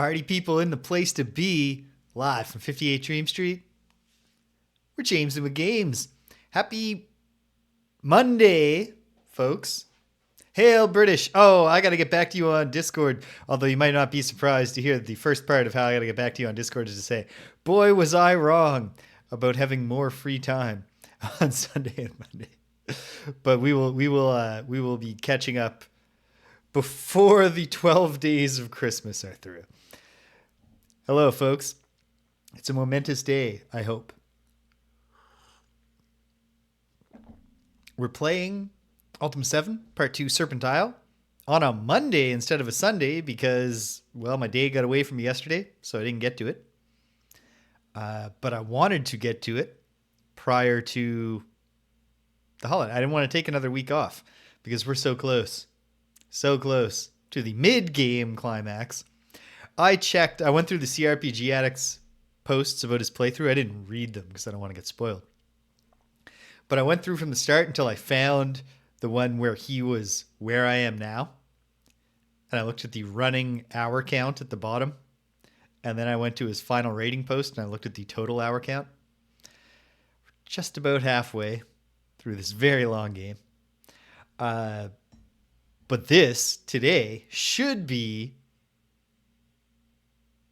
Party people in the place to be, live from 58 Dream Street. We're Jameson with Games. Happy Monday, folks. Hail British. Oh, I got to get back to you on Discord, although you might not be surprised to hear the first part of how I got to get back to you on Discord is to say, boy, was I wrong about having more free time on Sunday and Monday. But we will be catching up before the 12 days of Christmas are through. Hello, folks. It's a momentous day, I hope. We're playing Ultima 7, Part 2, Serpent on a Monday instead of a Sunday because, well, my day got away from me yesterday, so I didn't get to it. But I wanted to get to it prior to the holiday. I didn't want to take another week off because we're so close to the mid-game climax. I went through the CRPG Addict's posts about his playthrough. I didn't read them because I don't want to get spoiled. But I went through from the start until I found the one where he was where I am now. And I looked at the running hour count at the bottom. And then I went to his final rating post and I looked at the total hour count. Just about halfway through this very long game. But this, today,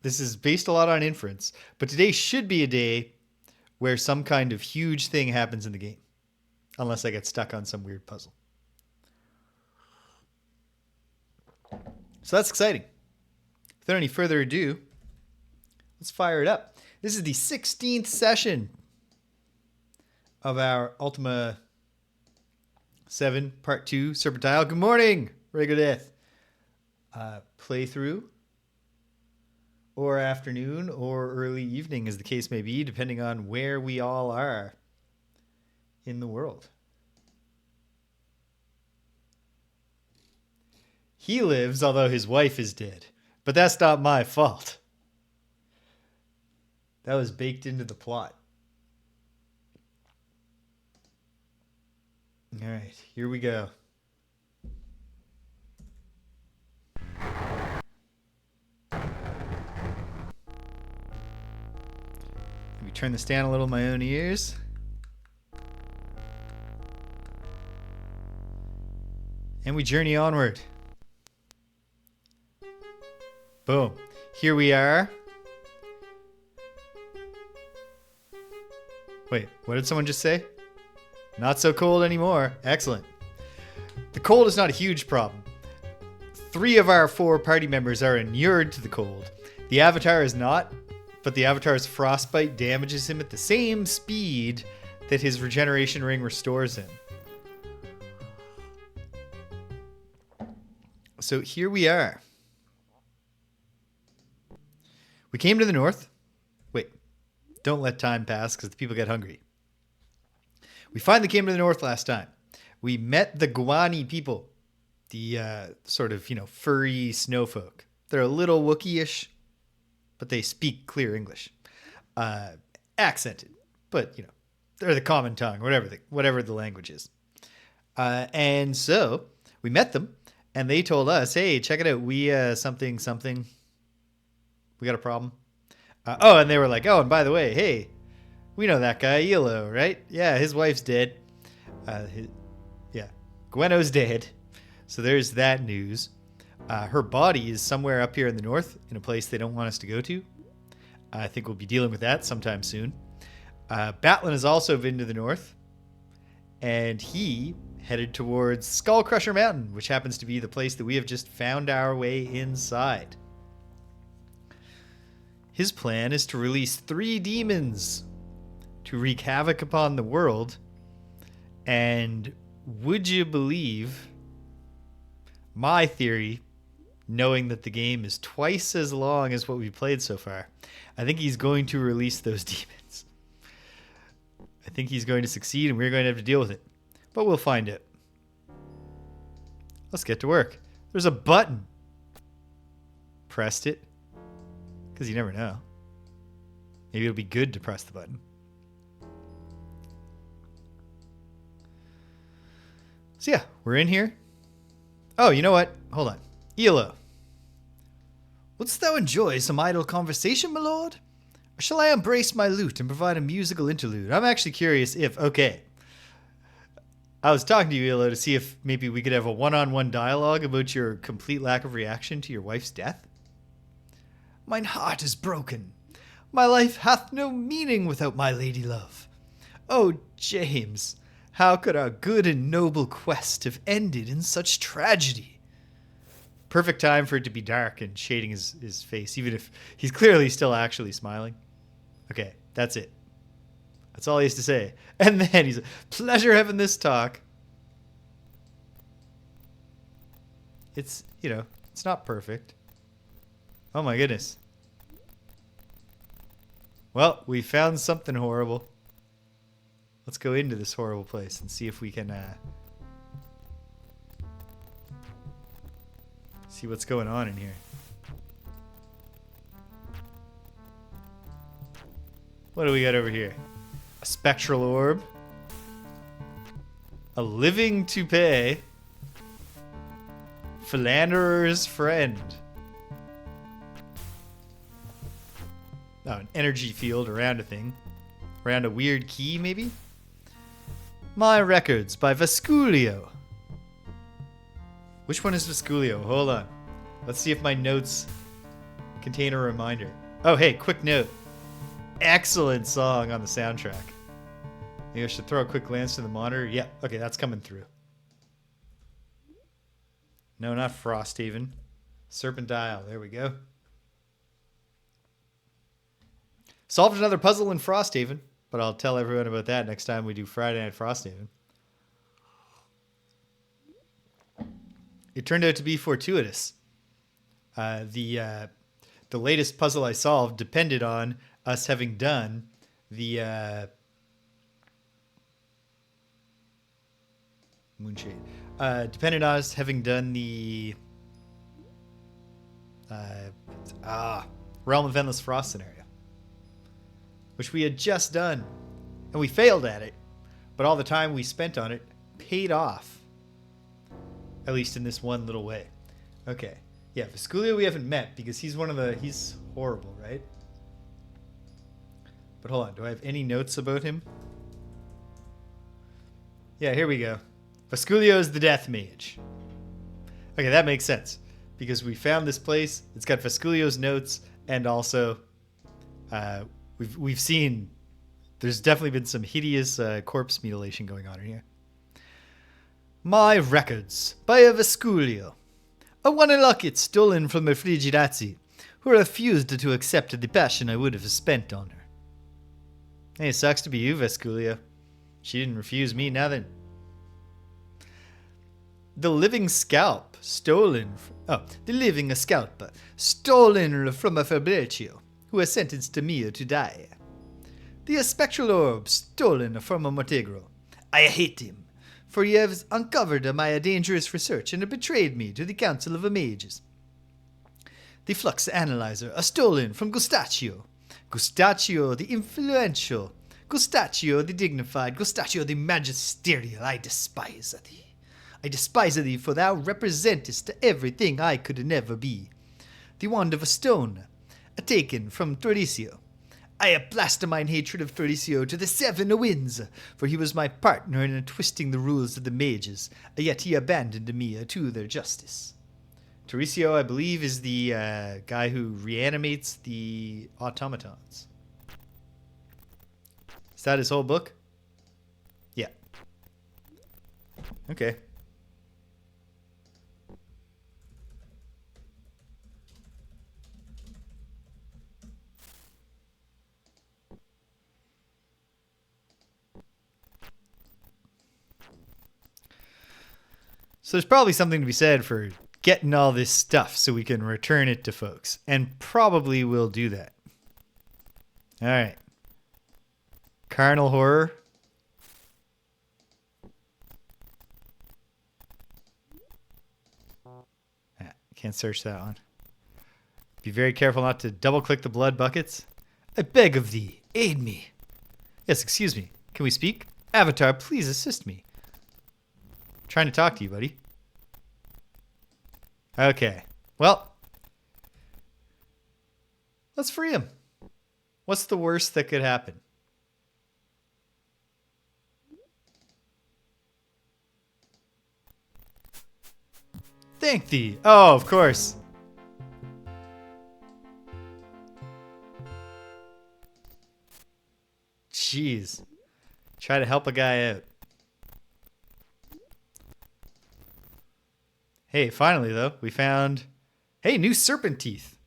this is based a lot on inference, but today should be a day where some kind of huge thing happens in the game. Unless I get stuck on some weird puzzle. So that's exciting. Without any further ado, let's fire it up. This is the 16th session of our Ultima 7 Part 2 Serpent. Good morning, Reguleth. Playthrough, or afternoon, or early evening, as the case may be, depending on where we all are in the world. He lives, although his wife is dead. But that's not my fault. That was baked into the plot. All right, here we go. Let me turn this down a little in my own ears. And we journey onward. Boom. Here we are. Wait, what did someone just say? Not so cold anymore. Excellent. The cold is not a huge problem. 3 of our 4 party members are inured to the cold. The Avatar is not, but the Avatar's frostbite damages him at the same speed that his regeneration ring restores him. So here we are. We came to the north. Wait, don't let time pass because the people get hungry. We finally came to the north last time. We met the Guani people, the sort of, furry snowfolk. They're a little Wookiee-ish, but they speak clear English. Accented, but, they're the common tongue, whatever the language is. And so we met them, and they told us, hey, check it out. We something. We got a problem. And they were like, oh, and by the way, hey, we know that guy, Elo, right? Yeah, his wife's dead. Gweno's dead. So there's that news. Her body is somewhere up here in the north in a place they don't want us to go to. I think we'll be dealing with that sometime soon. Batlin has also been to the north. And he headed towards Skullcrusher Mountain, which happens to be the place that we have just found our way inside. His plan is to release 3 demons to wreak havoc upon the world. And would you believe my theory, knowing that the game is twice as long as what we've played so far, I think he's going to release those demons. I think he's going to succeed and we're going to have to deal with it. But we'll find it. Let's get to work. There's a button. Pressed it. Because you never know. Maybe it'll be good to press the button. So yeah, we're in here. Oh, you know what? Hold on. Elo. Wouldst thou enjoy some idle conversation, my lord? Or shall I embrace my lute and provide a musical interlude? I'm actually curious if, okay. I was talking to you, Ilo, to see if maybe we could have a one-on-one dialogue about your complete lack of reaction to your wife's death. Mine heart is broken. My life hath no meaning without my lady love. Oh, James, how could our good and noble quest have ended in such tragedy? Perfect time for it to be dark and shading his face, even if he's clearly still actually smiling. Okay, that's it. That's all he has to say. And then he's like, pleasure having this talk. It's, you know, it's not perfect. Oh my goodness. Well, we found something horrible. Let's go into this horrible place and see if we can see what's going on in here. What do we got over here? A spectral orb. A living toupee. Philanderer's friend. Oh, an energy field around a thing. Around a weird key, maybe? My Records by Vasculio. Which one is Vasculio? Hold on. Let's see if my notes contain a reminder. Oh, hey, quick note. Excellent song on the soundtrack. Maybe I should throw a quick glance to the monitor. Yep, okay, that's coming through. No, not Frosthaven. Serpent Isle, there we go. Solved another puzzle in Frosthaven, but I'll tell everyone about that next time we do Friday Night Frosthaven. It turned out to be fortuitous. The latest puzzle I solved depended on us having done the Moonshade. Depended on us having done the Realm of Endless Frost scenario, which we had just done, and we failed at it, but all the time we spent on it paid off, at least in this one little way. Okay, yeah, Vasculio we haven't met because he's he's horrible, right? But hold on, do I have any notes about him? Yeah, here we go. Vasculio is the Death Mage. Okay, that makes sense. Because we found this place, it's got Vasculio's notes, and also we've seen there's definitely been some hideous corpse mutilation going on in here. My Records by Vasculio. A one locket stolen from the Frigidazi, who refused to accept the passion I would have spent on her. Hey, it sucks to be you, Vasculio. She didn't refuse me nothing. The living scalp stolen from a Fabricio, who has sentenced Mia to die. The spectral orb stolen from a Montegro. I hate him, for he has uncovered my dangerous research and betrayed me to the Council of Mages. The flux analyzer stolen from Gustaccio. Gustaccio the influential. Gustaccio the dignified. Gustaccio the magisterial. I despise thee. I despise thee, for thou representest everything I could never be. The wand of a stone, taken from Torricio. I blast mine hatred of Torricio to the seven winds, for he was my partner in twisting the rules of the mages, yet he abandoned me to their justice. Torricio, I believe, is the guy who reanimates the automatons. Is that his whole book? Yeah. Okay. So there's probably something to be said for getting all this stuff so we can return it to folks. And probably we'll do that. All right. Carnal horror. Can't search that one. Be very careful not to double click the blood buckets. I beg of thee, aid me. Yes, excuse me. Can we speak? Avatar, please assist me. Trying to talk to you, buddy. Okay. Well, Let's free him. What's the worst that could happen? Thank thee. Oh, of course. Jeez. Try to help a guy out. Hey, finally, though, we found... Hey, new serpent teeth.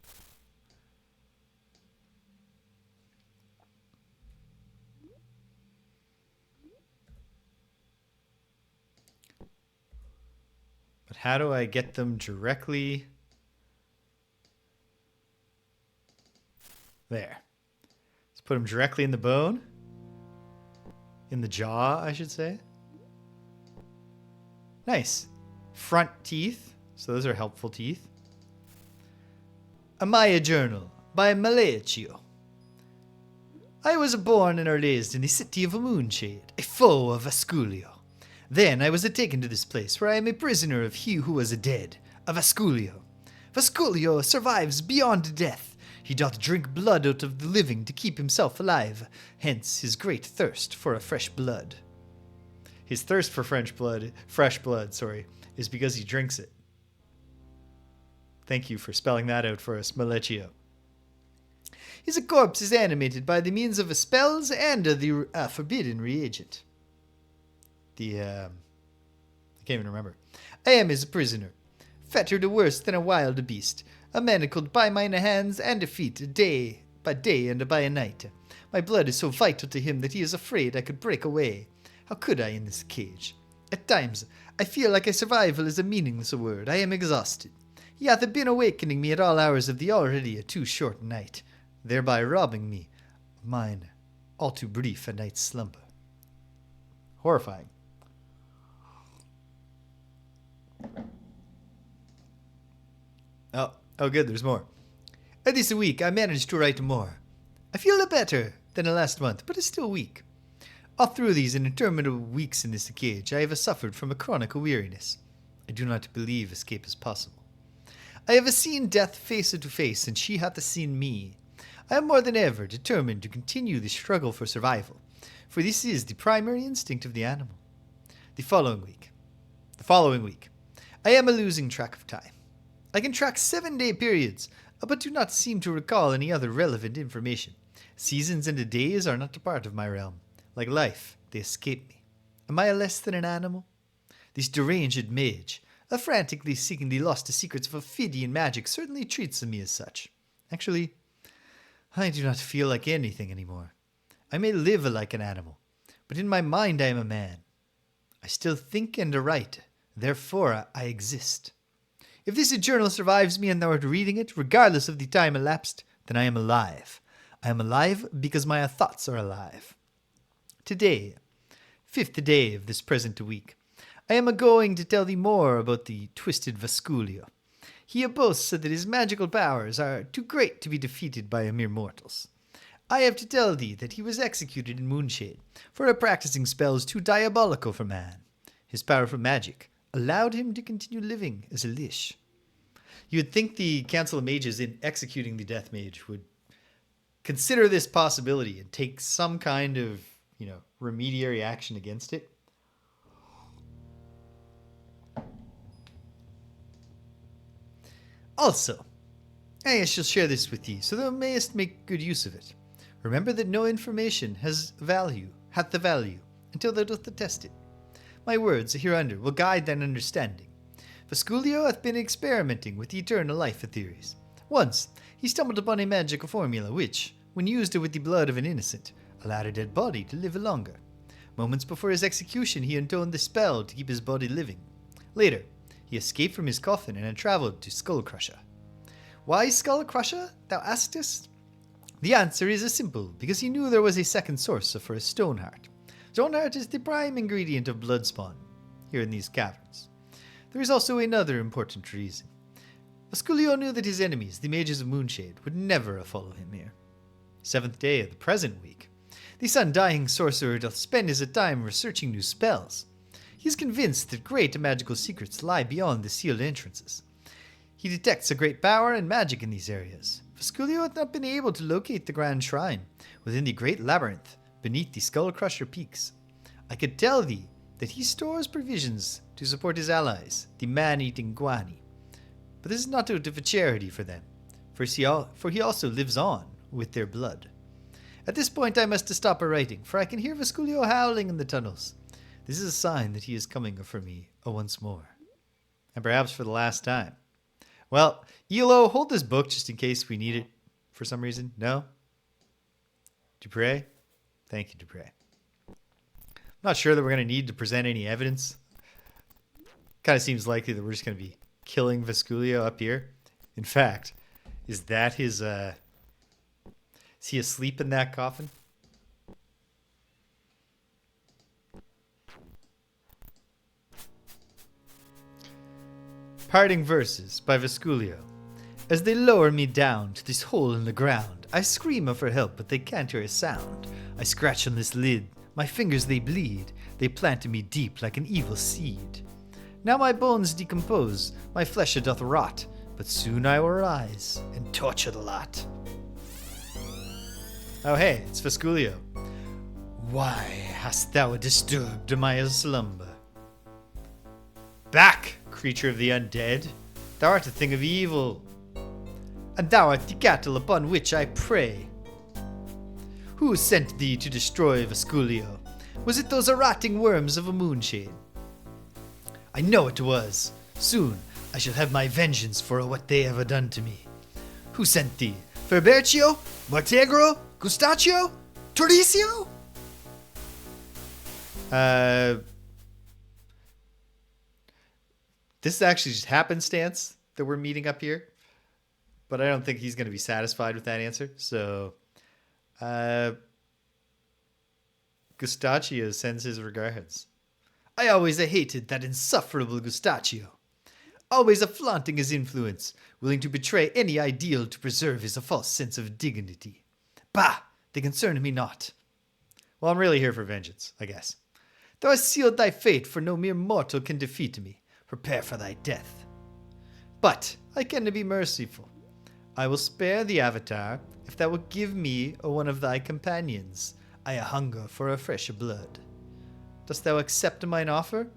But how do I get them directly... There. Let's put them directly in the bone. In the jaw, I should say. Nice. Front teeth. So those are helpful teeth. A Maya Journal by Malechio. I was born and raised in the city of Moonshade, a foe of Vasculio. Then I was taken to this place where I am a prisoner of he who was dead, a Vasculio. Vasculio survives beyond death. He doth drink blood out of the living to keep himself alive, hence his great thirst for a fresh blood. His thirst for fresh blood, is because he drinks it. Thank you for spelling that out for us, Malechio. His corpse is animated by the means of spells and the forbidden reagent. I can't even remember. I am his prisoner, fettered worse than a wild beast, manacled by mine hands and feet, day by day and by night. My blood is so vital to him that he is afraid I could break away. How could I in this cage? At times, I feel like a survival is a meaningless word. I am exhausted. He hath been awakening me at all hours of the already too short night, thereby robbing me of mine all too brief a night's slumber. Horrifying. Oh good, there's more. This week I managed to write more. I feel better than last month, but it's still weak. All through these interminable weeks in this cage, I have suffered from a chronic weariness. I do not believe escape is possible. I have seen death face to face, and she hath seen me. I am more than ever determined to continue the struggle for survival, for this is the primary instinct of the animal. The following week, I am losing track of time. I can track 7-day periods, but do not seem to recall any other relevant information. Seasons and days are not a part of my realm. Like life, they escape me. Am I less than an animal? This deranged mage, frantically seeking the lost secrets of Ophidian magic, certainly treats me as such. Actually, I do not feel like anything anymore. I may live like an animal, but in my mind I am a man. I still think and write, therefore I exist. If this journal survives me and thou art reading it, regardless of the time elapsed, then I am alive. I am alive because my thoughts are alive. Today, 5th day of this present week, I am going to tell thee more about the twisted Vasculio. He boasts that his magical powers are too great to be defeated by mere mortals. I have to tell thee that he was executed in Moonshade for practicing spells too diabolical for man. His powerful magic allowed him to continue living as a lich. You would think the Council of Mages in executing the Death Mage would consider this possibility and take some kind of, remediary action against it. Also, I shall share this with thee, so thou mayest make good use of it. Remember that no information hath the value, until thou dost test it. My words hereunder will guide thine understanding. Vasculio hath been experimenting with the eternal life theories. Once, he stumbled upon a magical formula which, when used with the blood of an innocent, allowed a dead body to live longer. Moments before his execution, he intoned the spell to keep his body living. Later, he escaped from his coffin and had traveled to Skullcrusher. Why Skullcrusher, thou askest? The answer is simple, because he knew there was a second source for his stoneheart. Stoneheart is the prime ingredient of bloodspawn, here in these caverns. There is also another important reason. Vasculio knew that his enemies, the mages of Moonshade, would never follow him here. 7th day of the present week, this undying sorcerer doth spend his time researching new spells. He is convinced that great magical secrets lie beyond the sealed entrances. He detects a great power and magic in these areas. Vasculio had not been able to locate the Grand Shrine within the great labyrinth beneath the Skullcrusher peaks. I could tell thee that he stores provisions to support his allies, the man-eating Guani. But this is not out of a charity for them, for he also lives on with their blood. At this point I must stop writing, for I can hear Vasculio howling in the tunnels. This is a sign that he is coming for me once more. And perhaps for the last time. Well, Elo, hold this book just in case we need it for some reason. No? Dupre? Thank you, Dupre. I'm not sure that we're going to need to present any evidence. Kind of seems likely that we're just going to be killing Vasculio up here. In fact, is that his... is he asleep in that coffin? Parting Verses by Vasculio. As they lower me down to this hole in the ground, I scream for help, but they can't hear a sound. I scratch on this lid, my fingers they bleed, they planted me deep like an evil seed. Now my bones decompose, my flesh doth rot, but soon I will rise and torture the lot. Oh hey, it's Vasculio. Why hast thou disturbed my slumber? Back, creature of the undead, thou art a thing of evil, and thou art the cattle upon which I prey. Who sent thee to destroy Vasculio? Was it those rotting worms of a moonshade? I know it was. Soon I shall have my vengeance for what they have done to me. Who sent thee? Ferbercio? Martegro? Gustaccio? Torricio? This is actually just happenstance that we're meeting up here. But I don't think he's going to be satisfied with that answer. So, Gustaccio sends his regards. I always hated that insufferable Gustaccio. Always flaunting his influence, willing to betray any ideal to preserve his false sense of dignity. Bah! They concern me not. Well, I'm really here for vengeance, I guess. Thou hast sealed thy fate, for no mere mortal can defeat me. Prepare for thy death. But I can be merciful. I will spare the Avatar if thou wilt give me one of thy companions. I hunger for a fresh blood. Dost thou accept mine offer?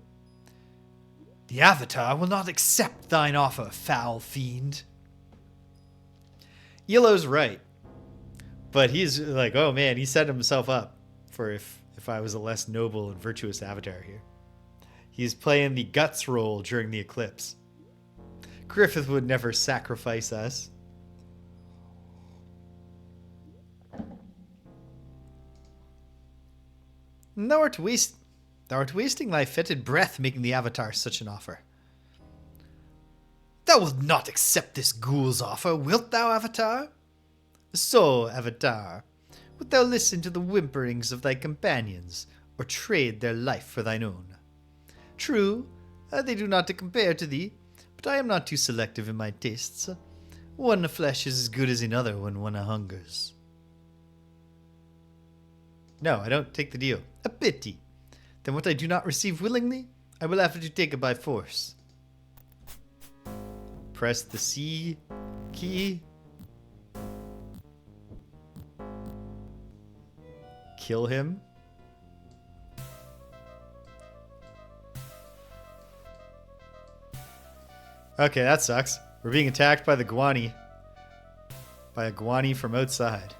The Avatar will not accept thine offer, foul fiend. Yellow's right. But he's like, oh man, he set himself up for if I was a less noble and virtuous Avatar here. He's playing the guts role during the eclipse. Griffith would never sacrifice us. Thou art wasting thy fetid breath making the Avatar such an offer. Thou wilt not accept this ghoul's offer, wilt thou, Avatar? So, Avatar, wilt thou listen to the whimperings of thy companions, or trade their life for thine own? True, they do not compare to thee, but I am not too selective in my tastes. One flesh is as good as another when one hungers. No, I don't take the deal. A pity. Then what I do not receive willingly, I will have to take it by force. Press the C key. Kill him. Okay, that sucks. We're being attacked by the Guani. By a Guani from outside.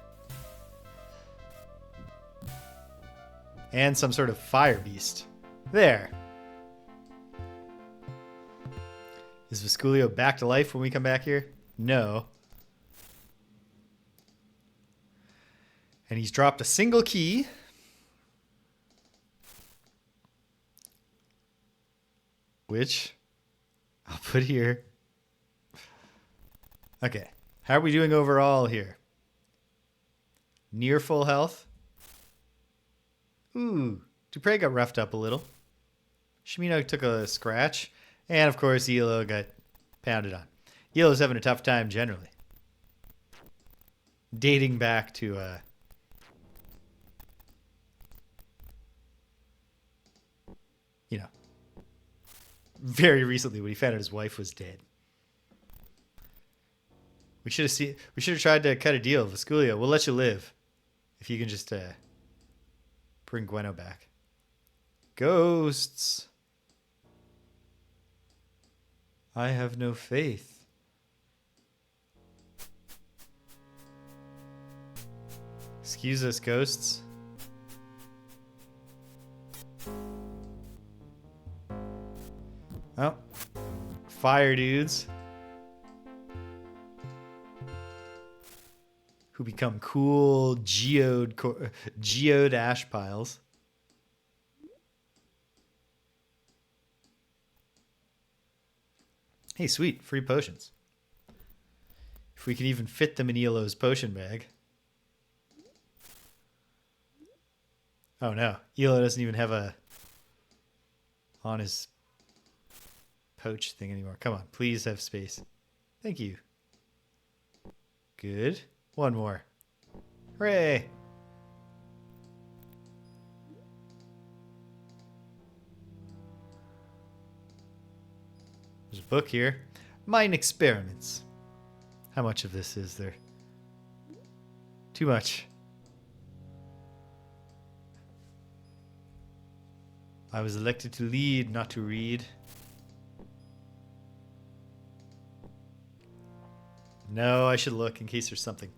And some sort of fire beast. There. Is Vasculio back to life when we come back here? No. And he's dropped a single key. Which I'll put here. Okay. How are we doing overall here? Near full health. Ooh. Dupre got roughed up a little. Shimino took a scratch. And, of course, Elo got pounded on. Elo's having a tough time generally. Dating back to... you know, very recently when he found out his wife was dead. We should have tried to cut a deal. Vasculio, we'll let you live. If you can just bring Gweno back. Ghosts. I have no faith. Excuse us, ghosts. Oh. Fire dudes. Who become cool geode ash piles. Hey, sweet. Free potions. If we can even fit them in Elo's potion bag. Oh no. Elo doesn't even have a on his poach thing anymore. Come on. Please have space. Thank you. Good. One more. Hooray! There's a book here. Mine experiments. How much of this is there? Too much. I was elected to lead, not to read. No, I should look in case there's something.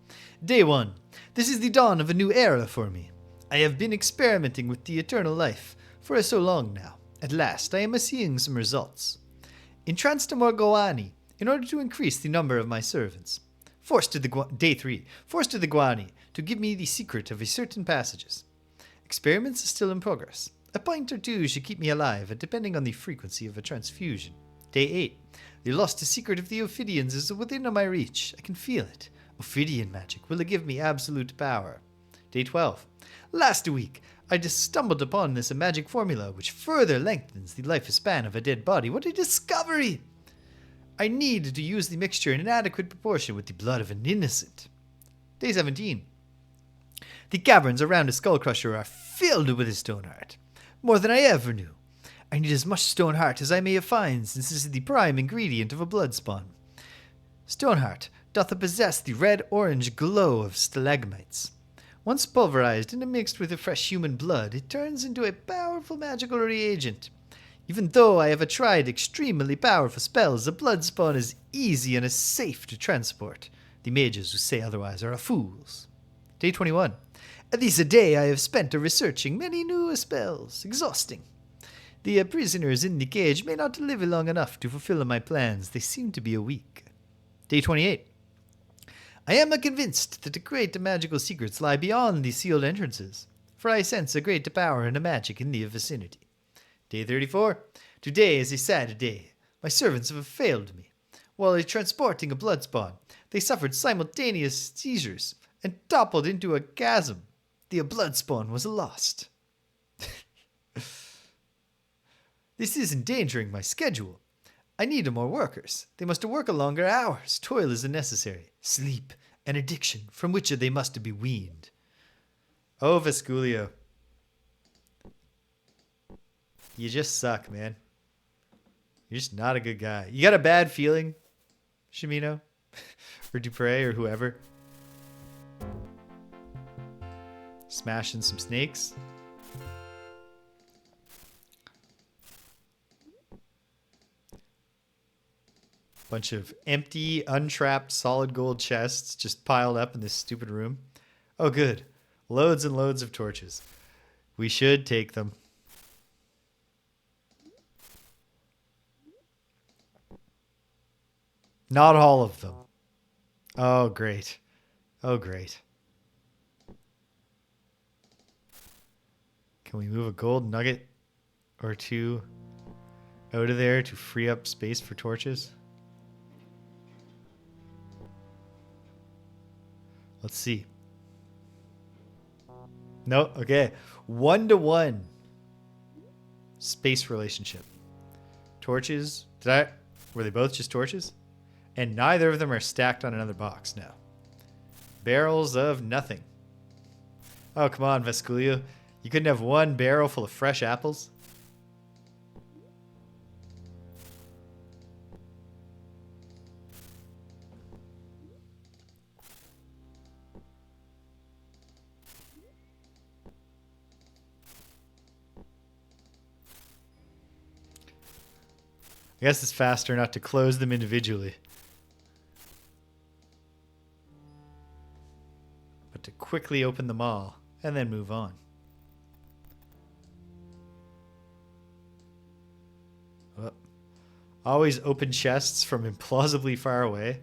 Day 1. This is the dawn of a new era for me. I have been experimenting with the eternal life for so long now. At last, I am seeing some results. Entranced Morgoani, in order to increase the number of my servants. Day 3. Forced to the Guani to give me the secret of certain passages. Experiments are still in progress. A pint or two should keep me alive, depending on the frequency of a transfusion. Day 8. The lost secret of the Ophidians is within my reach. I can feel it. Ophidian magic will give me absolute power. Day 12. Last week, I just stumbled upon this magic formula which further lengthens the lifespan of a dead body. What a discovery! I need to use the mixture in an adequate proportion with the blood of an innocent. Day 17. The caverns around a Skullcrusher are filled with a stone heart. More than I ever knew. I need as much stone heart as I may find, since this is the prime ingredient of a blood spawn. Stone heart doth possess the red-orange glow of stalagmites. Once pulverized and mixed with the fresh human blood, it turns into a powerful magical reagent. Even though I have tried extremely powerful spells, a blood spawn is easy and is safe to transport. The mages who say otherwise are fools. Day 21. This day I have spent researching many new spells. Exhausting. The prisoners in the cage may not live long enough to fulfill my plans. They seem to be weak. Day 28. I am convinced that the great magical secrets lie beyond the sealed entrances, for I sense a great power and a magic in the vicinity. Day 34. Today is a sad day. My servants have failed me. While transporting a blood spawn, they suffered simultaneous seizures and toppled into a chasm. The blood spawn was lost. This is endangering my schedule. I need more workers. They must work longer hours. Toil is necessary. Sleep, an addiction from which they must be weaned. Oh, Vasculio. You just suck, man. You're just not a good guy. You got a bad feeling, Shimino? Or Dupre or whoever? Smashing some snakes? Bunch of empty, untrapped, solid gold chests just piled up in this stupid room. Oh, good. Loads and loads of torches. We should take them. Not all of them. Oh, great. Oh, great. Can we move a gold nugget or two out of there to free up space for torches? Let's see. No, okay. 1-to-1 space relationship. Torches. Were they both just torches? And neither of them are stacked on another box now. Barrels of nothing. Oh, come on, Vasculio. You couldn't have one barrel full of fresh apples? I guess it's faster not to close them individually, but to quickly open them all and then move on. Oh. Always open chests from implausibly far away.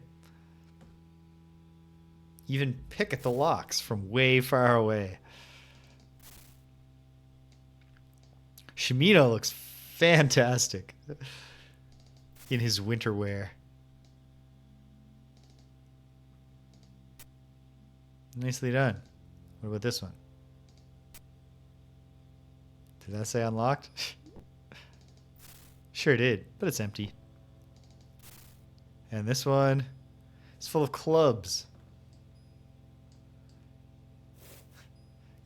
Even pick at the locks from way far away. Shimino looks fantastic in his winter wear. Nicely done. What about this one? Did that say unlocked? Sure did, but it's empty. And this one is full of clubs.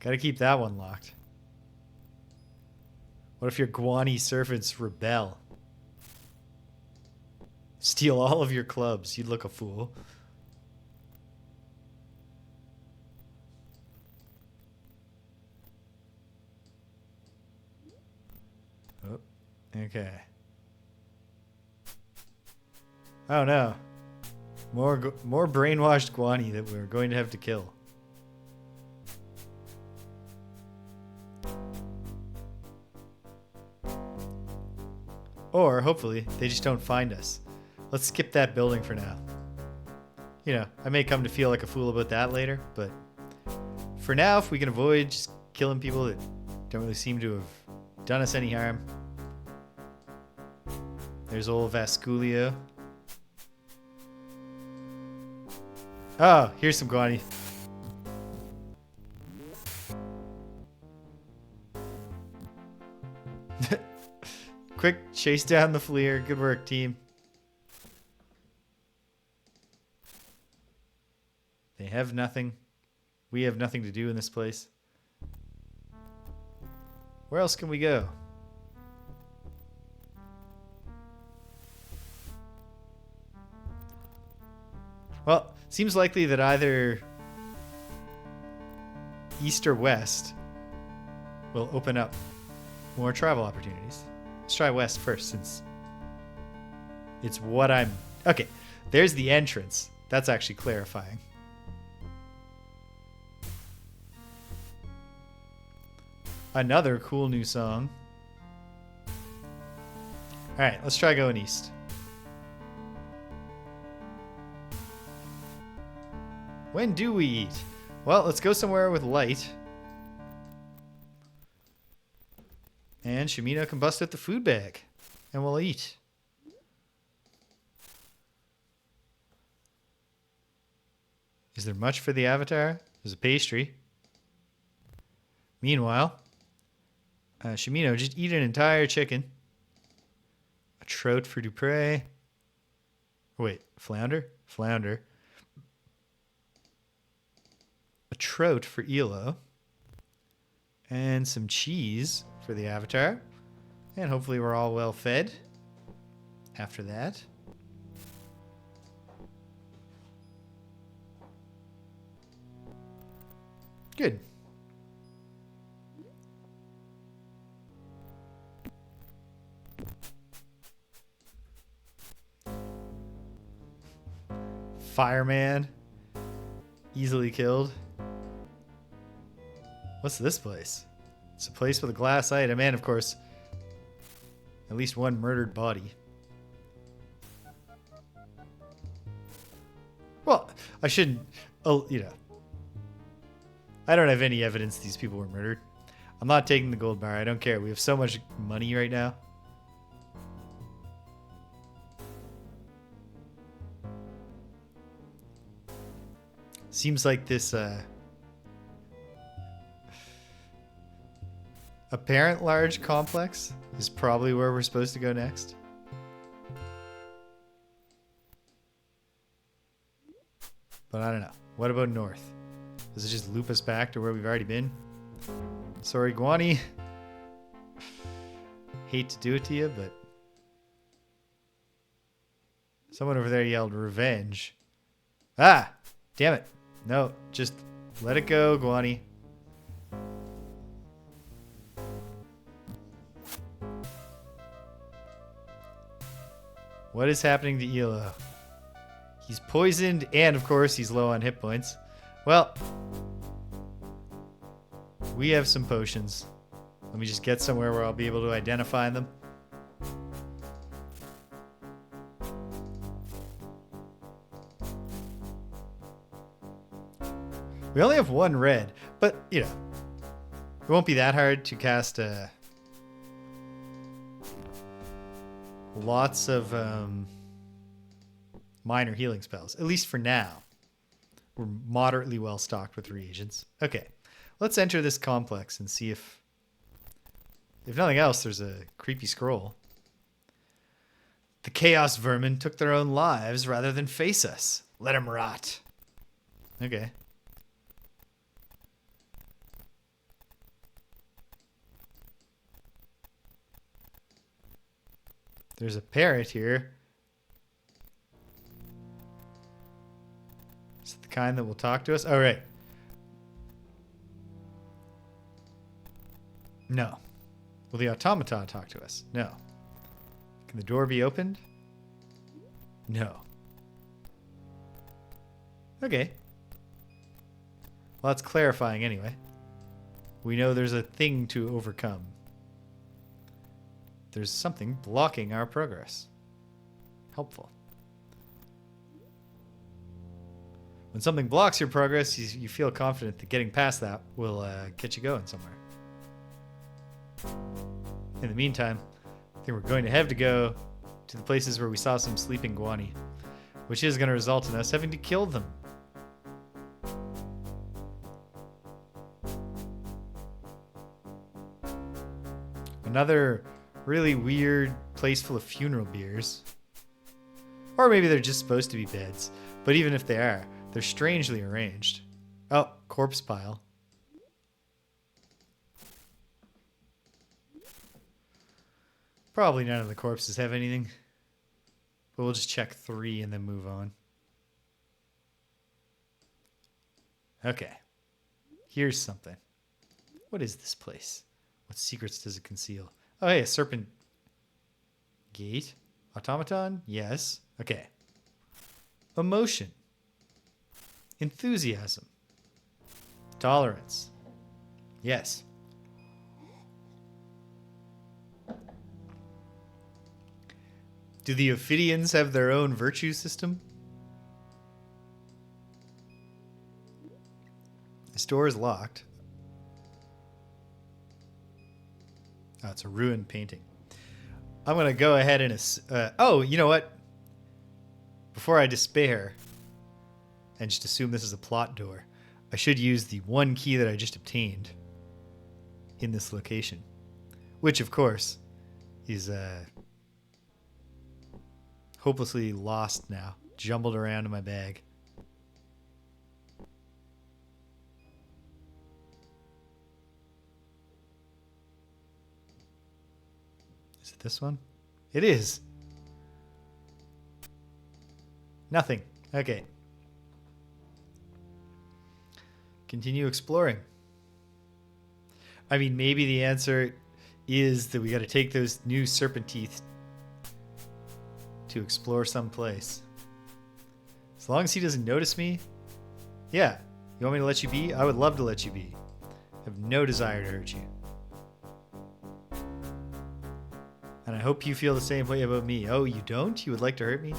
Gotta keep that one locked. What if your Guani servants rebel? Steal all of your clubs. You'd look a fool. Oh, okay. Oh no. More brainwashed Guani that we're going to have to kill. Or, hopefully, they just don't find us. Let's skip that building for now. You know, I may come to feel like a fool about that later, but for now, if we can avoid just killing people that don't really seem to have done us any harm. There's old Vasculio. Oh, here's some Guani. Quick, chase down the Fleer. Good work, team. They have nothing. We have nothing to do in this place. Where else can we go? Well, seems likely that either east or west will open up more travel opportunities. Let's try west first, since it's what I'm... Okay, there's the entrance. That's actually clarifying. Another cool new song. Alright, let's try going east. When do we eat? Well, let's go somewhere with light. And Shimino can bust out the food bag. And we'll eat. Is there much for the avatar? There's a pastry. Meanwhile, Shimino, just eat an entire chicken. A trout for Dupre. Wait, flounder? Flounder. A trout for Elo. And some cheese for the avatar. And hopefully we're all well fed after that. Good. Fireman. Easily killed. What's this place? It's a place with a glass item and, of course, at least one murdered body. Well, I shouldn't... Oh, you know. I don't have any evidence these people were murdered. I'm not taking the gold bar. I don't care. We have so much money right now. Seems like this apparent large complex is probably where we're supposed to go next. But I don't know. What about north? Does it just loop us back to where we've already been? Sorry, Guani. Hate to do it to you, but... Someone over there yelled revenge. Ah! Damn it. No, just let it go, Guani. What is happening to Elo? He's poisoned, and of course he's low on hit points. Well, we have some potions. Let me just get somewhere where I'll be able to identify them. We only have one red, but, you know, it won't be that hard to cast lots of minor healing spells, at least for now. We're moderately well stocked with reagents. Okay, let's enter this complex and see if nothing else, there's a creepy scroll. The chaos vermin took their own lives rather than face us. Let them rot. Okay. There's a parrot here. Is it the kind that will talk to us? All right. No. Will the automaton talk to us? No. Can the door be opened? No. Okay. Well, that's clarifying anyway. We know there's a thing to overcome. There's something blocking our progress. Helpful. When something blocks your progress, you feel confident that getting past that will get you going somewhere. In the meantime, I think we're going to have to go to the places where we saw some sleeping guani, which is going to result in us having to kill them. Another really weird place full of funeral beers. Or maybe they're just supposed to be beds. But even if they are, they're strangely arranged. Oh, corpse pile. Probably none of the corpses have anything. But we'll just check 3 and then move on. Okay. Here's something. What is this place? What secrets does it conceal? Oh, hey, a serpent gate. Automaton? Yes. Okay. Emotion. Enthusiasm. Tolerance. Yes. Do the Ophidians have their own virtue system? This door is locked. Oh, it's a ruined painting. I'm going to go ahead and... oh, you know what? Before I despair and just assume this is a plot door, I should use the one key that I just obtained in this location. Which, of course, is hopelessly lost now. Jumbled around in my bag. Is it this one? It is. Nothing. Okay. Continue exploring. I mean, maybe the answer is that we got to take those new serpent teeth to explore some place. As long as he doesn't notice me. Yeah. You want me to let you be? I would love to let you be. I have no desire to hurt you. And I hope you feel the same way about me. Oh, you don't? You would like to hurt me?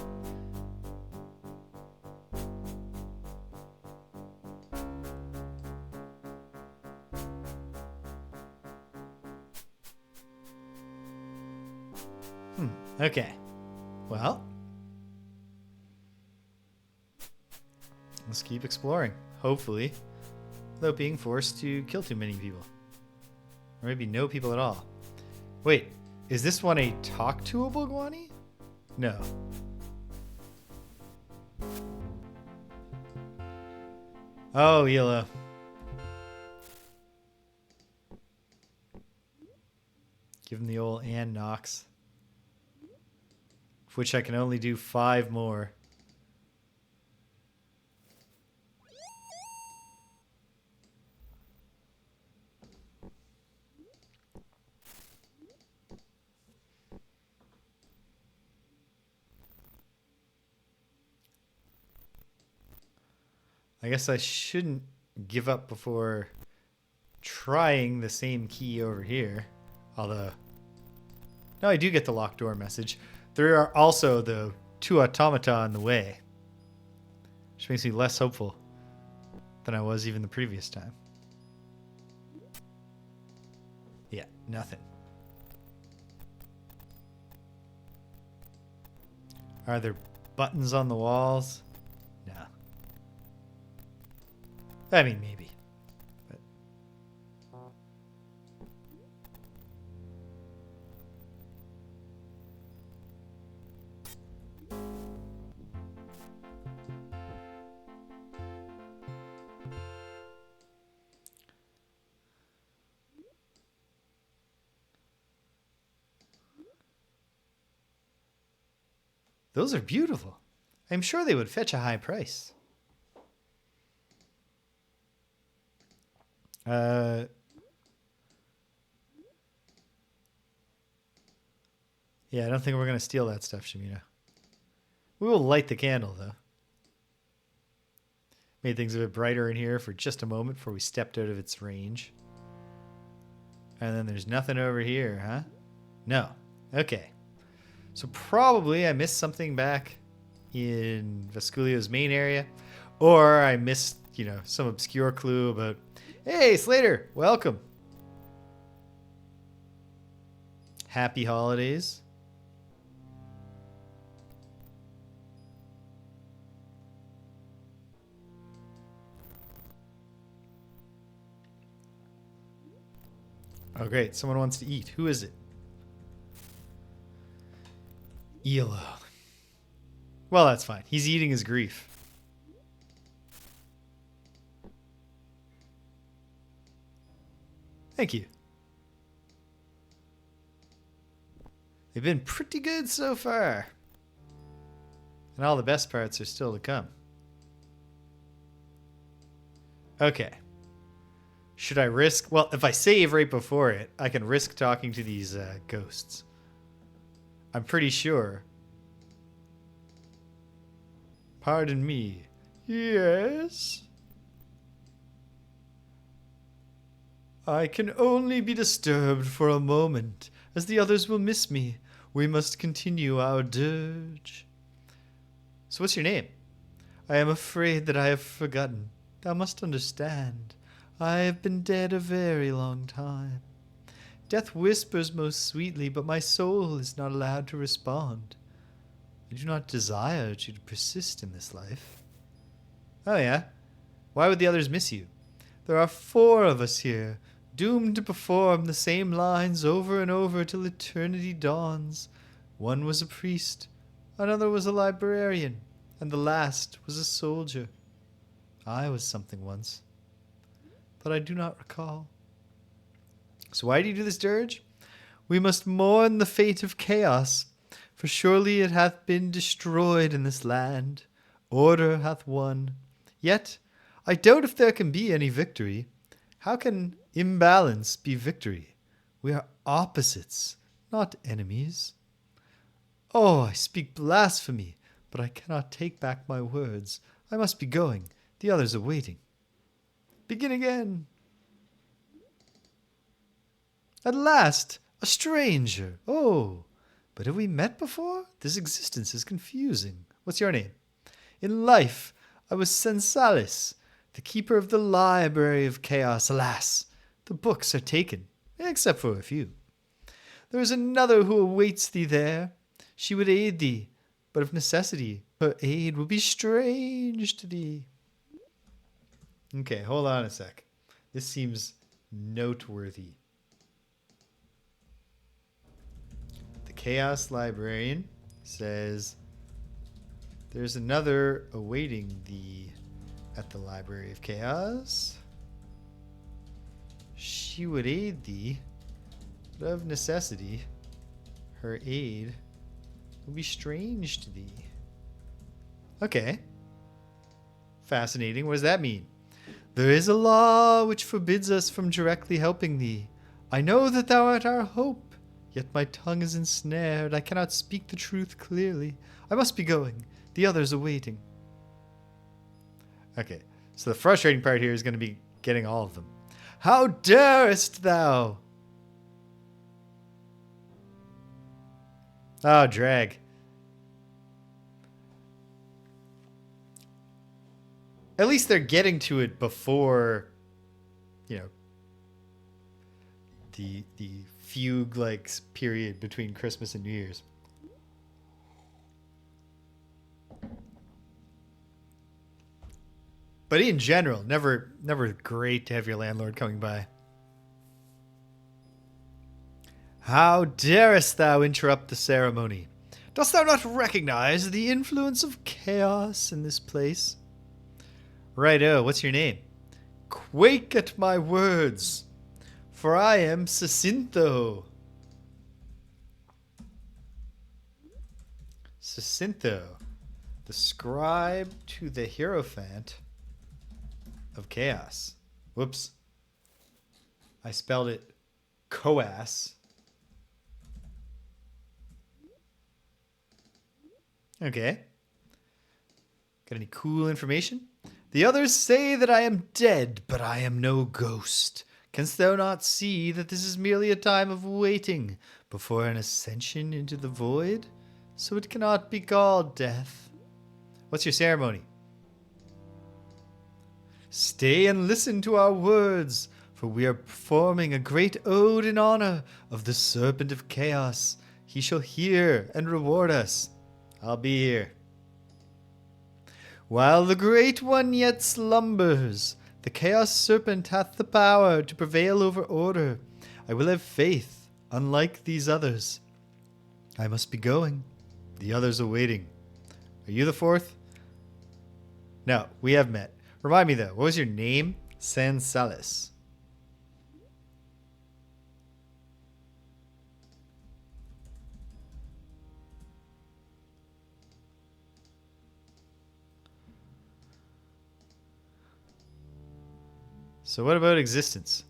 Okay. Well, let's keep exploring. Hopefully, without being forced to kill too many people. Or maybe no people at all. Wait, is this one a talk-to-able guani? No. Oh, yellow. Give him the old and Knox. Of which I can only do 5 more. I guess I shouldn't give up before trying the same key over here. Although, no, I do get the locked door message. There are also the 2 automata in the way, which makes me less hopeful than I was even the previous time. Yeah, nothing. Are there buttons on the walls? No. I mean, maybe. But those are beautiful. I'm sure they would fetch a high price. Yeah, I don't think we're going to steal that stuff, Shamina. We will light the candle, though. Made things a bit brighter in here for just a moment before we stepped out of its range. And then there's nothing over here, huh? No. Okay. So probably I missed something back in Vasculio's main area. Or I missed, you know, some obscure clue about, hey, Slater, welcome. Happy holidays. Oh, great. Someone wants to eat. Who is it? Elo. Well, that's fine. He's eating his grief. Thank you. They've been pretty good so far. And all the best parts are still to come. Okay. Should I risk? Well, if I save right before it, I can risk talking to these ghosts. I'm pretty sure. Pardon me. Yes? I can only be disturbed for a moment, as the others will miss me. We must continue our dirge. So what's your name? I am afraid that I have forgotten. Thou must understand. I have been dead a very long time. Death whispers most sweetly, but my soul is not allowed to respond. I do not desire to persist in this life. Oh yeah? Why would the others miss you? There are 4 of us here, doomed to perform the same lines over and over till eternity dawns. One was a priest, another was a librarian, and the last was a soldier. I was something once, but I do not recall. So why do you do this dirge? We must mourn the fate of chaos, for surely it hath been destroyed in this land. Order hath won. Yet I doubt if there can be any victory. How can imbalance be victory? We are opposites, not enemies. Oh, I speak blasphemy, but I cannot take back my words. I must be going. The others are waiting. Begin again. At last, a stranger. Oh, but have we met before? This existence is confusing. What's your name? In life, I was Sensalis, the keeper of the library of chaos. Alas, the books are taken, except for a few. There is another who awaits thee there. She would aid thee, but of necessity, her aid will be strange to thee. Okay, hold on a sec. This seems noteworthy. The Chaos Librarian says there's another awaiting thee at the Library of Chaos. She would aid thee, but of necessity, her aid will be strange to thee. Okay. Fascinating. What does that mean? There is a law which forbids us from directly helping thee. I know that thou art our hope, yet my tongue is ensnared. I cannot speak the truth clearly. I must be going. The others are waiting. Okay, So the frustrating part here is going to be getting all of them. How darest thou? Oh, drag. At least they're getting to it before, you know, the fugue-like period between Christmas and New Year's. But in general, never great to have your landlord coming by. How darest thou interrupt the ceremony? Dost thou not recognize the influence of chaos in this place? Righto, what's your name? Quake at my words, for I am Sucintho. Sucintho, the scribe to the Hierophant of Chaos. Whoops. I spelled it Coas. Okay. Got any cool information? The others say that I am dead, but I am no ghost. Canst thou not see that this is merely a time of waiting before an ascension into the void? So it cannot be called death. What's your ceremony? Stay and listen to our words, for we are performing a great ode in honor of the Serpent of Chaos. He shall hear and reward us. I'll be here. While the Great One yet slumbers, the Chaos Serpent hath the power to prevail over order. I will have faith, unlike these others. I must be going. The others are waiting. Are you the fourth? No, we have met. Remind me though, what was your name? Sansalis. So what about existence?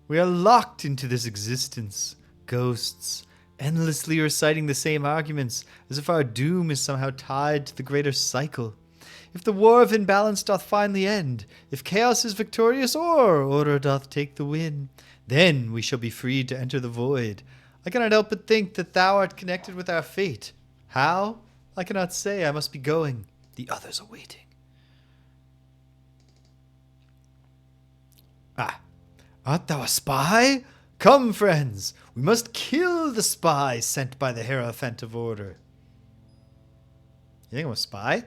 We are locked into this existence. Ghosts, endlessly reciting the same arguments, as if our doom is somehow tied to the greater cycle. If the war of imbalance doth finally end, if chaos is victorious or order doth take the win, then we shall be freed to enter the void. I cannot help but think that thou art connected with our fate. How? I cannot say. I must be going. The others are waiting. Ah, art thou a spy? Come, friends, we must kill the spy sent by the Hierophant of Order. You think I'm a spy?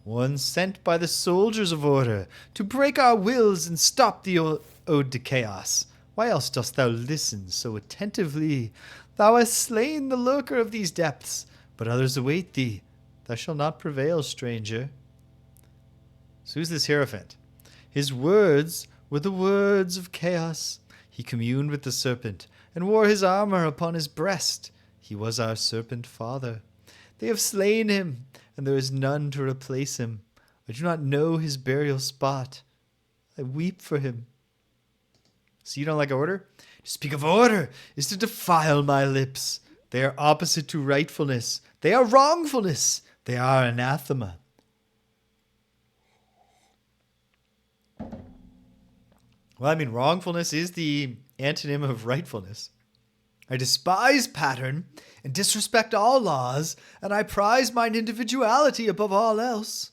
One sent by the soldiers of Order to break our wills and stop the ode to chaos. Why else dost thou listen so attentively? Thou hast slain the lurker of these depths, but others await thee. Thou shalt not prevail, stranger. So who's this Hierophant? His words were the words of chaos. He communed with the serpent and wore his armor upon his breast. He was our serpent father. They have slain him, and there is none to replace him. I do not know his burial spot. I weep for him. So you don't like order? To speak of order is to defile my lips. They are opposite to rightfulness. They are wrongfulness. They are anathema. Well, I mean, wrongfulness is the antonym of rightfulness. I despise pattern and disrespect all laws, and I prize mine individuality above all else.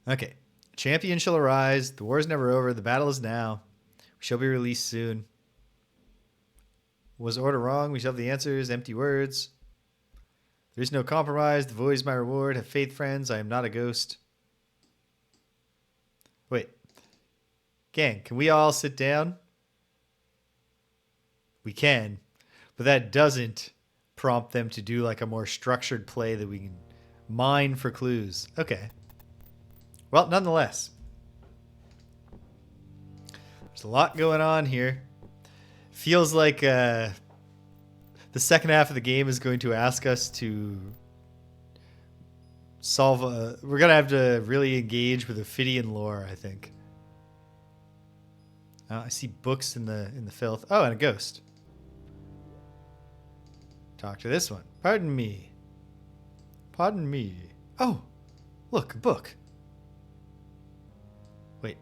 Okay. Champion shall arise. The war is never over. The battle is now. We shall be released soon. Was order wrong? We shall have the answers. Empty words. There is no compromise. The void is my reward. Have faith, friends. I am not a ghost. Wait. Gang, can we all sit down? We can, but that doesn't prompt them to do like a more structured play that we can mine for clues. Okay. Well, nonetheless, there's a lot going on here. Feels like the second half of the game is going to ask us to solve we're going to have to really engage with the Ophidian lore, I think. I see books in the filth. Oh, and a ghost. Talk to this one. Pardon me. Pardon me. Oh, Look, a book. Wait.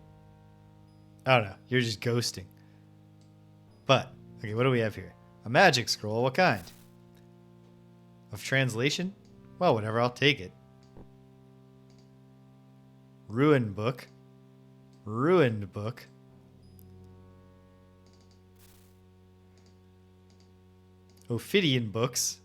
I don't know. You're just ghosting. But, okay, what do we have here? A magic scroll. What kind? Of translation? Well, whatever. I'll take it. Ruined book. Ruined book. Ophidian books.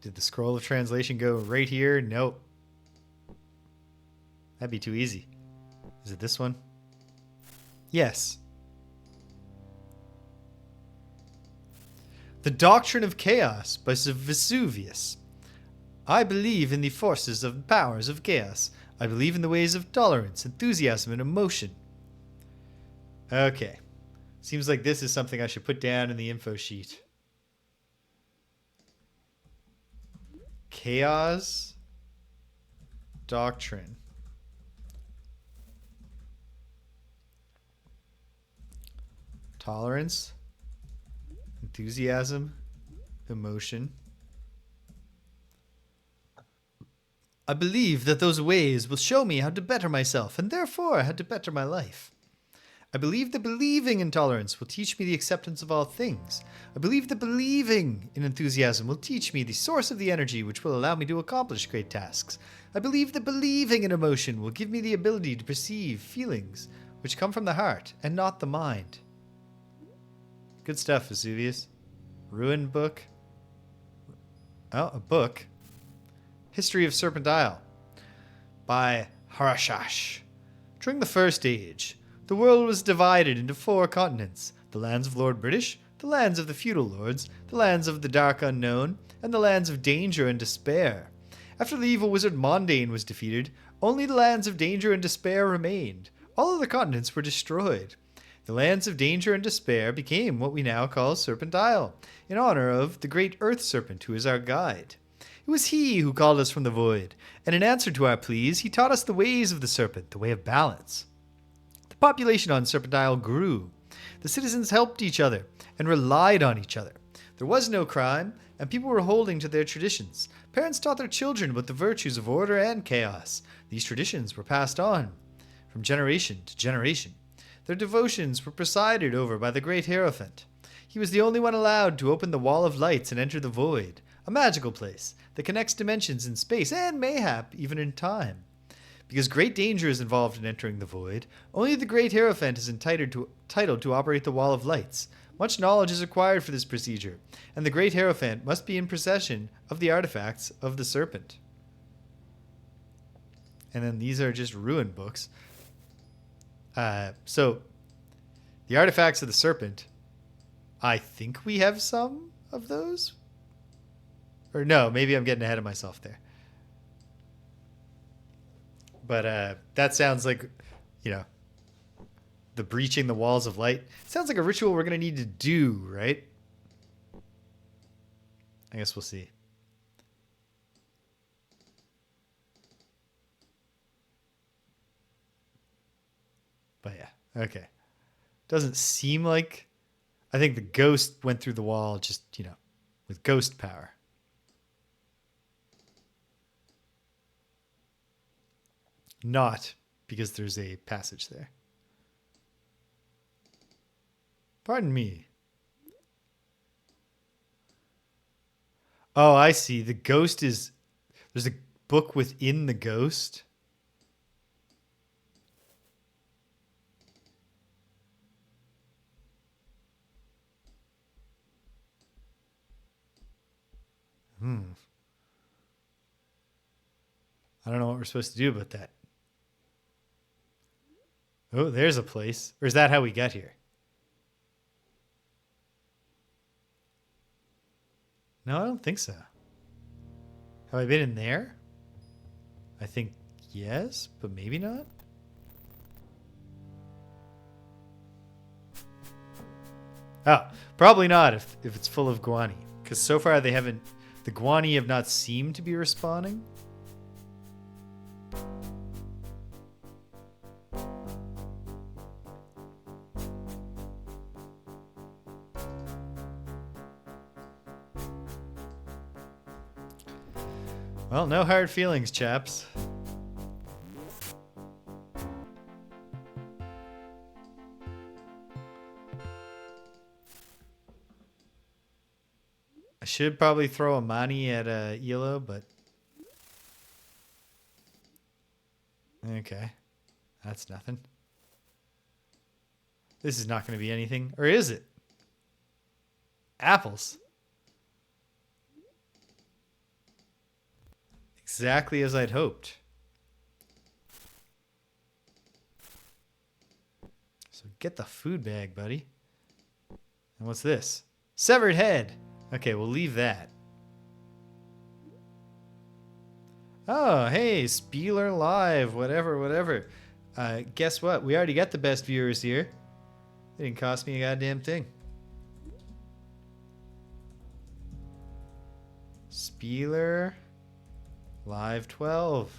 Did the scroll of translation go right here? Nope. That'd be too easy. Is it this one? Yes. The Doctrine of Chaos by Vesuvius. I believe in the forces and powers of chaos. I believe in the ways of tolerance, enthusiasm, and emotion. Okay. Seems like this is something I should put down in the info sheet. Chaos Doctrine. Tolerance, enthusiasm, emotion. I believe that those ways will show me how to better myself, and therefore how to better my life. I believe that believing in tolerance will teach me the acceptance of all things. I believe that believing in enthusiasm will teach me the source of the energy which will allow me to accomplish great tasks. I believe that believing in emotion will give me the ability to perceive feelings which come from the heart and not the mind. Good stuff, Vesuvius. Ruined book. Oh, a book. History of Serpent Isle by Harashash. During the First Age, the world was divided into 4 continents: the lands of Lord British, the lands of the feudal lords, the lands of the dark unknown, and the lands of danger and despair. After the evil wizard Mondane was defeated, only the lands of danger and despair remained. All other continents were destroyed. The lands of danger and despair became what we now call Serpent Isle, in honor of the great Earth Serpent who is our guide. It was he who called us from the void, and in answer to our pleas, he taught us the ways of the serpent, the way of balance. The population on Serpent Isle grew. The citizens helped each other and relied on each other. There was no crime, and people were holding to their traditions. Parents taught their children about the virtues of order and chaos. These traditions were passed on from generation to generation. Their devotions were presided over by the great Hierophant. He was the only one allowed to open the Wall of Lights and enter the Void, a magical place that connects dimensions in space and, mayhap, even in time. Because great danger is involved in entering the Void, only the great Hierophant is entitled to operate the Wall of Lights. Much knowledge is required for this procedure, and the great Hierophant must be in possession of the artifacts of the Serpent. And then these are just ruined books. So, the artifacts of the Serpent, I think we have some of those? Or no, maybe I'm getting ahead of myself there. But that sounds like, the breaching the walls of light. Sounds like a ritual we're going to need to do, right? I guess we'll see. But yeah, okay. Doesn't seem like... I think the ghost went through the wall just, with ghost power. Not because there's a passage there. Pardon me. Oh, I see. The ghost is... There's a book within the ghost. I don't know what we're supposed to do about that. Oh, there's a place. Or is that how we got here? No, I don't think so. Have I been in there? I think yes, but maybe not. Oh, probably not if it's full of Guani. Because so far they haven't... The Guani have not seemed to be responding. Well, no hard feelings, chaps. I should probably throw a Mani at Elo, but... Okay. That's nothing. This is not going to be anything. Or is it? Apples. Exactly as I'd hoped. So get the food bag, buddy. And what's this? Severed head. Okay, we'll leave that. Oh, hey, Spieler Live, whatever. Guess what? We already got the best viewers here. It didn't cost me a goddamn thing. Spieler Live 12.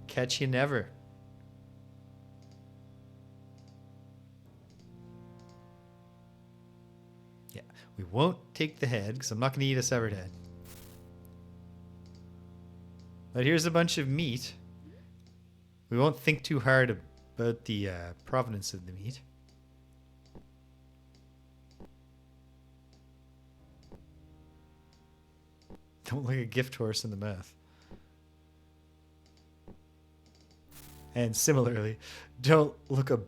Catch you never. Yeah, we won't take the head because I'm not going to eat a severed head. But here's a bunch of meat. We won't think too hard about the provenance of the meat. Don't look a gift horse in the mouth. And similarly, don't look a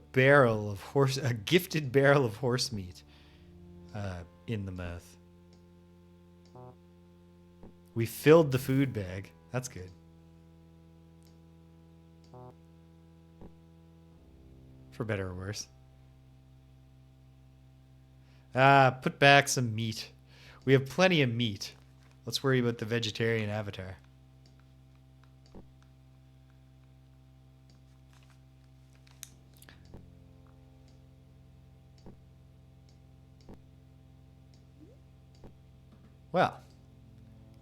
gifted barrel of horse meat in the mouth. We filled the food bag. That's good. For better or worse. Put back some meat. We have plenty of meat. Let's worry about the vegetarian avatar. Well,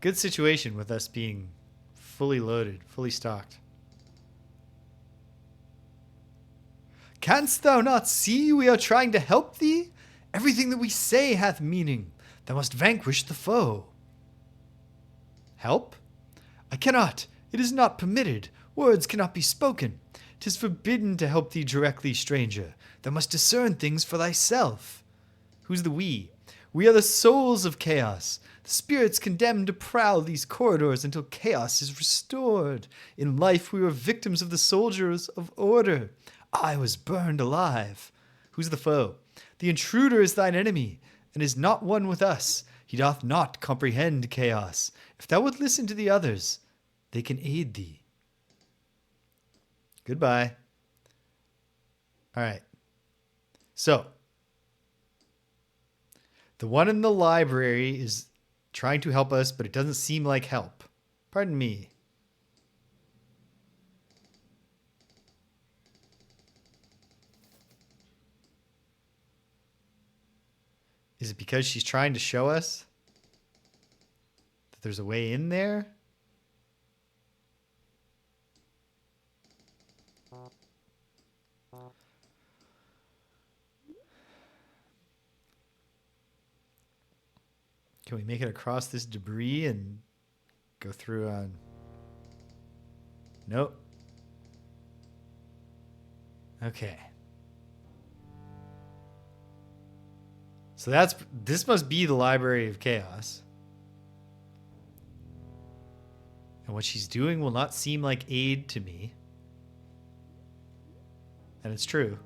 good situation with us being fully loaded, fully stocked. Canst thou not see we are trying to help thee? Everything that we say hath meaning. Thou must vanquish the foe. Help? I cannot. It is not permitted. Words cannot be spoken. 'Tis forbidden to help thee directly, stranger. Thou must discern things for thyself. Who's the we? We are the souls of chaos. The spirits condemned to prowl these corridors until chaos is restored. In life we were victims of the soldiers of order. I was burned alive. Who's the foe? The intruder is thine enemy, and is not one with us. He doth not comprehend chaos. If thou would listen to the others, they can aid thee. Goodbye. All right. So, the one in the library is trying to help us, but it doesn't seem like help. Pardon me. Is it because she's trying to show us that there's a way in there? Can we make it across this debris and go through on... Nope. Okay. So this must be the Library of Chaos. And what she's doing will not seem like aid to me. And it's true.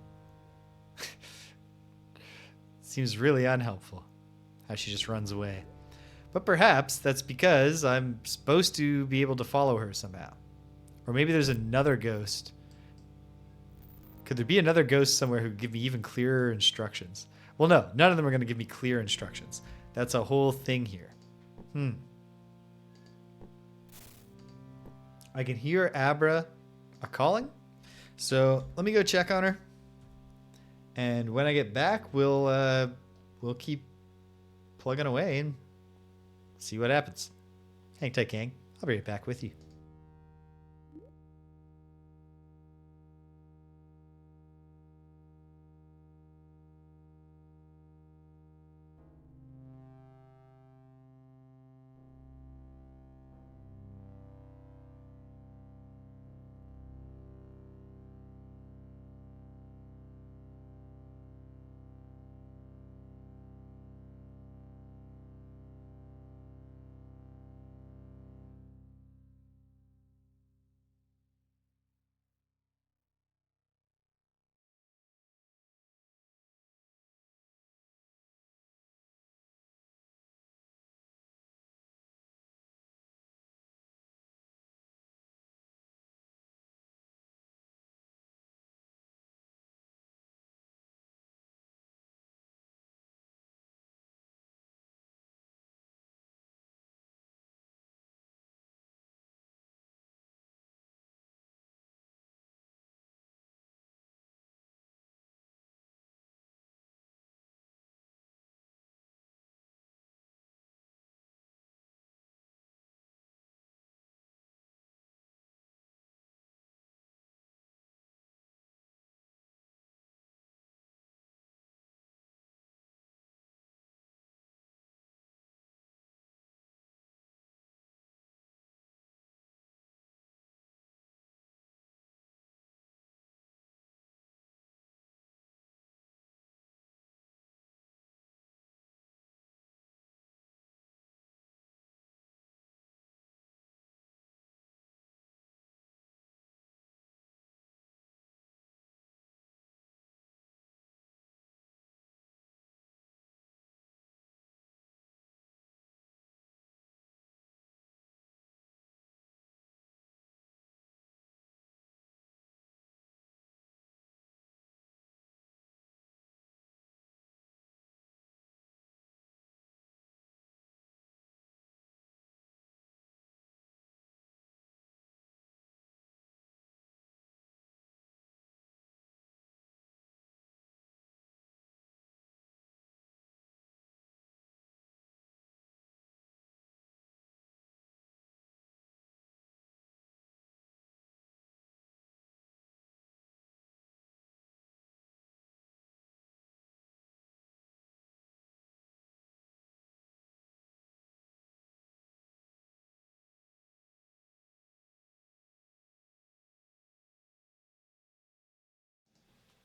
Seems really unhelpful how she just runs away. But perhaps that's because I'm supposed to be able to follow her somehow. Or maybe there's another ghost. Could there be another ghost somewhere who could give me even clearer instructions? Well, no, none of them are going to give me clear instructions. That's a whole thing here. I can hear Abra calling. So let me go check on her. And when I get back, we'll keep plugging away and see what happens. Hang tight, gang. I'll be right back with you.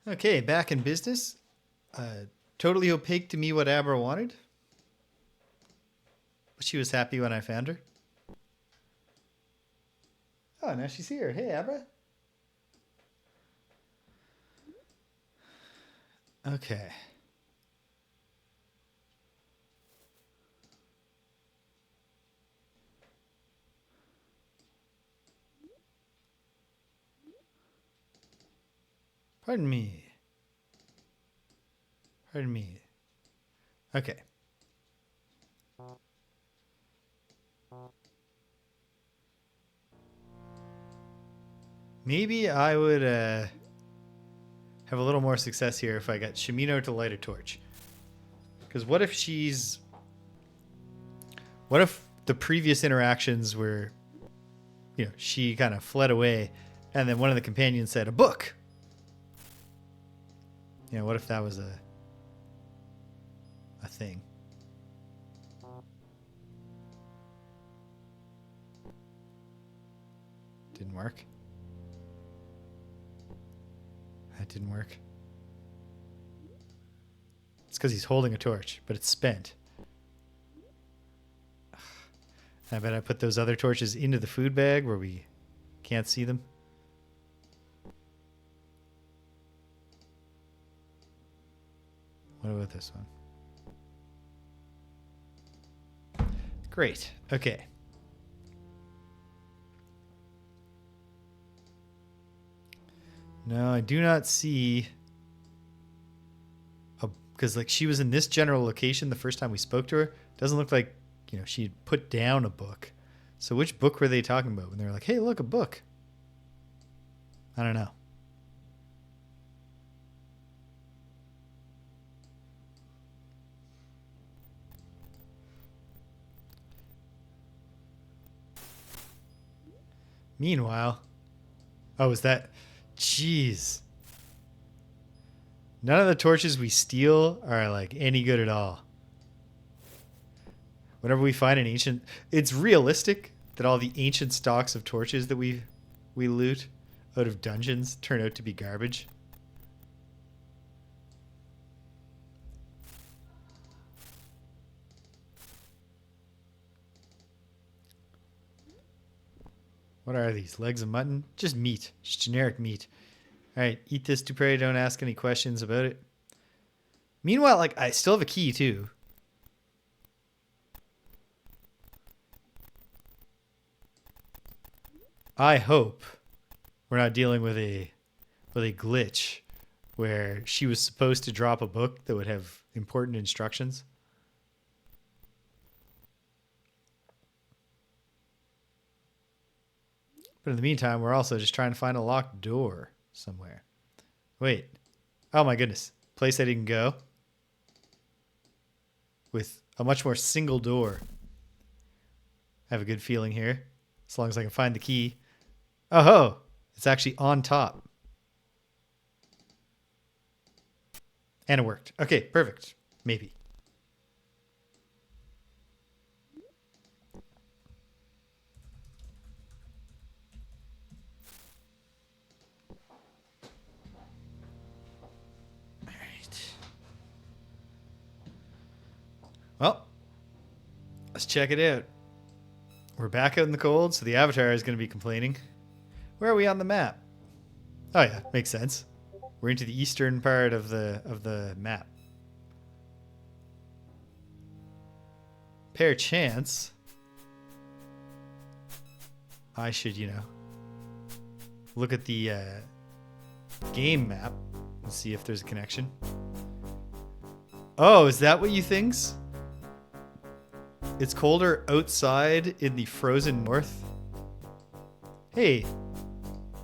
Okay, back in business. Totally opaque to me what Abra wanted. But she was happy when I found her. Oh, now she's here. Hey, Abra. Okay. Pardon me. Pardon me. Okay. Maybe I would have a little more success here if I got Shimino to light a torch. Because what if the previous interactions were, she kind of fled away and then one of the companions said, a book. What if that was a thing? Didn't work. That didn't work. It's because he's holding a torch, but it's spent. I bet I put those other torches into the food bag where we can't see them. What about this one? Great. Okay. No, I do not see because she was in this general location the first time we spoke to her. Doesn't look like, she had put down a book. So which book were they talking about when they were like, hey, look, a book? I don't know. Meanwhile, is that... Jeez. None of the torches we steal are like any good at all. Whenever we find an ancient... It's realistic that all the ancient stocks of torches that we loot out of dungeons turn out to be garbage. What are these? Legs of mutton? Just meat. Just generic meat. All right, eat this, Dupre. Don't ask any questions about it. Meanwhile, I still have a key, too. I hope we're not dealing with a glitch where she was supposed to drop a book that would have important instructions. But in the meantime, we're also just trying to find a locked door somewhere. Wait. Oh my goodness. Place I didn't go. With a much more single door. I have a good feeling here. As long as I can find the key. Oh ho! It's actually on top. And it worked. Okay, perfect. Maybe. Well, let's check it out. We're back out in the cold, so the Avatar is going to be complaining. Where are we on the map? Oh yeah, makes sense. We're into the eastern part of the map. Perchance, I should, look at the game map and see if there's a connection. Oh, is that what you think's? It's colder outside in the frozen north. Hey,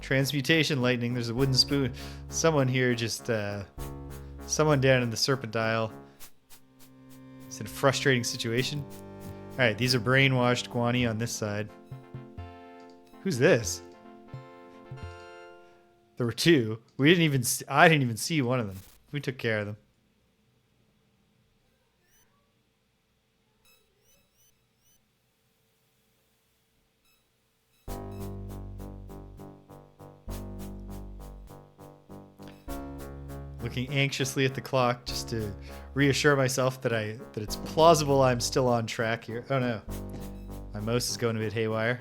transmutation lightning. There's a wooden spoon. Someone here just, someone down in the Serpent Isle. It's in a frustrating situation. All right, these are brainwashed Guani on this side. Who's this? There were two. I didn't even see one of them. We took care of them. looking anxiously at the clock just to reassure myself that it's plausible I'm still on track here. Oh no, my mouse is going a bit haywire.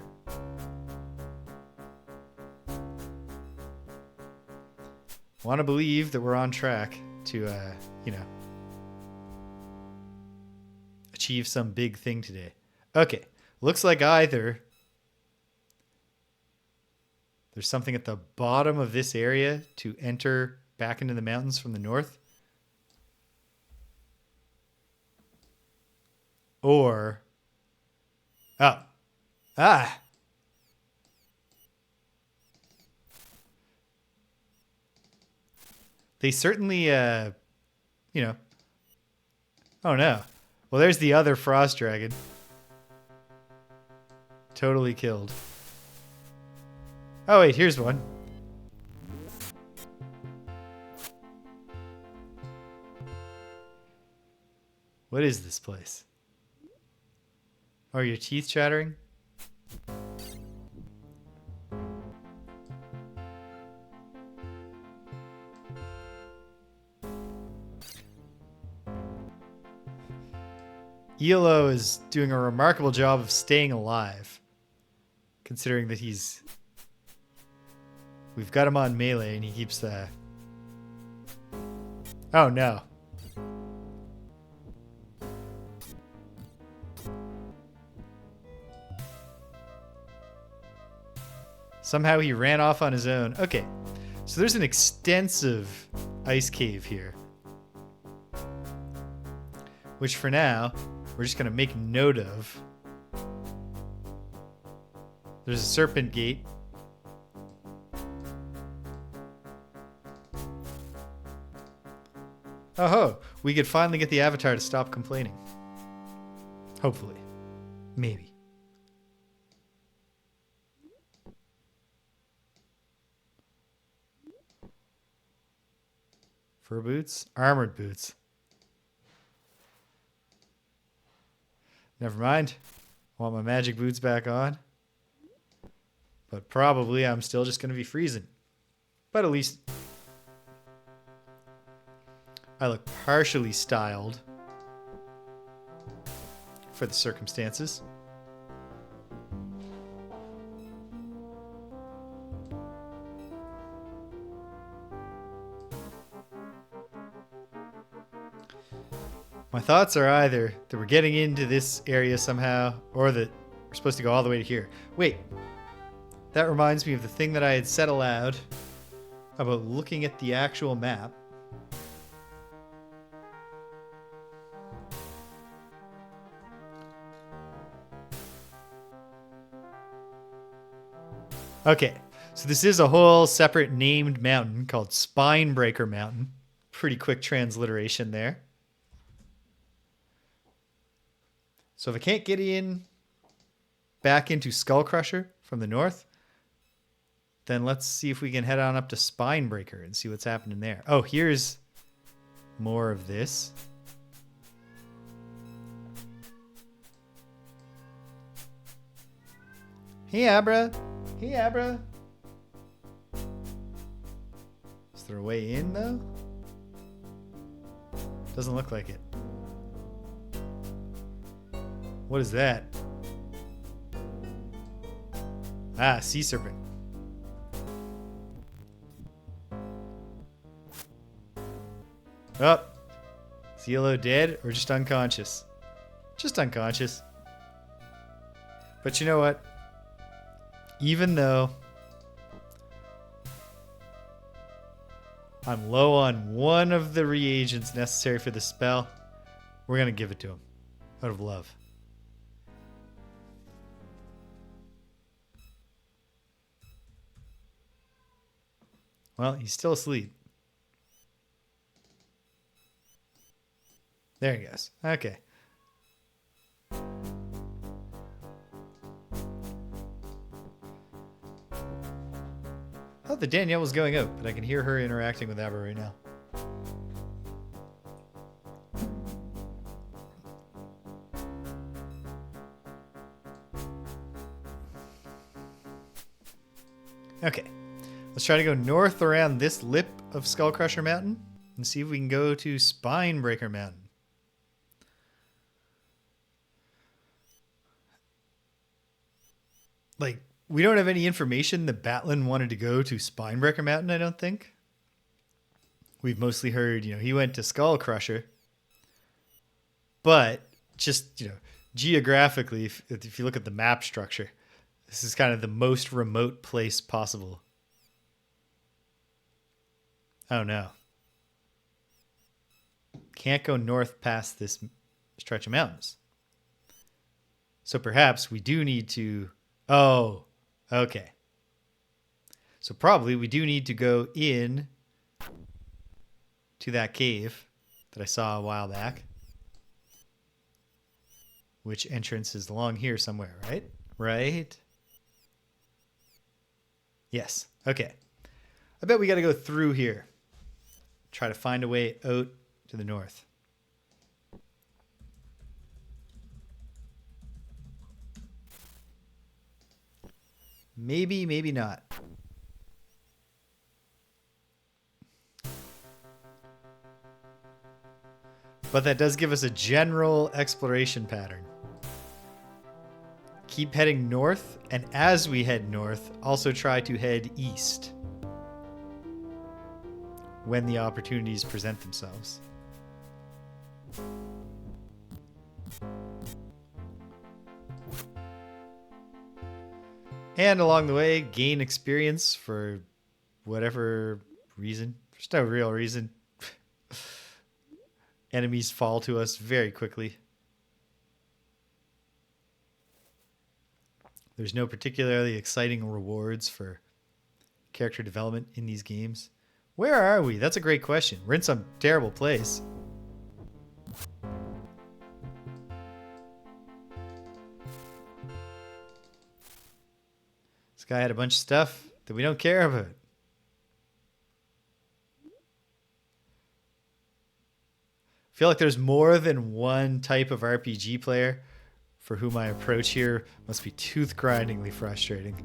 Want to believe that we're on track to, achieve some big thing today. Okay, looks like either there's something at the bottom of this area to enter back into the mountains from the north, or they certainly oh no, well, there's the other frost dragon, totally killed. Oh wait, here's one. What is this place? Are your teeth chattering? ELO is doing a remarkable job of staying alive, considering that we've got him on melee and he keeps oh no. Somehow he ran off on his own. Okay, so there's an extensive ice cave here, which for now we're just going to make note of. There's a serpent gate. Oh, we could finally get the avatar to stop complaining. Hopefully. Maybe. Fur boots? Armored boots. Never mind. I want my magic boots back on. But probably I'm still just going to be freezing. But at least I look partially styled for the circumstances. My thoughts are either that we're getting into this area somehow, or that we're supposed to go all the way to here. Wait, that reminds me of the thing that I had said aloud about looking at the actual map. Okay, so this is a whole separate named mountain called Spinebreaker Mountain. Pretty quick transliteration there. So if I can't get back into Skullcrusher from the north, then let's see if we can head on up to Spinebreaker and see what's happening there. Oh, here's more of this. Hey, Abra. Hey, Abra. Is there a way in, though? Doesn't look like it. What is that? Ah, sea serpent. Oh. Is Yellow dead or just unconscious? Just unconscious. But you know what? Even though I'm low on one of the reagents necessary for the spell, we're going to give it to him out of love. Well, he's still asleep. There he goes. Okay. I thought that Danielle was going out, but I can hear her interacting with Abra right now. Okay. Let's try to go north around this lip of Skullcrusher Mountain. and see if we can go to Spinebreaker Mountain. Like, we don't have any information that Batlin wanted to go to Spinebreaker Mountain, I don't think. We've mostly heard, he went to Skullcrusher. But just, geographically, if you look at the map structure, this is kind of the most remote place possible. Oh no. Can't go north past this stretch of mountains. So perhaps we do need to... Oh, okay. So probably we do need to go in to that cave that I saw a while back. Which entrance is along here somewhere, right? Right? Yes. Okay. I bet we got to go through here. Try to find a way out to the north. Maybe, maybe not. But that does give us a general exploration pattern. Keep heading north, and as we head north, also try to head east when the opportunities present themselves. And along the way, gain experience for whatever reason. There's no real reason. Enemies fall to us very quickly. There's no particularly exciting rewards for character development in these games. Where are we? That's a great question. We're in some terrible place. This guy had a bunch of stuff that we don't care about. I feel like there's more than one type of RPG player for whom my approach here must be tooth-grindingly frustrating.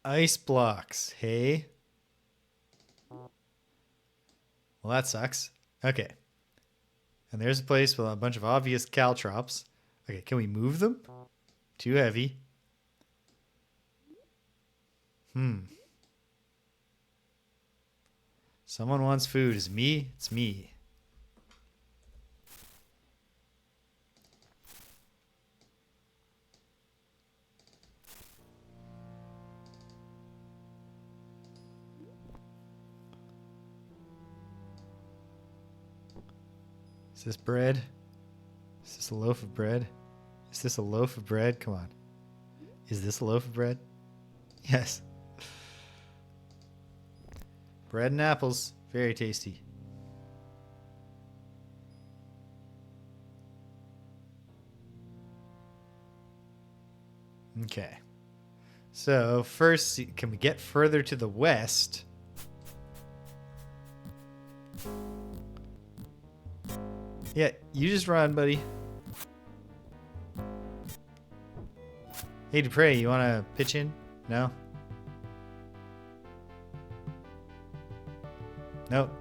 Ice blocks, hey? Well, that sucks. Okay. And there's a place with a bunch of obvious caltrops. Okay, can we move them? Too heavy. Someone wants food. Is it me? It's me. Is this bread? Is this a loaf of bread? Is this a loaf of bread? Come on. Is this a loaf of bread? Yes. Bread and apples. Very tasty. Okay. So first, can we get further to the west? Yeah, you just run, buddy. Hey, Dupre, you want to pitch in? No? Nope.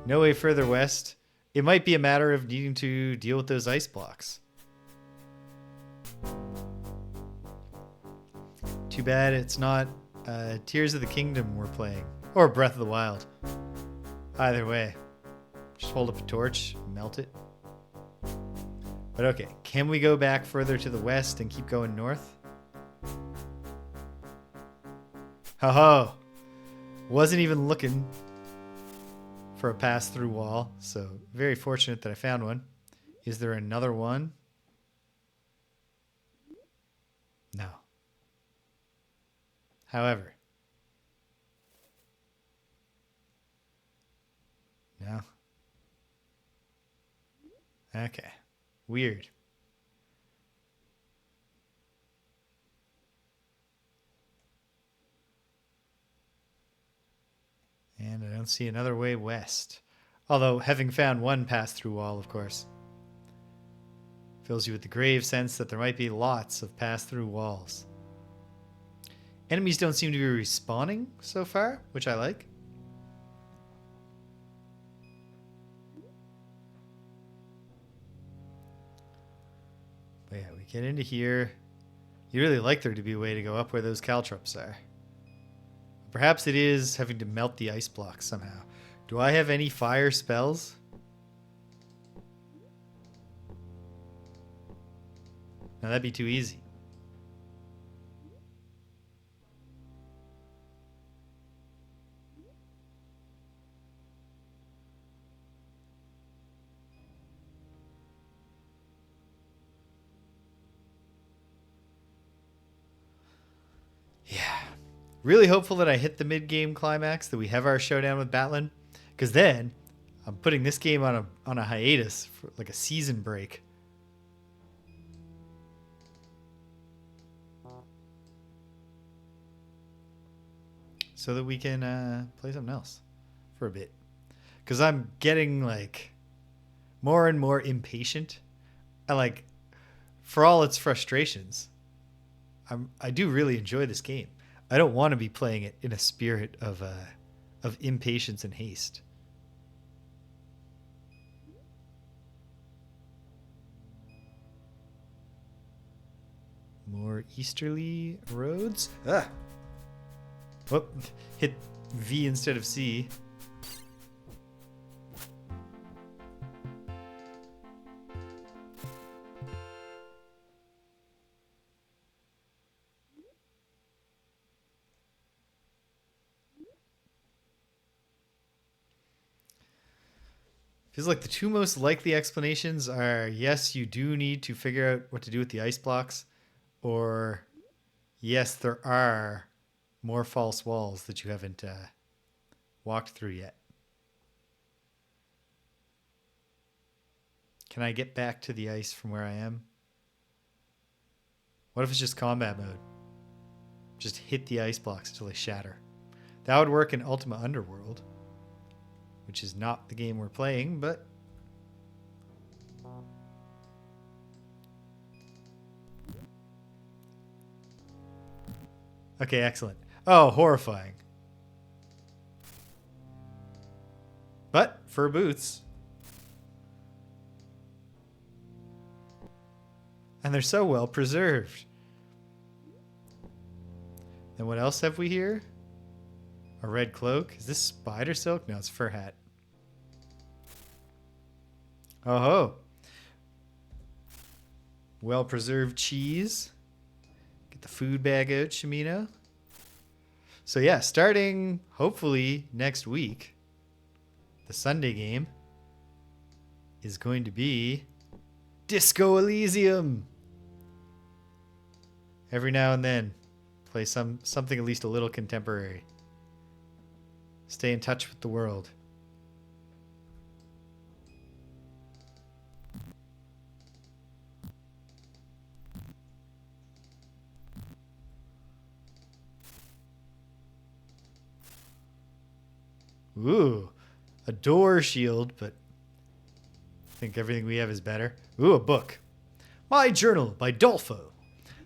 No way further west. It might be a matter of needing to deal with those ice blocks. Too bad it's not Tears of the Kingdom we're playing. Or Breath of the Wild. Either way. Just hold up a torch, melt it. But okay, can we go back further to the west and keep going north? Ho-ho! Wasn't even looking for a pass-through wall, so very fortunate that I found one. Is there another one? No. However. No. Okay. Weird. And I don't see another way west. Although, having found one pass-through wall, of course, fills you with the grave sense that there might be lots of pass-through walls. Enemies don't seem to be respawning so far, which I like. But yeah, we get into here. You really like there to be a way to go up where those caltrops are. Perhaps it is having to melt the ice blocks somehow. Do I have any fire spells? Now that'd be too easy. Yeah. Really hopeful that I hit the mid-game climax, that we have our showdown with Batlin. Because then, I'm putting this game on a hiatus for like a season break. So that we can play something else for a bit. Because I'm getting like more and more impatient. And like, for all its frustrations, I do really enjoy this game. I don't want to be playing it in a spirit of impatience and haste. More easterly roads. Ah! Whoop. Hit V instead of C. Feels like the two most likely explanations are, yes, you do need to figure out what to do with the ice blocks, or yes, there are more false walls that you haven't walked through yet. Can I get back to the ice from where I am? What if it's just combat mode? Just hit the ice blocks until they shatter. That would work in Ultima Underworld, which is not the game we're playing, but okay, excellent. Oh, horrifying. But fur boots. And they're so well preserved. Then what else have we here? A red cloak. Is this spider silk? No, it's fur hat. Oh ho. Well preserved cheese. Get the food bag out, Shimino. So yeah, starting hopefully next week, the Sunday game is going to be Disco Elysium. Every now and then, play something at least a little contemporary. Stay in touch with the world. Ooh, a door shield, but I think everything we have is better. Ooh, a book. My Journal by Dolfo.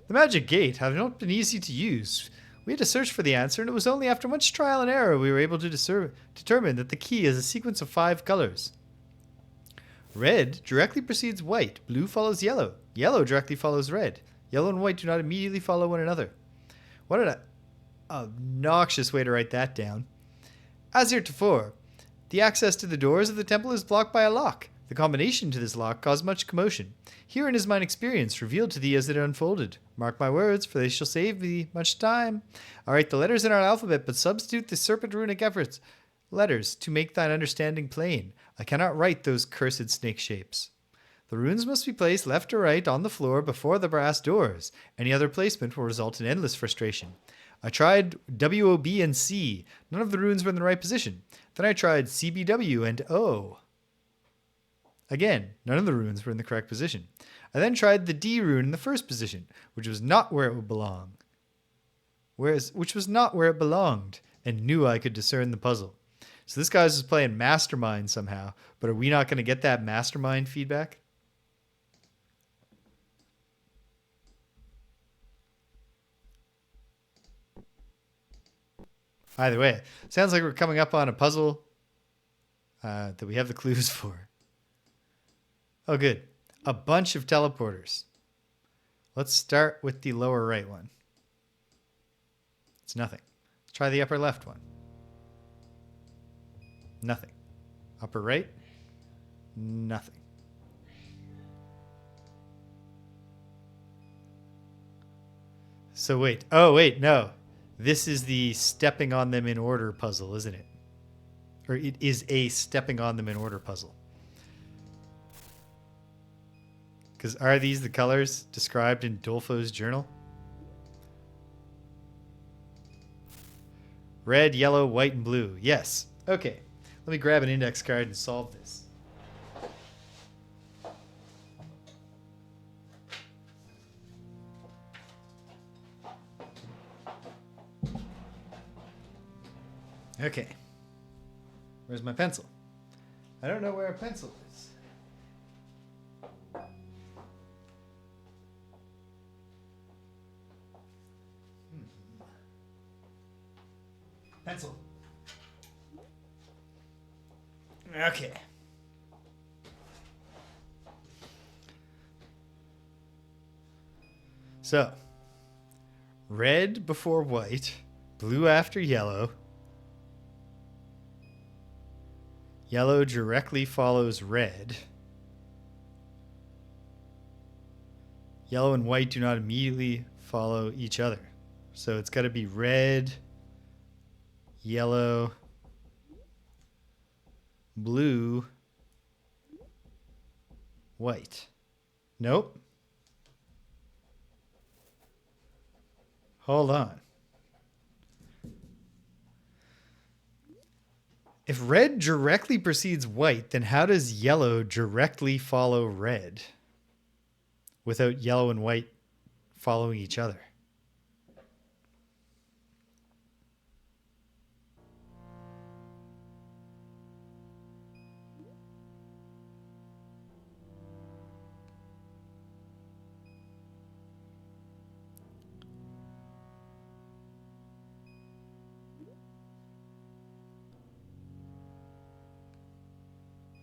The magic gate had not been easy to use. We had to search for the answer, and it was only after much trial and error we were able to determine that the key is a sequence of 5 colors. Red directly precedes white, blue follows yellow, yellow directly follows red. Yellow and white do not immediately follow one another. What an obnoxious way to write that down. As heretofore, the access to the doors of the temple is blocked by a lock. The combination to this lock caused much commotion. Herein is mine experience, revealed to thee as it unfolded. Mark my words, for they shall save thee much time. I write the letters in our alphabet, but substitute the serpent runic efforts letters to make thine understanding plain. I cannot write those cursed snake shapes. The runes must be placed left or right on the floor before the brass doors. Any other placement will result in endless frustration. I tried W, O, B, and C. None of the runes were in the right position. Then I tried C, B, W, and O. Again, none of the runes were in the correct position. I then tried the D rune in the first position, which was not where it would belong. Which was not where it belonged, and knew I could discern the puzzle. So this guy's just playing Mastermind somehow. But are we not going to get that Mastermind feedback? Either way, sounds like we're coming up on a puzzle that we have the clues for. Oh, good. A bunch of teleporters. Let's start with the lower right one. It's nothing. Let's try the upper left one. Nothing. Upper right? Nothing. So wait. Oh, wait, no. This is the stepping on them in order puzzle, isn't it? Or it is a stepping on them in order puzzle. Because are these the colors described in Dolfo's journal? Red, yellow, white, and blue. Yes. Okay. Let me grab an index card and solve this. Okay. Where's my pencil? I don't know where a pencil is. Pencil. Okay. So, red before white, blue after yellow. Yellow directly follows red. Yellow and white do not immediately follow each other. So it's got to be red, yellow, blue, white. Nope. Hold on. If red directly precedes white, then how does yellow directly follow red without yellow and white following each other?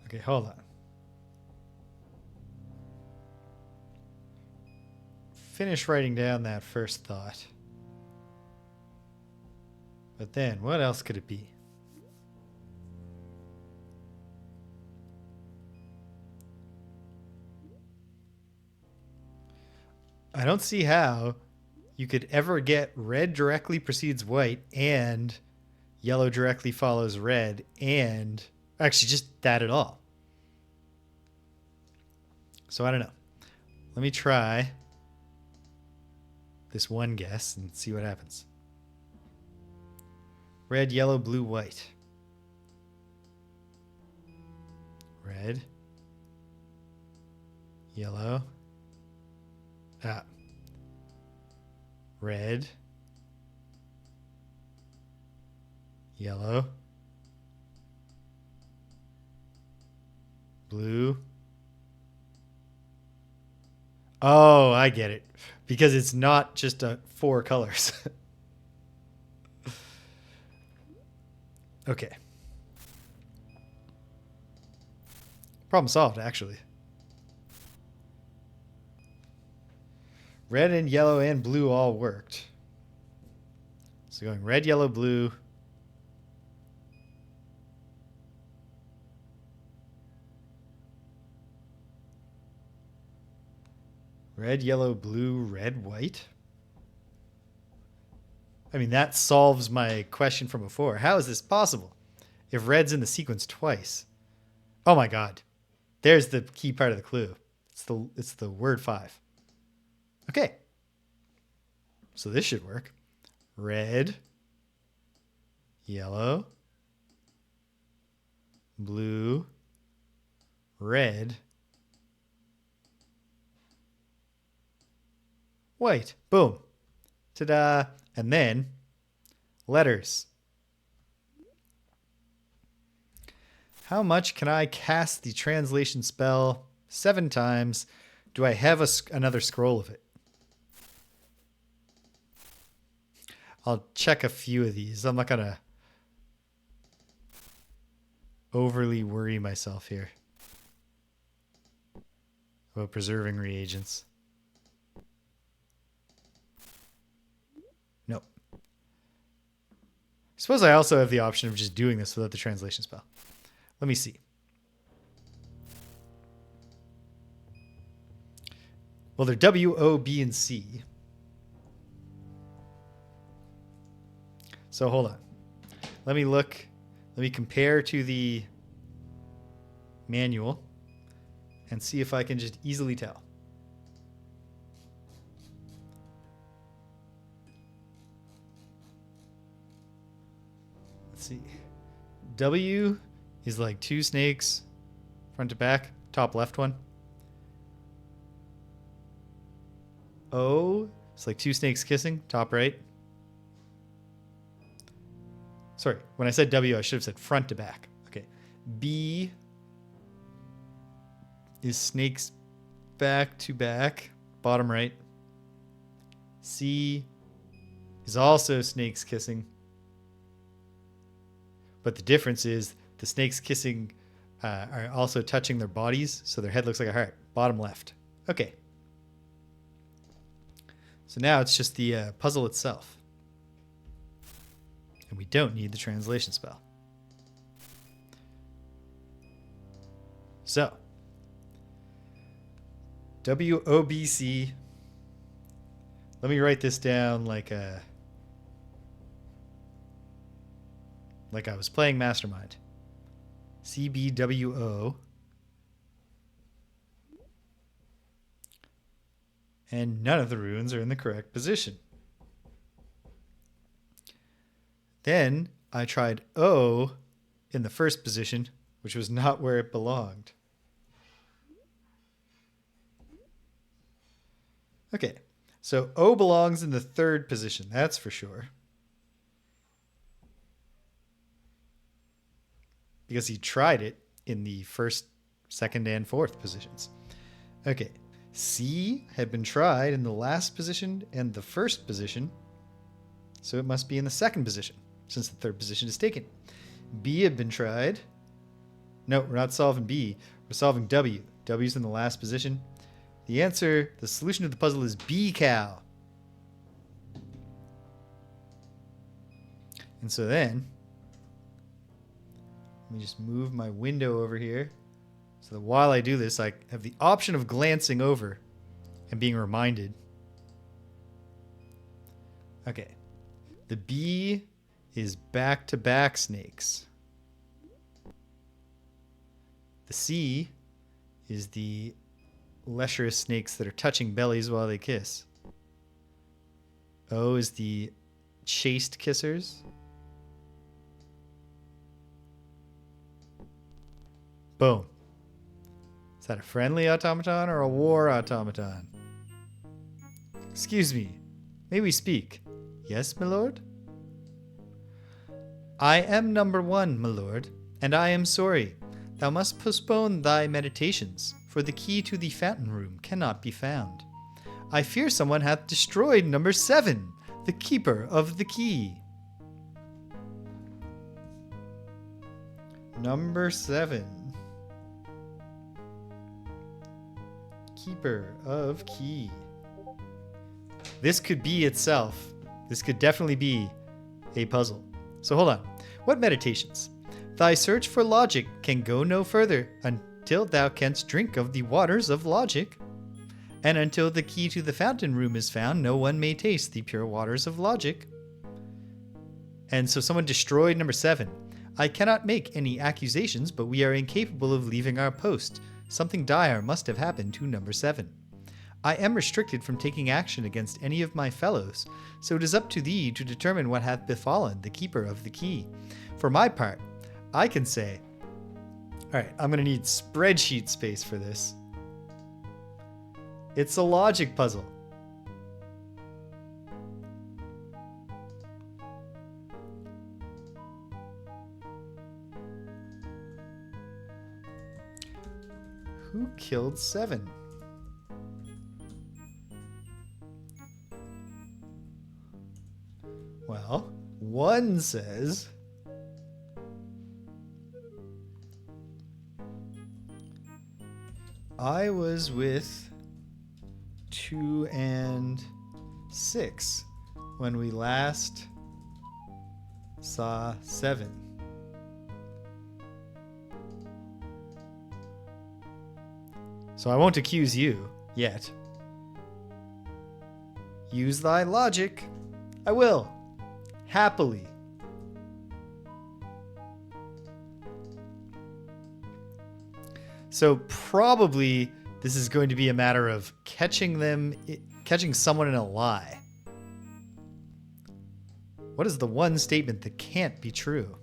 Okay, hold on. Finish writing down that first thought. But then, what else could it be? I don't see how you could ever get red directly precedes white and yellow directly follows red and actually just that at all. So I don't know. Let me try this one guess and see what happens. Red, yellow, blue, white. Red. Yellow. Red. Yellow. Blue. Oh, I get it. Because it's not just 4 colors. Okay. Problem solved, actually. Red and yellow and blue all worked. So going red, yellow, blue. Red, yellow, blue, red, white. I mean, that solves my question from before. How is this possible? If red's in the sequence twice. Oh my god. There's the key part of the clue. It's the word 5. Okay. So this should work. Red, yellow, blue, red, white. Boom. Ta-da. And then letters. How much can I cast the translation spell? 7 times. Do I have another scroll of it? I'll check a few of these. I'm not going to overly worry myself here about preserving reagents. Nope. I suppose I also have the option of just doing this without the translation spell. Let me see. Well, they're W, O, B, and C. So hold on. Let me look. Let me compare to the manual and see if I can just easily tell. Let's see. W is like 2 snakes, front to back, top left one. O is like 2 snakes kissing, top right. Sorry, when I said W, I should have said front to back. Okay. B is snakes back to back, bottom right. C is also snakes kissing. But the difference is the snakes kissing are also touching their bodies, so their head looks like a heart. Bottom left. Okay. So now it's just the puzzle itself. And we don't need the translation spell. So, WOBC. Let me write this down like I was playing Mastermind. CBWO. And none of the runes are in the correct position. Then I tried O in the first position, which was not where it belonged. Okay, so O belongs in the 3rd position, that's for sure. Because he tried it in the 1st, 2nd, and 4th positions. Okay, C had been tried in the last position and the 1st position, so it must be in the 2nd position, since the 3rd position is taken. B had been tried. No, we're not solving B. We're solving W. W's in the last position. The answer, the solution to the puzzle is B, cow. And so then, let me just move my window over here so that while I do this, I have the option of glancing over and being reminded. Okay. The B is back-to-back snakes. The C is the lecherous snakes that are touching bellies while they kiss. O is the chaste kissers. Boom. Is that a friendly automaton or a war automaton? Excuse me. May we speak? Yes, my lord? I am number 1, my lord, and I am sorry. Thou must postpone thy meditations, for the key to the fountain room cannot be found. I fear someone hath destroyed number 7, the keeper of the key. Number 7. Keeper of key. This could be itself. This could definitely be a puzzle. So hold on. What meditations? Thy search for logic can go no further until thou canst drink of the waters of logic. And until the key to the fountain room is found, no one may taste the pure waters of logic. And so someone destroyed number 7. I cannot make any accusations, but we are incapable of leaving our post. Something dire must have happened to number 7. I am restricted from taking action against any of my fellows, so it is up to thee to determine what hath befallen the keeper of the key. For my part, I can say... Alright, I'm going to need spreadsheet space for this. It's a logic puzzle. killed 7? Well, 1 says... I was with 2 and 6 when we last saw 7. So I won't accuse you yet. Use thy logic. I will. Happily. So probably this is going to be a matter of catching someone in a lie. What is the one statement that can't be true?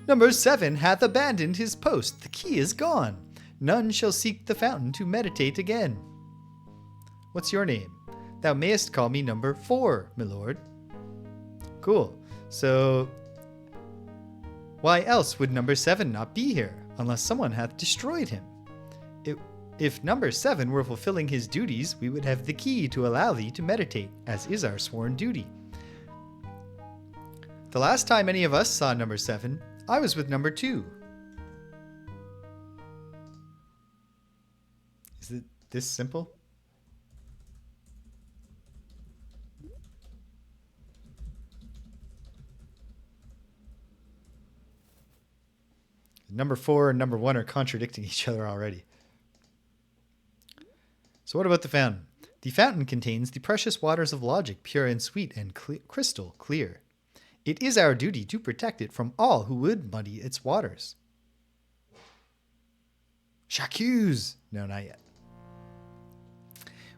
Number 7 hath abandoned his post. The key is gone. None shall seek the fountain to meditate again. What's your name? Thou mayest call me number 4, my lord. Cool. So, why else would number 7 not be here, unless someone hath destroyed him? If number 7 were fulfilling his duties, we would have the key to allow thee to meditate, as is our sworn duty. The last time any of us saw number 7, I was with number 2. Is it this simple? Number 4 and number 1 are contradicting each other already. So what about the fountain? The fountain contains the precious waters of logic, pure and sweet and crystal clear. It is our duty to protect it from all who would muddy its waters. J'accuse! No, not yet.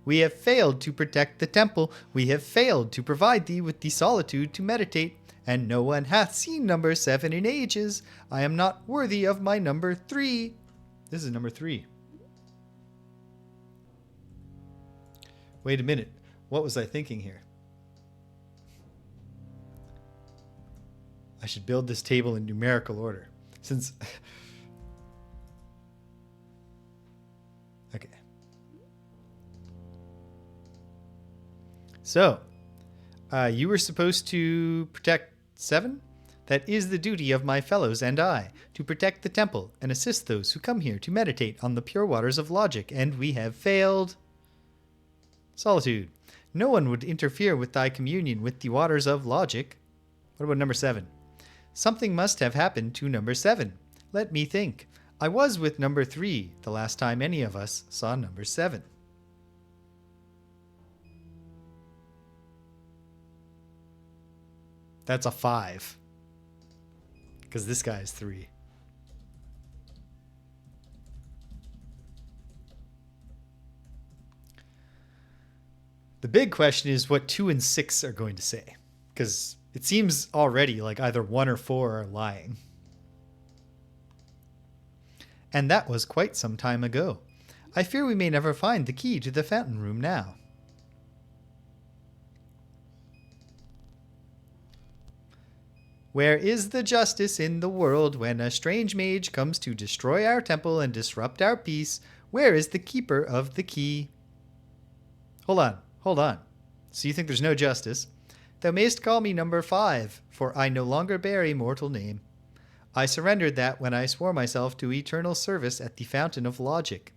We have failed to protect the temple. We have failed to provide thee with the solitude to meditate. And no one hath seen number 7 in ages. I am not worthy of my number 3. This is number 3. Wait a minute. What was I thinking here? I should build this table in numerical order. Since... Okay. So, you were supposed to protect 7? That is the duty of my fellows and I, to protect the temple and assist those who come here to meditate on the pure waters of logic, and we have failed. Solitude. No one would interfere with thy communion with the waters of logic. What about number 7? Something must have happened to number 7. Let me think. I was with number 3 the last time any of us saw number 7. That's a 5. Because this guy is 3. The big question is what 2 and 6 are going to say. Because it seems already like either 1 or 4 are lying. And that was quite some time ago. I fear we may never find the key to the fountain room now. Where is the justice in the world when a strange mage comes to destroy our temple and disrupt our peace? Where is the keeper of the key? Hold on. So you think there's no justice? Thou mayst call me number 5, for I no longer bear a mortal name. I surrendered that when I swore myself to eternal service at the fountain of logic.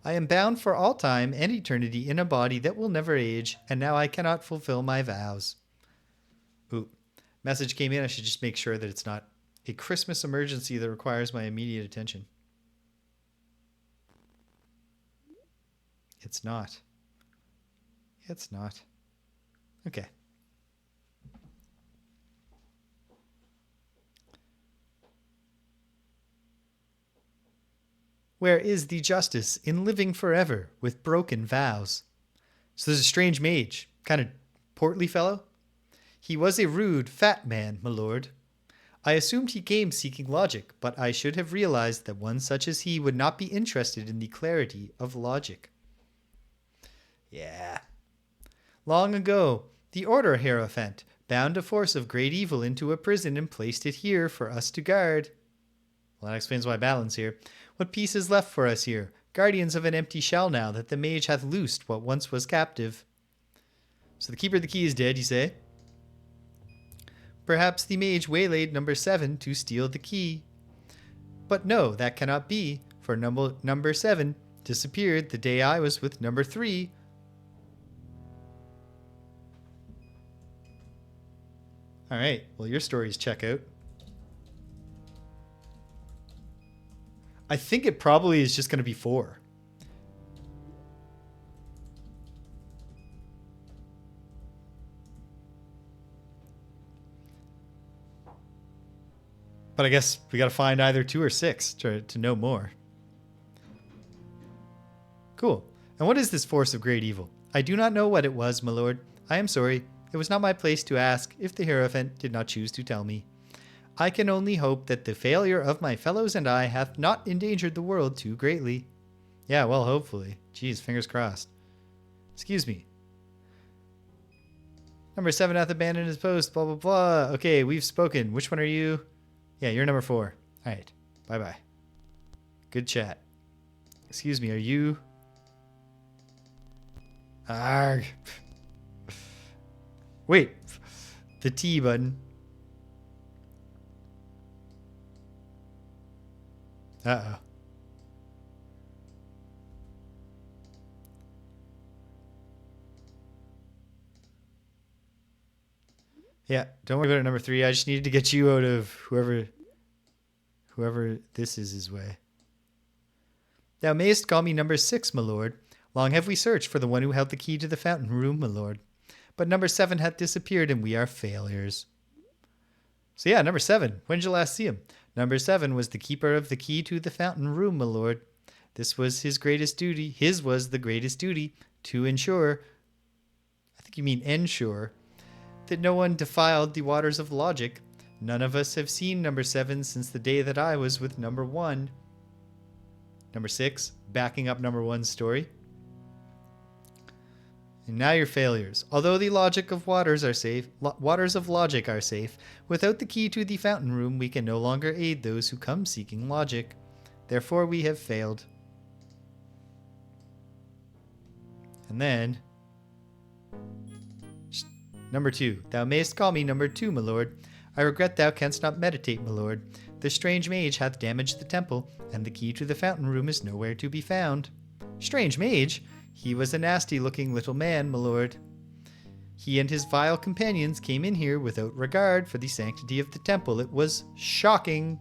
I am bound for all time and eternity in a body that will never age, and now I cannot fulfill my vows. Ooh. Message came in. I should just make sure that it's not a Christmas emergency that requires my immediate attention. It's not. It's not. Okay. Where is the justice in living forever with broken vows? So there's a strange mage, kind of portly fellow. He was a rude, fat man, my lord. I assumed he came seeking logic, but I should have realized that one such as he would not be interested in the clarity of logic. Yeah. Long ago, the Order Hierophant bound a force of great evil into a prison and placed it here for us to guard. Well, that explains why Batlin's here. What peace is left for us here? Guardians of an empty shell now that the mage hath loosed what once was captive. So the keeper of the key is dead, you say? Perhaps the mage waylaid number 7 to steal the key. But no, that cannot be, for number 7 disappeared the day I was with number 3. Alright, well your stories check out. I think it probably is just going to be 4. But I guess we got to find either 2 or 6 to know more. Cool. And what is this force of great evil? I do not know what it was, my lord. I am sorry. It was not my place to ask if the Hierophant did not choose to tell me. I can only hope that the failure of my fellows and I hath not endangered the world too greatly. Yeah, well, hopefully. Jeez, fingers crossed. Excuse me. Number 7 hath abandoned his post, blah, blah, blah. Okay, we've spoken. Which one are you? Yeah, you're number 4. All right. Bye-bye. Good chat. Excuse me, are you? Arg. Wait. The T button. Uh-oh. Yeah, don't worry about it, number 3. I just needed to get you out of whoever this is his way. Thou mayest call me number 6, my lord. Long have we searched for the one who held the key to the fountain room, my lord. But number 7 hath disappeared, and we are failures. So yeah, number 7. When did you last see him? Number 7 was the keeper of the key to the fountain room, my lord. This was his greatest duty. His was the greatest duty to ensure, I think you mean ensure, that no one defiled the waters of logic. None of us have seen number 7 since the day that I was with number 1. Number 6, backing up number 1's story. And now your failures. Although the logic of waters are safe, waters of logic are safe, without the key to the fountain room, we can no longer aid those who come seeking logic. Therefore, we have failed. And then, number 2. Thou mayest call me number 2, my lord. I regret thou canst not meditate, my lord. The strange mage hath damaged the temple, and the key to the fountain room is nowhere to be found. Strange mage? He was a nasty-looking little man, my lord. He and his vile companions came in here without regard for the sanctity of the temple. It was shocking.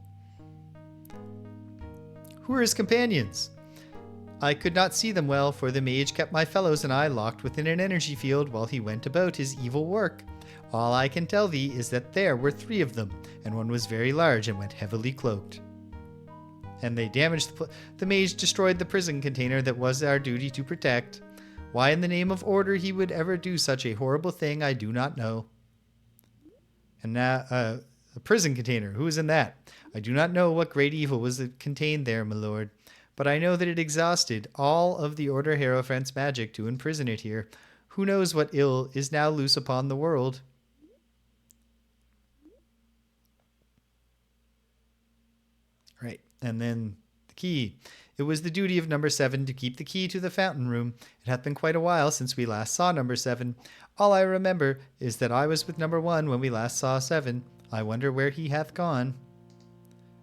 Who are his companions? I could not see them well, for the mage kept my fellows and I locked within an energy field while he went about his evil work. All I can tell thee is that there were 3 of them, and one was very large and went heavily cloaked. And they damaged the mage destroyed the prison container that was our duty to protect. Why in the name of order he would ever do such a horrible thing, I do not know. And now, a prison container, who is in that? I do not know what great evil was contained there, my lord, but I know that it exhausted all of the Order Hierophant's magic to imprison it here. Who knows what ill is now loose upon the world? Right. And then the key. It was the duty of number 7 to keep the key to the fountain room. It hath been quite a while since we last saw number 7. All I remember is that I was with number 1 when we last saw 7. I wonder where he hath gone.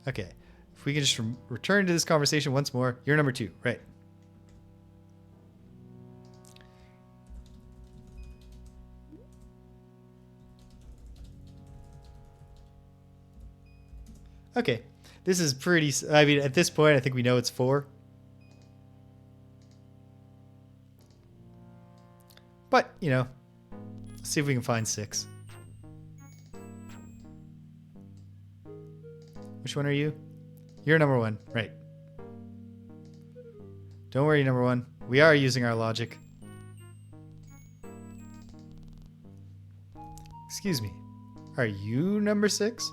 Okay. If we can just return to this conversation once more. You're number 2. Right. Okay. This is pretty... I mean, at this point, I think we know it's 4. But, you know, let's see if we can find 6. Which one are you? You're number 1. Right. Don't worry, number 1. We are using our logic. Excuse me. Are you number 6?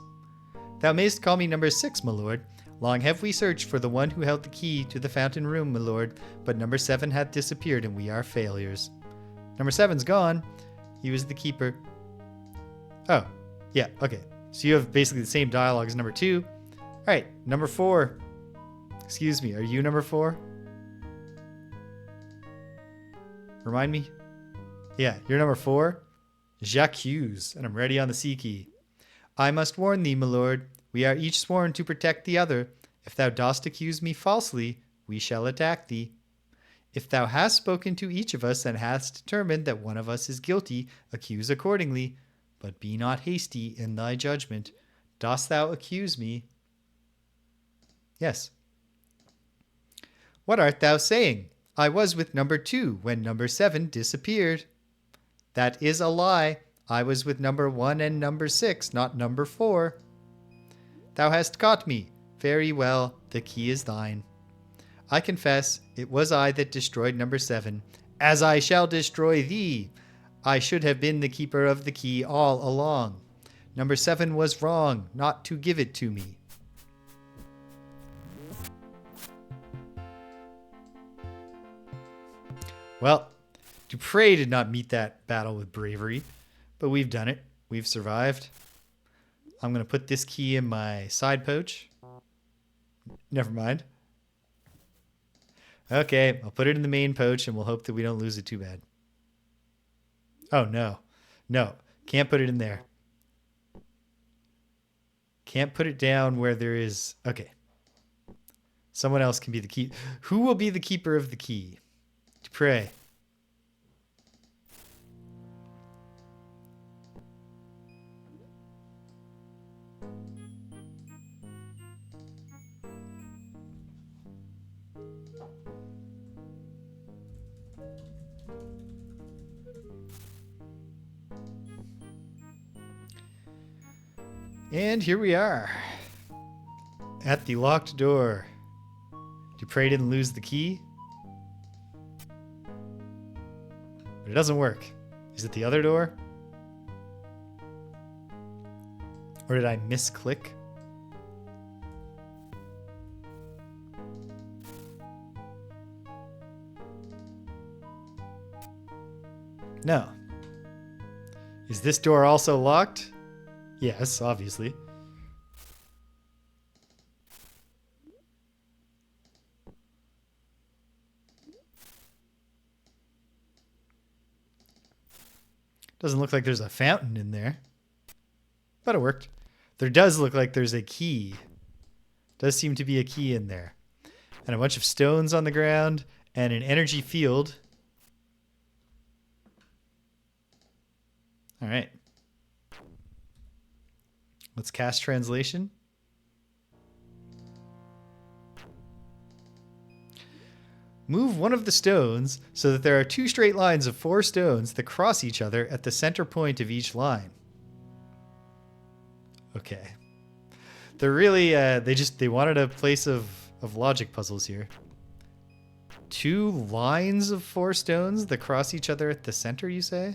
Thou mayst call me number 6, my lord. Long have we searched for the one who held the key to the fountain room, my lord, but number 7 hath disappeared, and we are failures. Number 7's gone. He was the keeper. Oh, yeah, okay. So you have basically the same dialogue as number 2. right, number 4. Excuse me, are you number 4? Remind me? Yeah, you're number 4. J'accuse, and I'm ready on the C key. I must warn thee, my lord, we are each sworn to protect the other. If thou dost accuse me falsely, we shall attack thee. If thou hast spoken to each of us and hast determined that one of us is guilty, accuse accordingly, but be not hasty in thy judgment. Dost thou accuse me? Yes. What art thou saying? I was with number 2 when number 7 disappeared. That is a lie. I was with number 1 and number 6, not number 4. Thou hast caught me. Very well, the key is thine. I confess, it was I that destroyed number 7, as I shall destroy thee. I should have been the keeper of the key all along. Number 7 was wrong not to give it to me. Well, Dupre did not meet that battle with bravery, but we've done it. We've survived. I'm going to put this key in my side pouch. Never mind. Okay, I'll put it in the main pouch and we'll hope that we don't lose it too bad. Oh, no. No, can't put it in there. Can't put it down where there is... Okay. Someone else can be the key. Who will be the keeper of the key? Dupre. And here we are. At the locked door. Dupre didn't lose the key. But it doesn't work. Is it the other door? Or did I misclick? No. Is this door also locked? Yes, obviously. Doesn't look like there's a fountain in there. But it worked. There does look like there's a key. Does seem to be a key in there. And a bunch of stones on the ground and an energy field. All right. Let's cast translation. Move one of the stones so that there are 2 straight lines of 4 stones that cross each other at the center point of each line. Okay. They're really, they wanted a place of logic puzzles here. 2 lines of 4 stones that cross each other at the center, you say?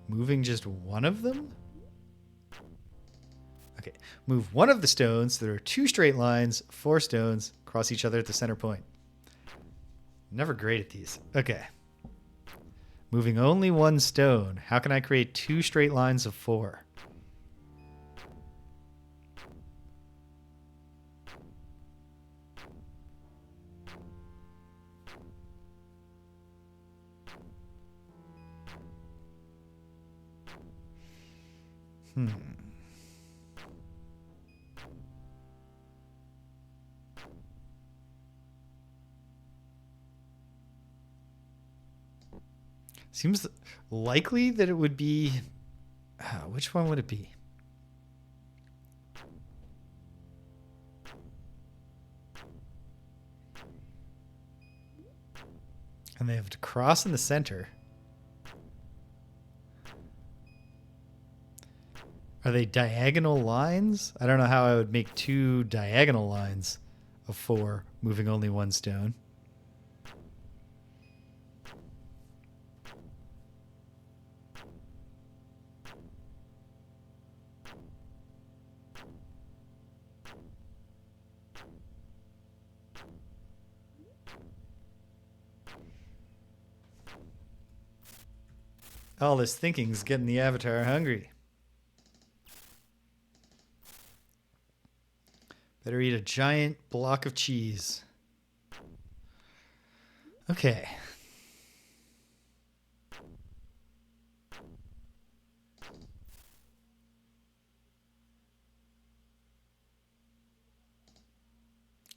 Moving just one of them? Okay. Move one of the stones. There are 2 straight lines, 4 stones, cross each other at the center point. Never great at these. Okay. Moving only 1 stone. How can I create 2 straight lines of 4? Seems likely that it would be... which one would it be? And they have to cross in the center. Are they diagonal lines? I don't know how I would make 2 diagonal lines of 4, moving only 1 stone. All this thinking's getting the avatar hungry. Better eat a giant block of cheese. Okay.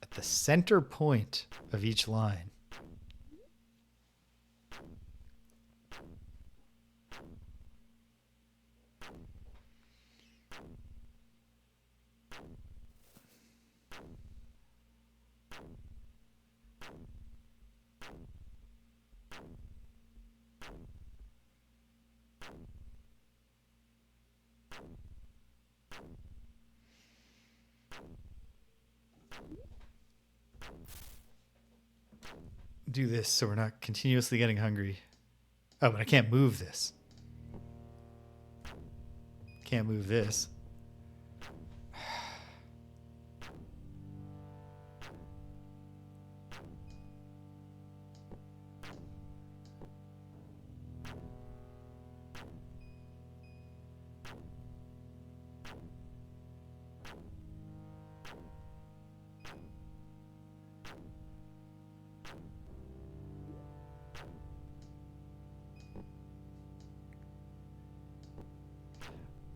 At the center point of each line. Do this so we're not continuously getting hungry. Oh, but I can't move this. Can't move this.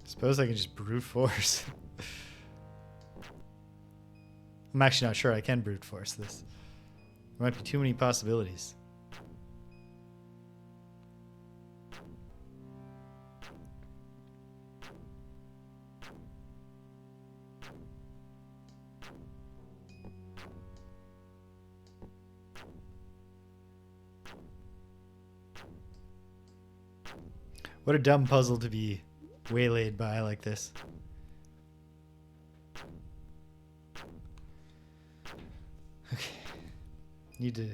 Suppose I can just brute force. I'm actually not sure I can brute force this. There might be too many possibilities. What a dumb puzzle to be waylaid by like this. Okay. Need to...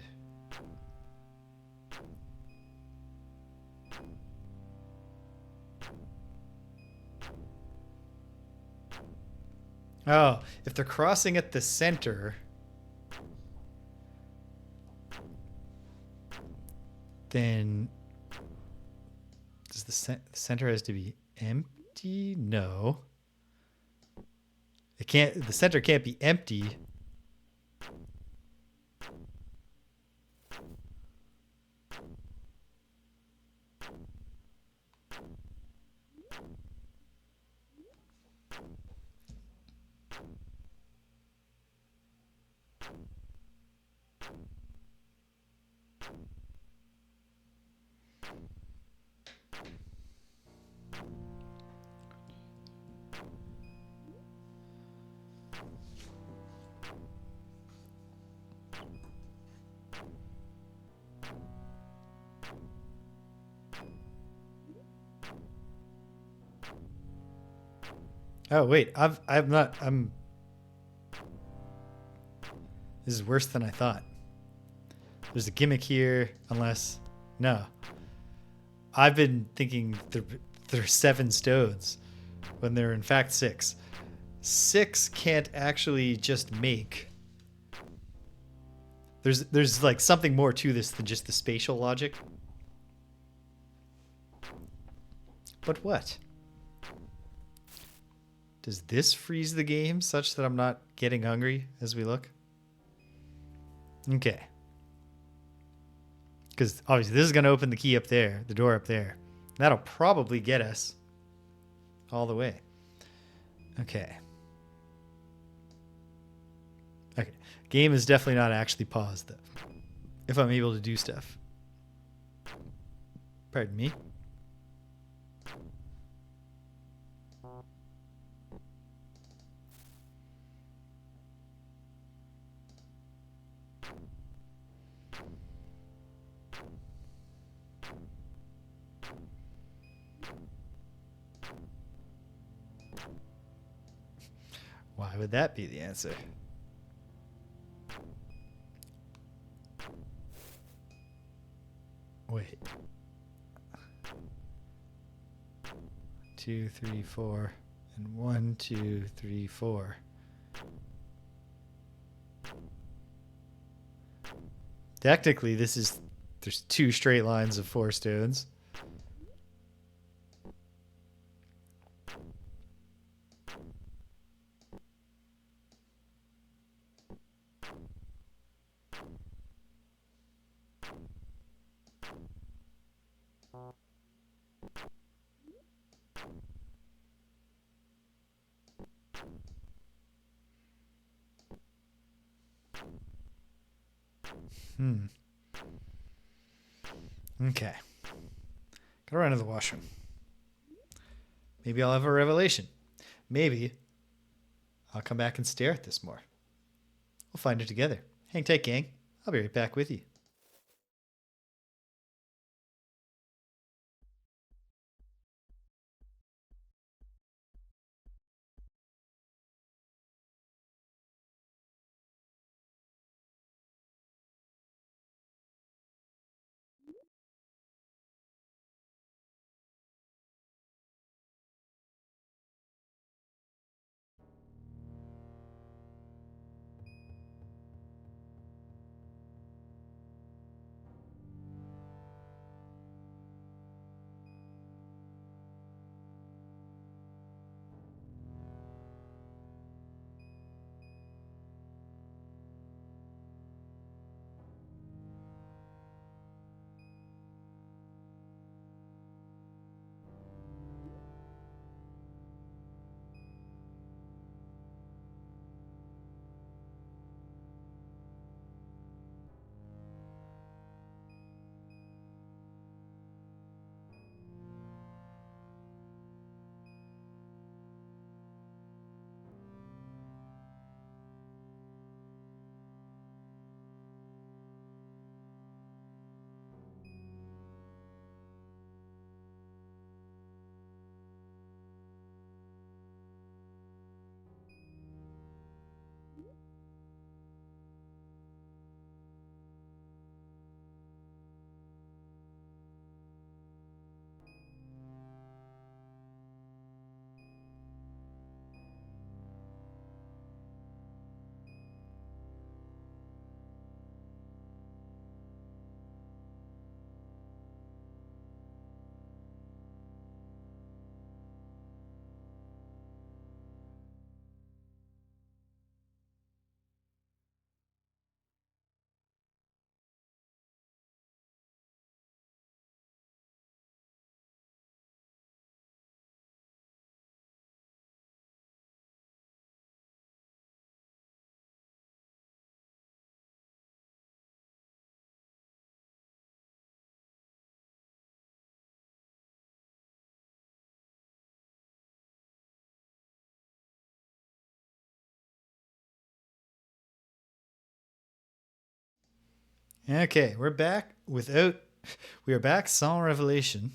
Oh, if they're crossing at the center, then does the center has to be empty? No. It can't. The center can't be empty. Oh wait, I'm not. This is worse than I thought. There's a gimmick here, unless no. I've been thinking there are 7 stones when there are in fact 6. 6 can't actually just make. There's like something more to this than just the spatial logic. But what? Does this freeze the game such that I'm not getting hungry as we look? Okay. Because obviously this is going to open the key up there, the door up there. That'll probably get us all the way. Okay. Okay. Game is definitely not actually paused, though. If I'm able to do stuff. Pardon me. Why would that be the answer? Wait. 2, 3, 4, and 1, 2, 3, 4. Technically, there's 2 straight lines of 4 stones. Okay. Gotta run to the washroom. Maybe I'll have a revelation. Maybe I'll come back and stare at this more. We'll find it together. Hang tight, gang. I'll be right back with you. Okay, we're back without. We are back sans revelation.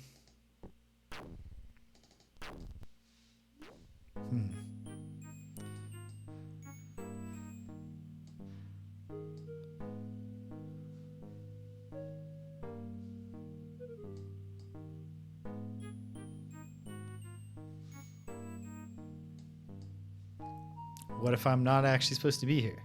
What if I'm not actually supposed to be here?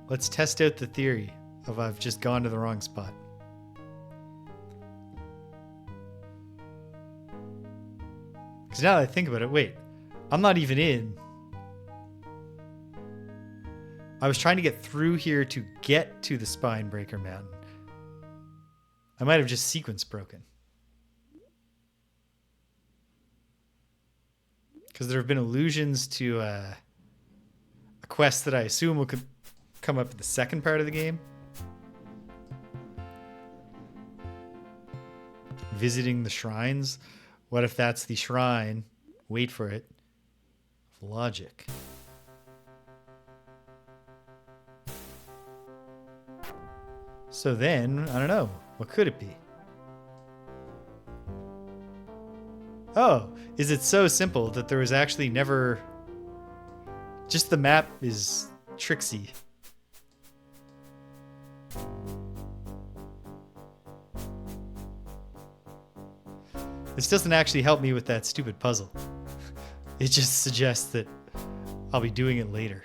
Let's test out the theory of I've just gone to the wrong spot. Because now that I think about it, wait, I'm not even in. I was trying to get through here to get to the Spinebreaker Mountain. I might have just sequence broken. Because there have been allusions to a quest that I assume will come up in the second part of the game. Visiting the shrines. What if that's the shrine? Wait for it. Of logic. So then, I don't know. What could it be? Oh, is it so simple that there was actually never... Just the map is tricksy. This doesn't actually help me with that stupid puzzle. It just suggests that I'll be doing it later.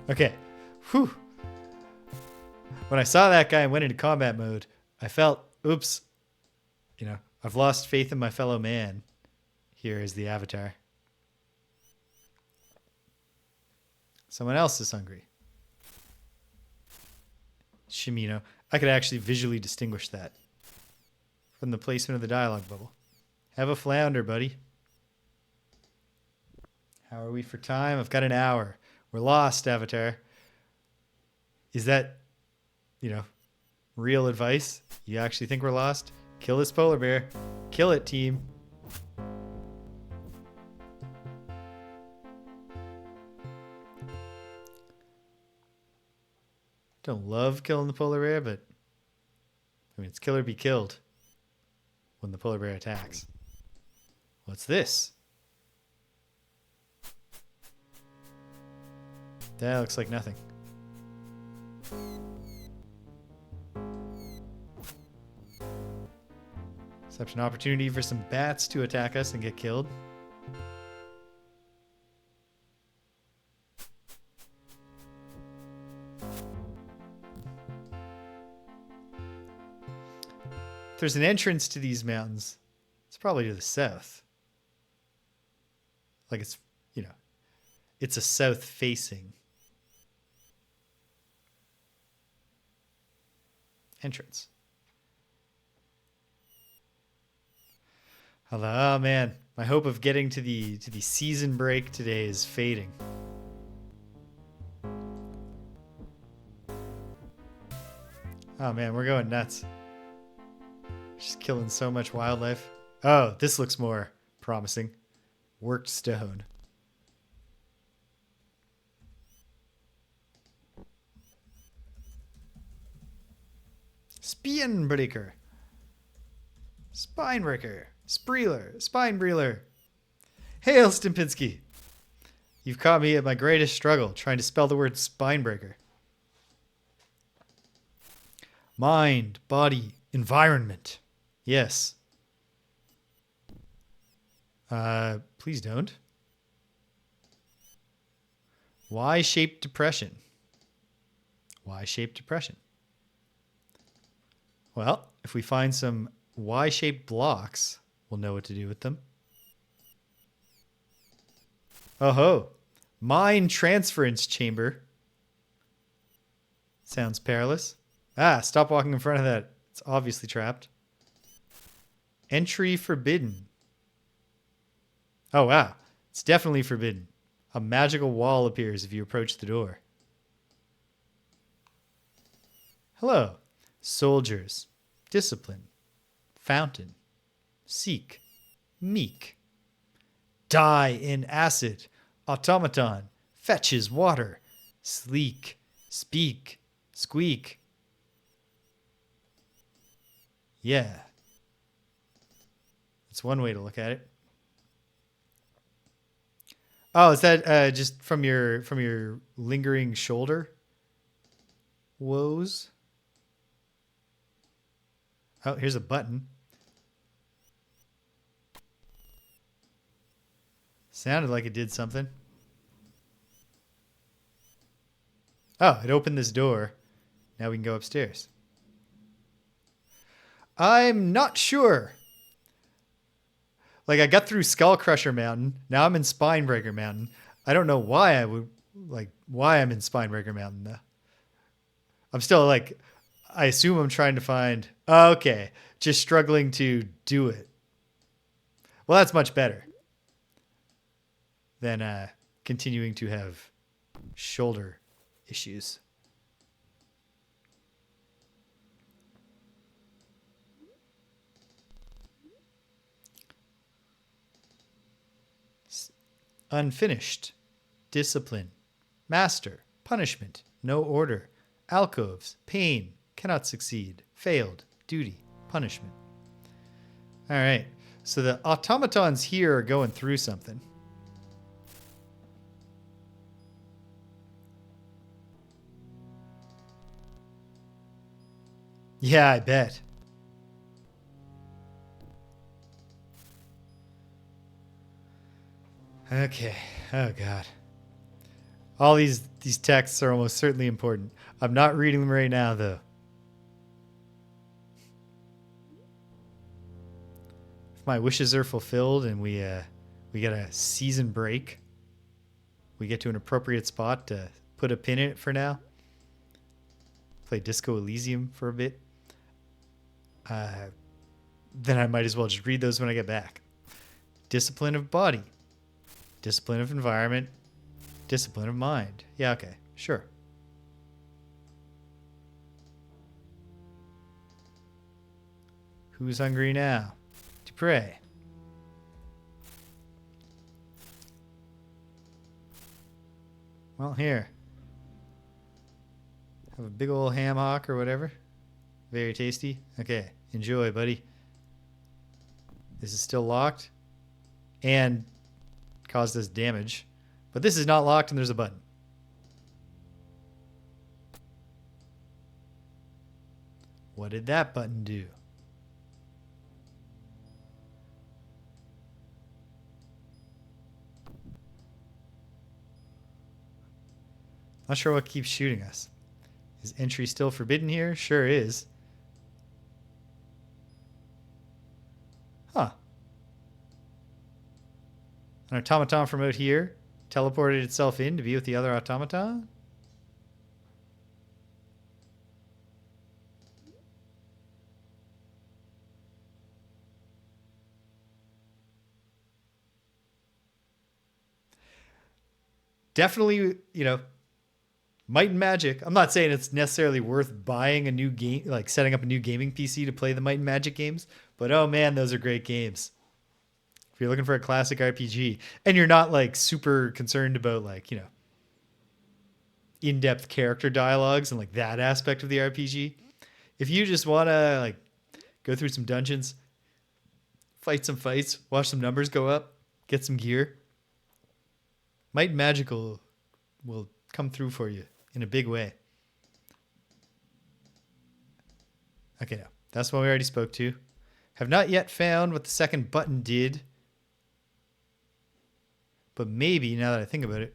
Okay. Whew. When I saw that guy and went into combat mode, I felt, oops, I've lost faith in my fellow man. Here is the avatar. Someone else is hungry. Shimino. I could actually visually distinguish that from the placement of the dialogue bubble. Have a flounder, buddy. How are we for time? I've got an hour. We're lost, Avatar. Is that, real advice? You actually think we're lost? Kill this polar bear. Kill it, team. Don't love killing the polar bear, but it's kill or be killed when the polar bear attacks. What's this? That looks like nothing. Such an opportunity for some bats to attack us and get killed. If there's an entrance to these mountains, it's probably to the south. Like it's, it's a south facing entrance. Oh man, my hope of getting to the season break today is fading. Oh man, we're going nuts. Just killing so much wildlife. Oh, this looks more promising. Worked stone. Spinebreaker. Spinebreaker. Spinebreaker. Hail, Stimpinski. You've caught me at my greatest struggle, trying to spell the word Spinebreaker. Mind, body, environment. Yes. Please don't. Y-shaped depression. Y-shaped depression. Well, if we find some Y-shaped blocks, we'll know what to do with them. Oh ho. Mind transference chamber. Sounds perilous. Ah, stop walking in front of that. It's obviously trapped. Entry forbidden. Oh wow. It's definitely forbidden. A magical wall appears if you approach the door. Hello. Soldiers. Discipline. Fountain. Seek. Meek. Die in acid. Automaton. Fetches water. Sleek. Speak. Squeak. Yeah. That's one way to look at it. Oh, is that just from your lingering shoulder woes? Oh, here's a button. Sounded like it did something. Oh, it opened this door. Now we can go upstairs. I'm not sure. Like, I got through Skullcrusher Mountain. Now I'm in Spinebreaker Mountain. I don't know why I'm in Spinebreaker Mountain, though. I'm still, I assume I'm trying to find... Oh, okay. Just struggling to do it. Well, that's much better than continuing to have shoulder issues. Unfinished. Discipline. Master. Punishment. No order. Alcoves. Pain. Cannot succeed. Failed. Duty. Punishment. All right. So the automatons here are going through something. Yeah, I bet. Okay. Oh, God. All these texts are almost certainly important. I'm not reading them right now, though. If my wishes are fulfilled and we get a season break, we get to an appropriate spot to put a pin in it for now. Play Disco Elysium for a bit. Then I might as well just read those when I get back. Discipline of body. Discipline of environment. Discipline of mind. Yeah, okay. Sure. Who's hungry now? To pray. Well, here. Have a big old ham hock or whatever. Very tasty. Okay. Enjoy, buddy. This is still locked. And caused us damage. But this is not locked and there's a button. What did that button do? Not sure what keeps shooting us. Is entry still forbidden here? Sure is. Huh. An automaton from out here teleported itself in to be with the other automaton? Definitely, Might and Magic. I'm not saying it's necessarily worth buying a new game, like setting up a new gaming PC to play the Might and Magic games, but oh man, those are great games. If you're looking for a classic RPG and you're not like super concerned about in-depth character dialogues and like that aspect of the RPG, if you just want to like go through some dungeons, fight some fights, watch some numbers go up, get some gear, Might and Magic will come through for you in a big way. Okay, no. That's one we already spoke to. Have not yet found what the second button did. But maybe, now that I think about it,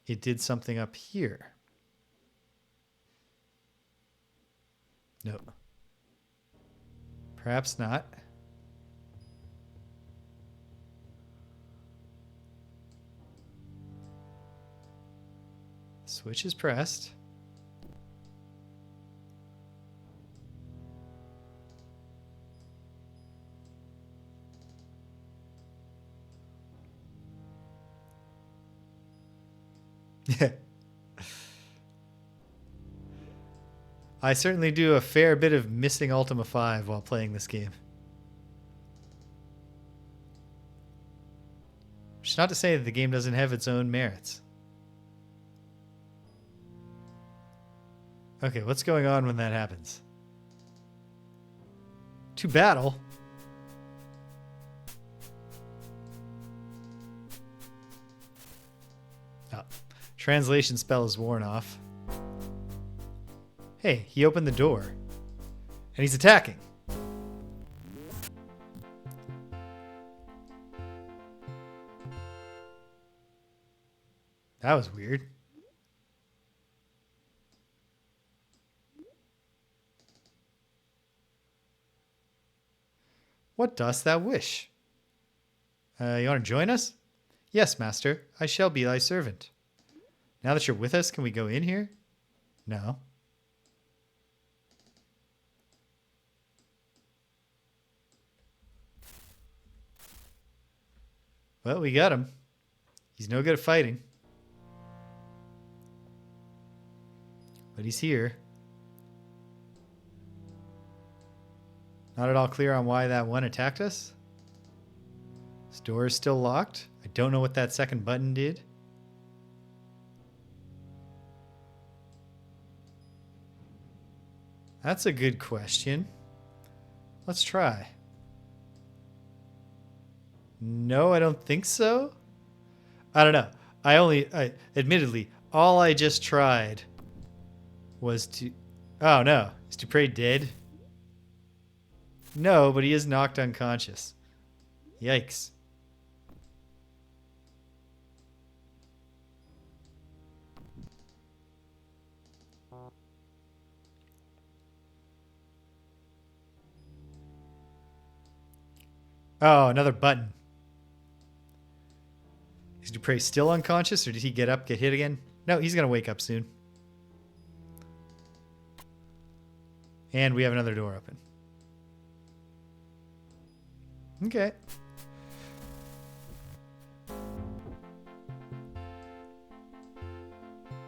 it did something up here. No. Perhaps not. Switch is pressed. Yeah. I certainly do a fair bit of missing Ultima 5 while playing this game. Which is not to say that the game doesn't have its own merits. Okay, what's going on when that happens? To battle. Oh, translation spell is worn off. Hey, he opened the door. And he's attacking. That was weird. What dost thou wish? You want to join us? Yes, master. I shall be thy servant. Now that you're with us, can we go in here? No. Well, we got him. He's no good at fighting. But he's here. Not at all clear on why that one attacked us. This door is still locked. I don't know what that second button did. That's a good question. Let's try. No, I don't think so. I don't know. Admittedly, all I just tried was to... Oh, no. Is Dupre dead? No, but he is knocked unconscious. Yikes. Oh, another button. Is Dupre still unconscious, or did he get up, get hit again? No, he's going to wake up soon. And we have another door open. Okay.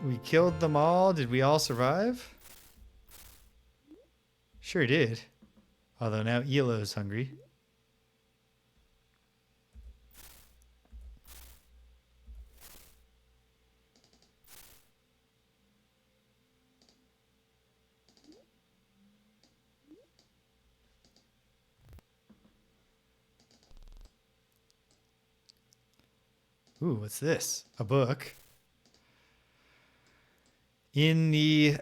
We killed them all. Did we all survive? Sure did. Although now Elo's hungry. Ooh, what's this? A book. In the...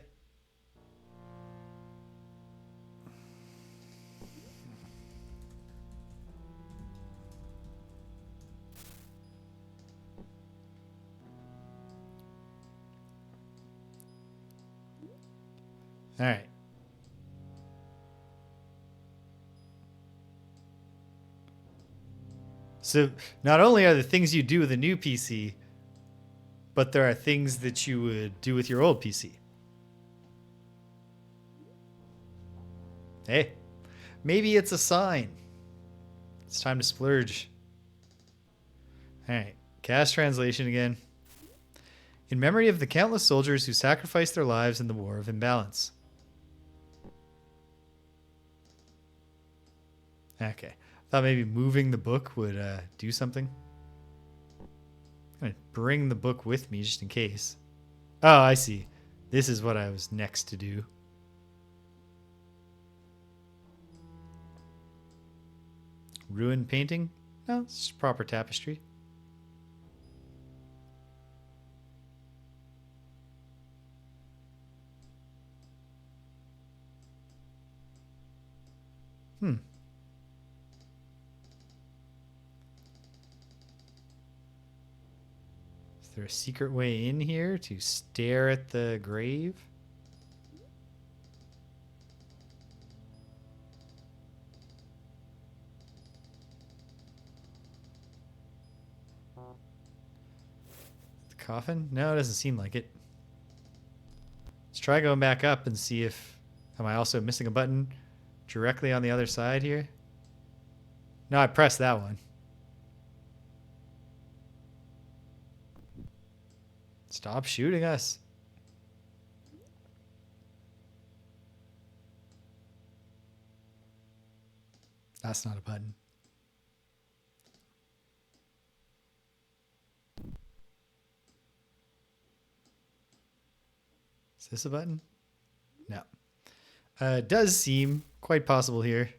All right. So not only are the things you do with a new PC, but there are things that you would do with your old PC. Hey, maybe it's a sign. It's time to splurge. All right, cast translation again. In memory of the countless soldiers who sacrificed their lives in the War of Imbalance. Okay. Thought maybe moving the book would do something. I'm going to bring the book with me just in case. Oh, I see. This is what I was next to do. Ruined painting? No, it's just proper tapestry. Is there a secret way in here to stare at the grave? The coffin? No, it doesn't seem like it. Let's try going back up and see if... Am I also missing a button directly on the other side here? No, I pressed that one. Stop shooting us. That's not a button. Is this a button? No. It does seem quite possible here.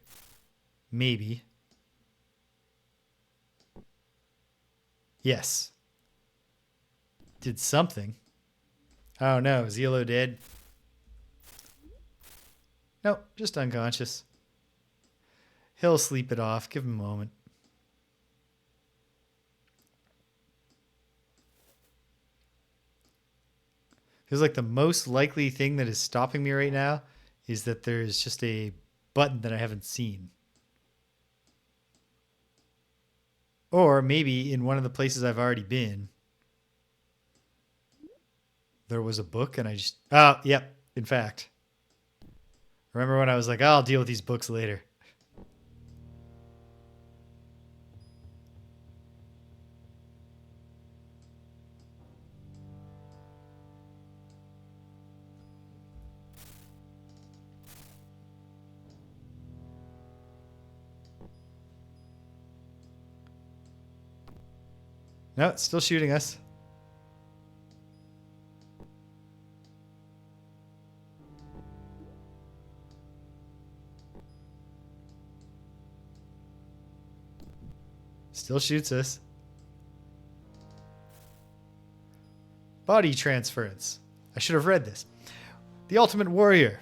Maybe. Yes. Did something. Oh no, is Elo dead? Nope, just unconscious. He'll sleep it off. Give him a moment. Feels like the most likely thing that is stopping me right now is that there's just a button that I haven't seen. Or maybe in one of the places I've already been, there was a book and I just... Oh, yep, in fact. Remember when I was like, I'll deal with these books later. No, it's still shooting us. Still shoots us. Body transference. I should have read this. The ultimate warrior.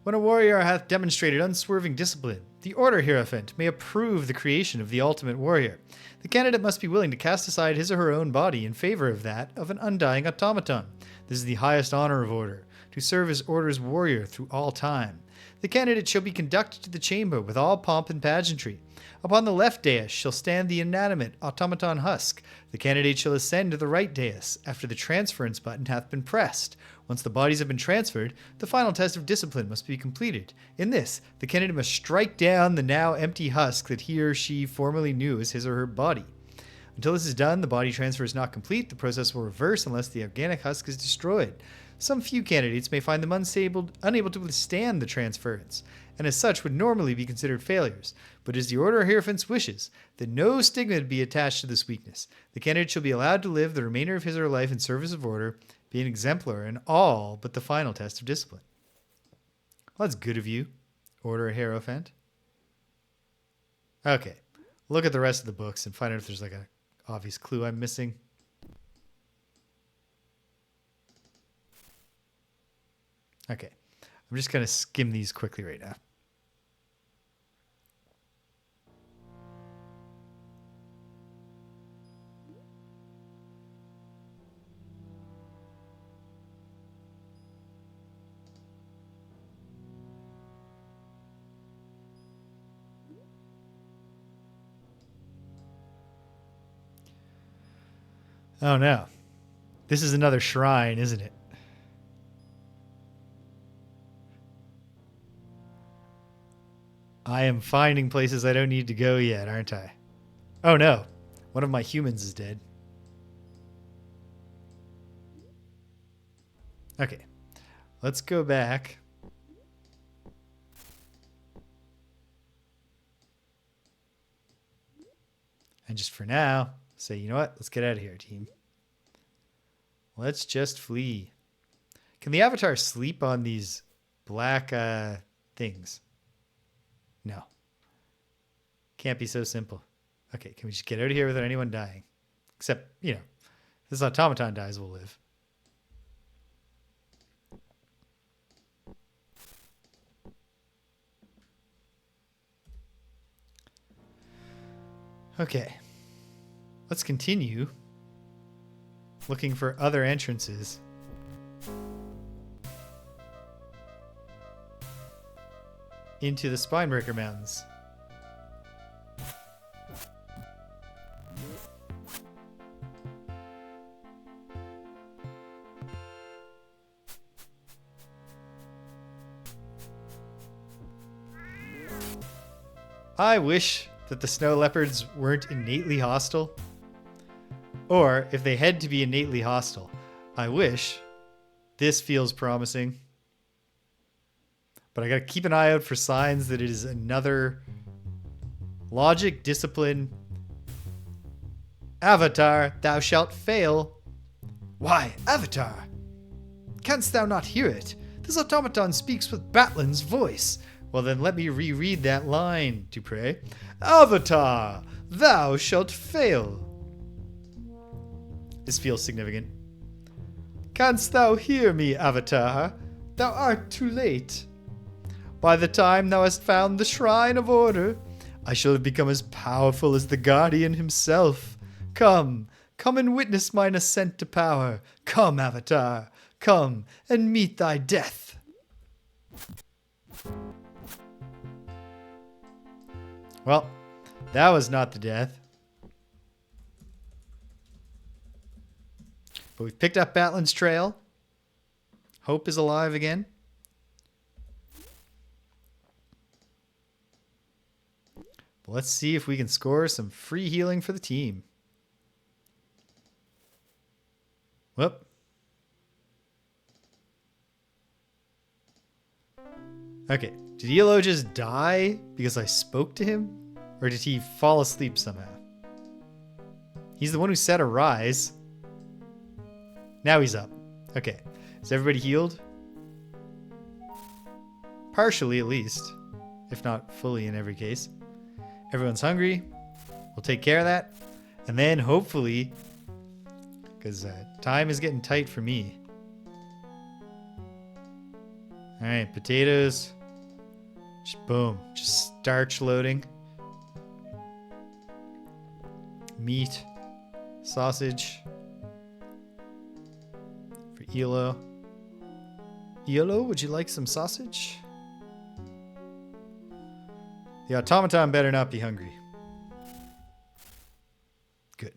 When a warrior hath demonstrated unswerving discipline, the order hierophant may approve the creation of the ultimate warrior. The candidate must be willing to cast aside his or her own body in favor of that of an undying automaton. This is the highest honor of order. to serve as Order's warrior through all time. The candidate shall be conducted to the chamber with all pomp and pageantry. Upon the left dais shall stand the inanimate automaton husk. The candidate shall ascend to the right dais after the transference button hath been pressed. Once the bodies have been transferred, the final test of discipline must be completed. In this, the candidate must strike down the now empty husk that he or she formerly knew as his or her body. Until this is done, the body transfer is not complete. The process will reverse unless the organic husk is destroyed. Some few candidates may find them unable to withstand the transference, and as such would normally be considered failures. But it is the Order of Hierophants wishes that no stigma be attached to this weakness. The candidate shall be allowed to live the remainder of his or her life in service of Order, being exemplar in all but the final test of discipline. Well, that's good of you, Order of Hierophant. Okay, look at the rest of the books and find out if there's like an obvious clue I'm missing. Okay, I'm just going to skim these quickly right now. Oh no. This is another shrine, isn't it? I am finding places I don't need to go yet, aren't I? Oh no. One of my humans is dead. Okay. Let's go back. And just for now, say, you know what? Let's get out of here, team. Let's just flee. Can the Avatar sleep on these black things? No. Can't be so simple. Okay, can we just get out of here without anyone dying? Except, you know, if this automaton dies, we'll live. Okay. Let's continue looking for other entrances. Into the Spinebreaker Mountains. I wish that the snow leopards weren't innately hostile. Or, if they had to be innately hostile, I wish this feels promising. But I gotta keep an eye out for signs that it is another logic, discipline. Avatar, thou shalt fail. Why, Avatar? Canst thou not hear it? This automaton speaks with Batlin's voice. Well, then let me reread that line, Dupre. Avatar, thou shalt fail. This feels significant. Canst thou hear me, Avatar? Thou art too late. By the time thou hast found the Shrine of Order, I shall have become as powerful as the Guardian himself. Come and witness mine ascent to power. Come, Avatar, come and meet thy death. Well, that was not the death. But we've picked up Batlin's trail. Hope is alive again. But let's see if we can score some free healing for the team. Whoop. Okay. Did Elo just die because I spoke to him? Or did he fall asleep somehow? He's the one who said arise. Now he's up. Okay. Is everybody healed? Partially, at least. If not fully in every case. Everyone's hungry. We'll take care of that. And then, hopefully, because time is getting tight for me. Alright, potatoes. Just boom. Just starch loading. Meat. Sausage. For Elo. Yellow, would you like some sausage? The automaton better not be hungry. Good.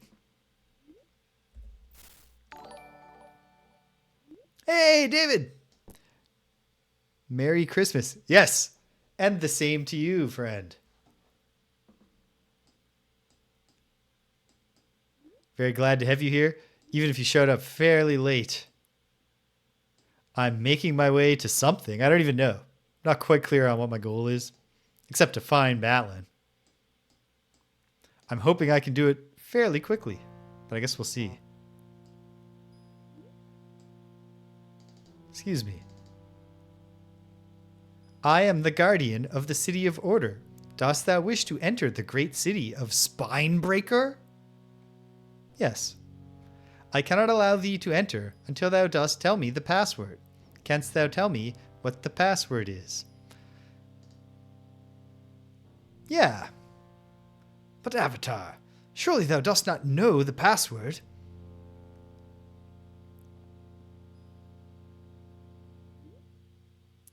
Hey, David! Merry Christmas. Yes, and the same to you, friend. Very glad to have you here, even if you showed up fairly late. I'm making my way to something. I don't even know. Not quite clear on what my goal is, except to find Batlin. I'm hoping I can do it fairly quickly, but I guess we'll see. Excuse me. I am the guardian of the city of order. Dost thou wish to enter the great city of Spinebreaker? Yes. I cannot allow thee to enter until thou dost tell me the password. Canst thou tell me what the password is? Yeah. But Avatar, surely thou dost not know the password.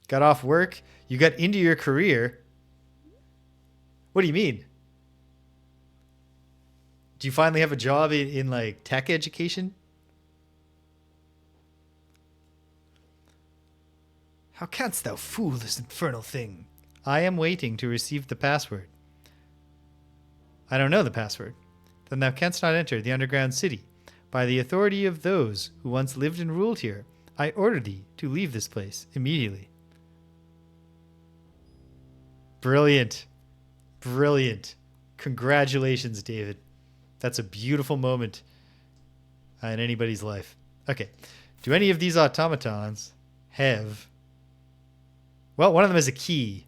Got off work? You got into your career? What do you mean? Do you finally have a job in like tech education? How canst thou fool this infernal thing? I am waiting to receive the password. I don't know the password. Then thou canst not enter the underground city. By the authority of those who once lived and ruled here, I order thee to leave this place immediately. Brilliant. Brilliant. Congratulations, David. That's a beautiful moment in anybody's life. Okay. Do any of these automatons have... Well, one of them has a key.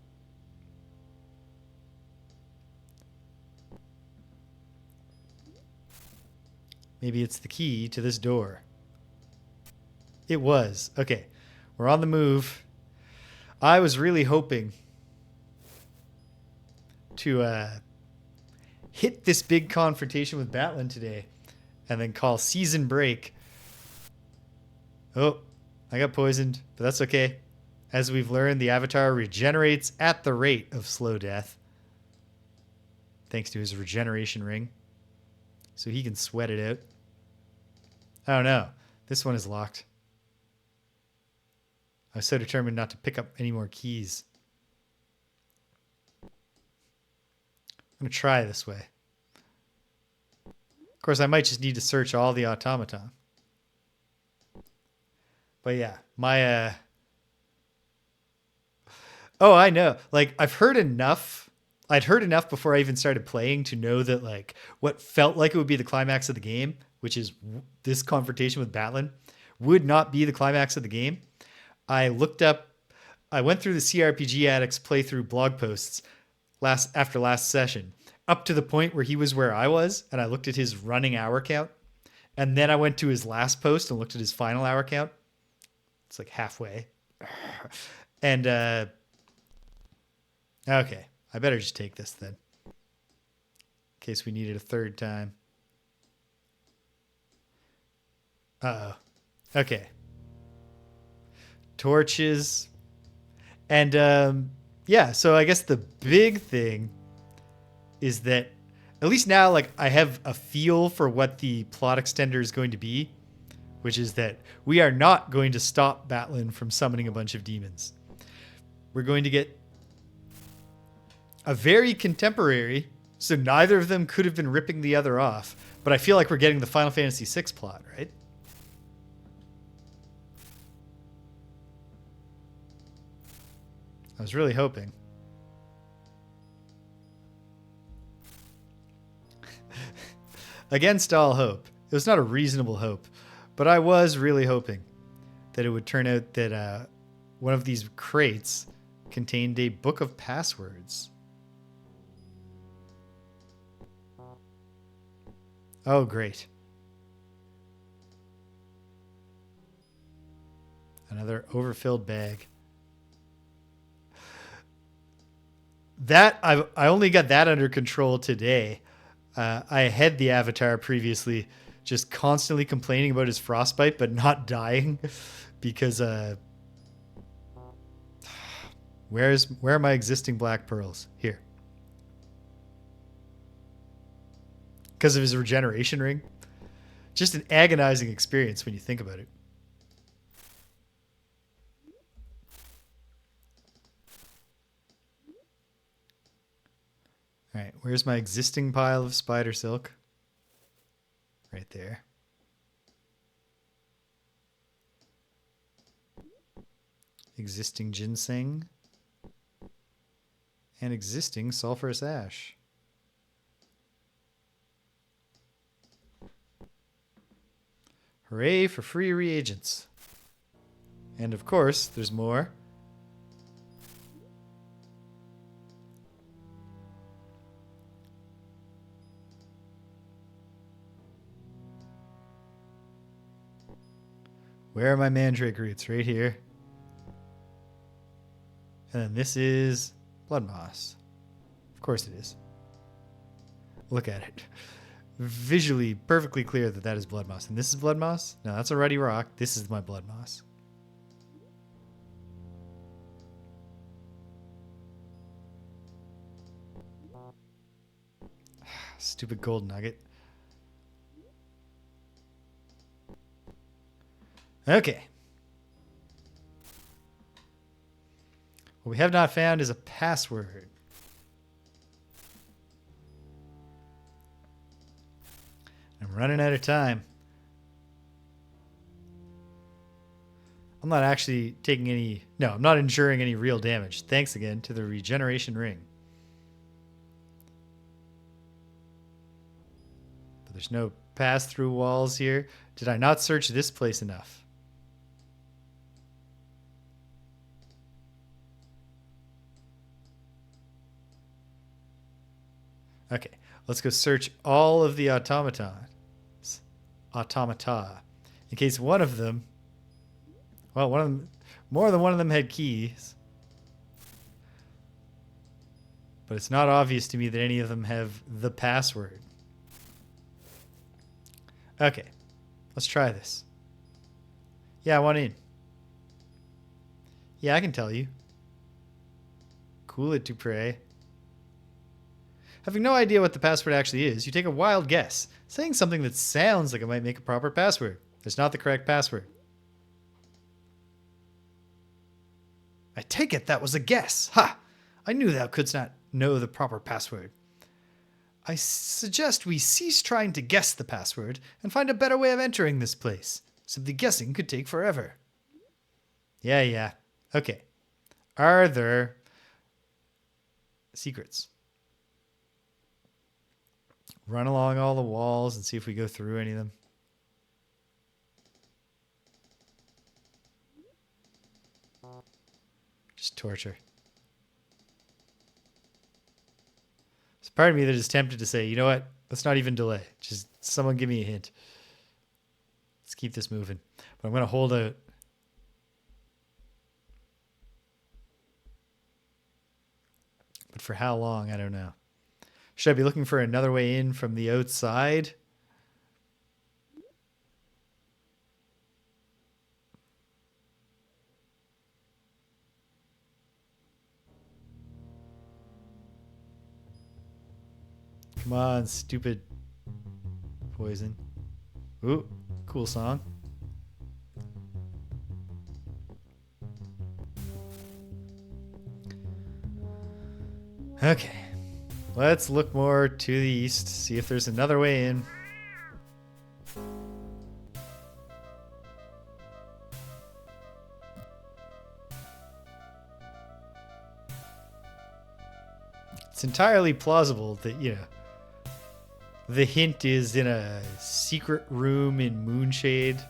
Maybe it's the key to this door. It was. Okay. We're on the move. I was really hoping to hit this big confrontation with Batlin today and then call season break. Oh, I got poisoned, but that's okay. As we've learned, the Avatar regenerates at the rate of slow death, thanks to his regeneration ring. So he can sweat it out. Oh no, this one is locked. I was so determined not to pick up any more keys. I'm going to try this way. Of course, I might just need to search all the automaton. But yeah, my... Oh, I know. Like, I've heard enough. I'd heard enough before I even started playing to know that, like, what felt like it would be the climax of the game, which is this confrontation with Batlin, would not be the climax of the game. I went through the CRPG Addicts playthrough blog posts after last session, up to the point where he was where I was, and I looked at his running hour count. And then I went to his last post and looked at his final hour count. It's like halfway. And, okay. I better just take this then. In case we need it a third time. Uh-oh. Okay. Torches. And, yeah, so I guess the big thing is that at least now, like, I have a feel for what the plot extender is going to be, which is that we are not going to stop Batlin from summoning a bunch of demons. We're going to get a very contemporary, so neither of them could have been ripping the other off, but I feel like we're getting the Final Fantasy VI plot, right? I was really hoping. Against all hope. It was not a reasonable hope, but I was really hoping that it would turn out that one of these crates contained a book of passwords. Oh, great. Another overfilled bag. That I only got that under control today. I had the Avatar previously just constantly complaining about his frostbite, but not dying because Where are my existing black pearls? Here. Because of his regeneration ring. Just an agonizing experience when you think about it. All right, where's my existing pile of spider silk? Right there. Existing ginseng. And existing sulfurous ash. Hooray for free reagents. And of course, there's more. Where are my mandrake roots? Right here. And then this is blood moss. Of course it is. Look at it. Visually perfectly clear that that is blood moss. And this is blood moss? No, that's a ruddy rock. This is my blood moss. Stupid gold nugget. Okay. What we have not found is a password. I'm running out of time. I'm not actually taking any... No, I'm not enduring any real damage. Thanks again to the regeneration ring. But there's no pass-through walls here. Did I not search this place enough? Okay, let's go search all of the automata. In case one of them... Well, one of them... More than one of them had keys. But it's not obvious to me that any of them have the password. Okay, let's try this. Yeah, I want in. Yeah, I can tell you. Cool it, Dupre. Having no idea what the password actually is, you take a wild guess, saying something that sounds like it might make a proper password. It's not the correct password. I take it that was a guess. Ha! I knew thou couldst not know the proper password. I suggest we cease trying to guess the password and find a better way of entering this place. Simply guessing could take forever. Yeah. Okay. Are there secrets? Run along all the walls and see if we go through any of them. Just torture. There's part of me that is tempted to say, you know what? Let's not even delay. Just someone give me a hint. Let's keep this moving. But I'm going to hold out. But for how long? I don't know. Should I be looking for another way in from the outside? Come on, stupid poison. Ooh, cool song. Okay. Let's look more to the east, see if there's another way in. It's entirely plausible that, you know, the hint is in a secret room in Moonshade.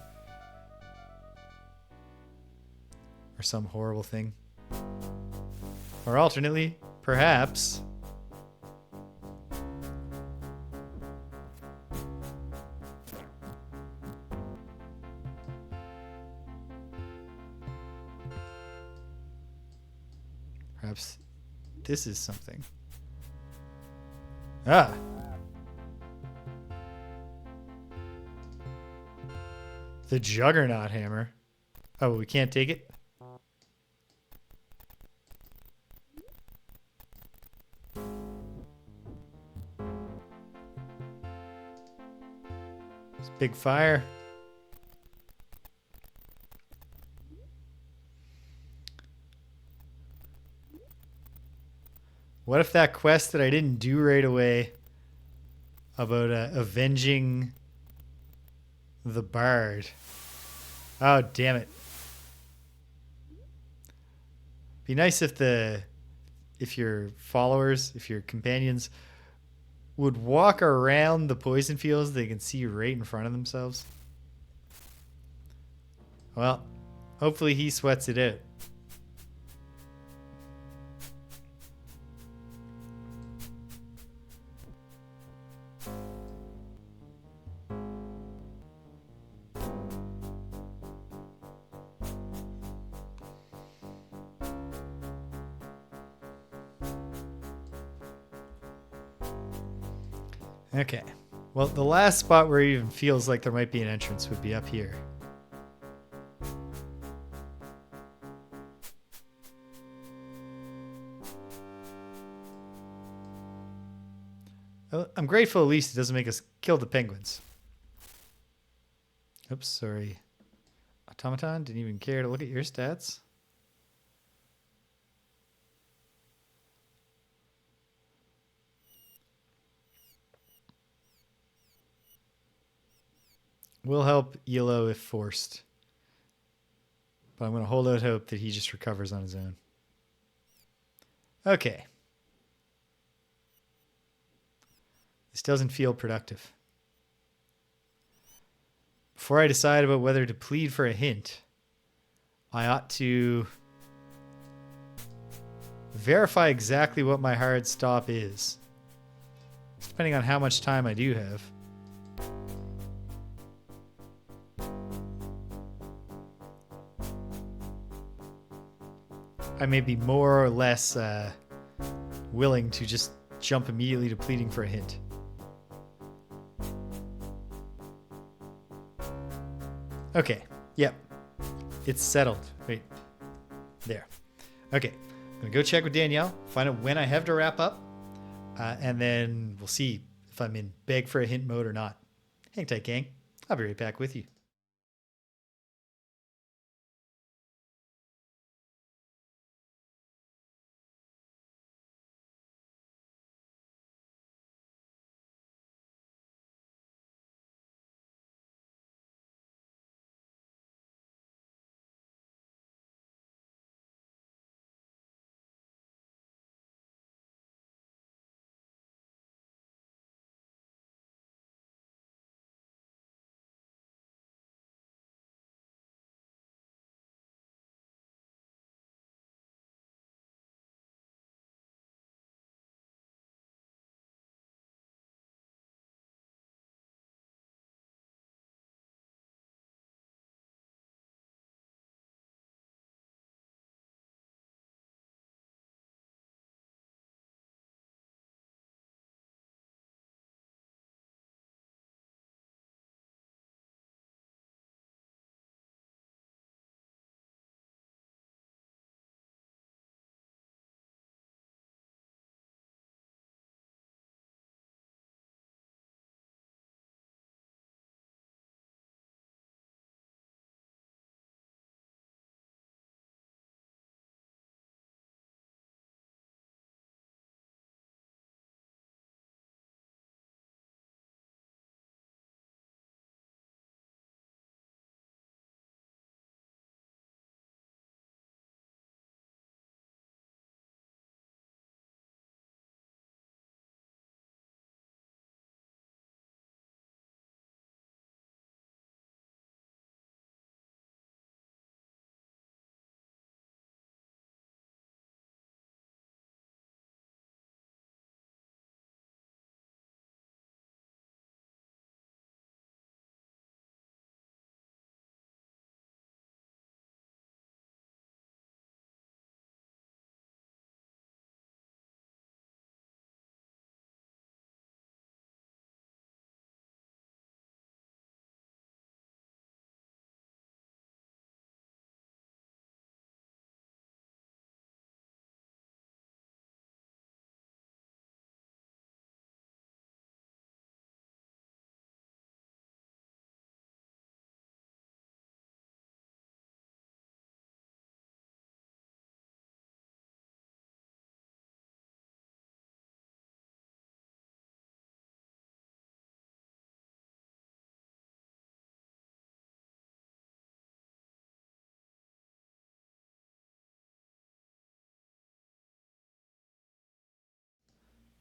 Or some horrible thing. Or alternately, perhaps... Perhaps this is something. Ah. The Juggernaut hammer. Oh, we can't take it? Big fire. What if that quest that I didn't do right away about avenging the bard? Oh, damn it. Be nice if your followers, if your companions would walk around the poison fields, they can see right in front of themselves. Well, hopefully he sweats it out. Okay. Well, the last spot where it even feels like there might be an entrance would be up here. Well, I'm grateful at least it doesn't make us kill the penguins. Oops, sorry. Automaton, didn't even care to look at your stats. Will help Yellow if forced. But I'm going to hold out hope that he just recovers on his own. Okay. This doesn't feel productive. Before I decide about whether to plead for a hint, I ought to verify exactly what my hard stop is. Depending on how much time I do have. I may be more or less willing to just jump immediately to pleading for a hint. Okay. Yep. It's settled. Wait. There. Okay. I'm going to go check with Danielle, find out when I have to wrap up, and then we'll see if I'm in beg for a hint mode or not. Hang tight, gang. I'll be right back with you.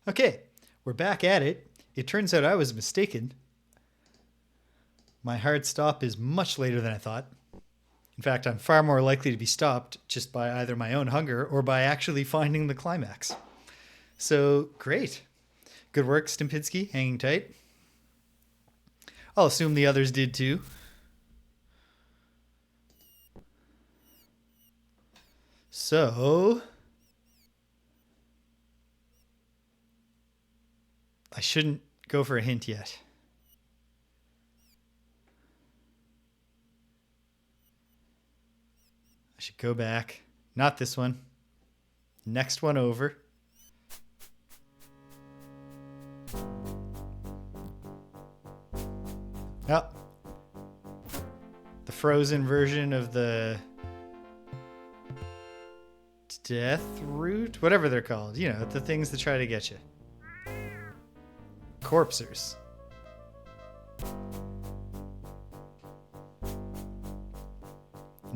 Okay, we're back at it. It turns out I was mistaken. My hard stop is much later than I thought. In fact, I'm far more likely to be stopped just by either my own hunger or by actually finding the climax. So, great. Good work, Stimpinski, hanging tight. I'll assume the others did too. So, I shouldn't go for a hint yet. I should go back. Not this one. Next one over. Oh. The frozen version of the death root? Whatever they're called. You know, the things that try to get you. Corpsers.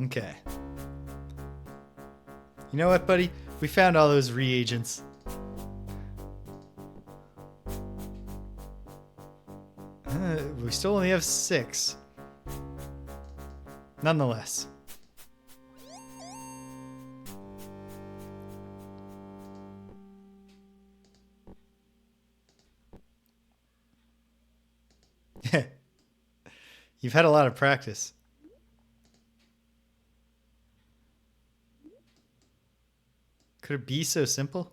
Okay. You know what, buddy? We found all those reagents. We still only have 6. Nonetheless. You've had a lot of practice. Could it be so simple?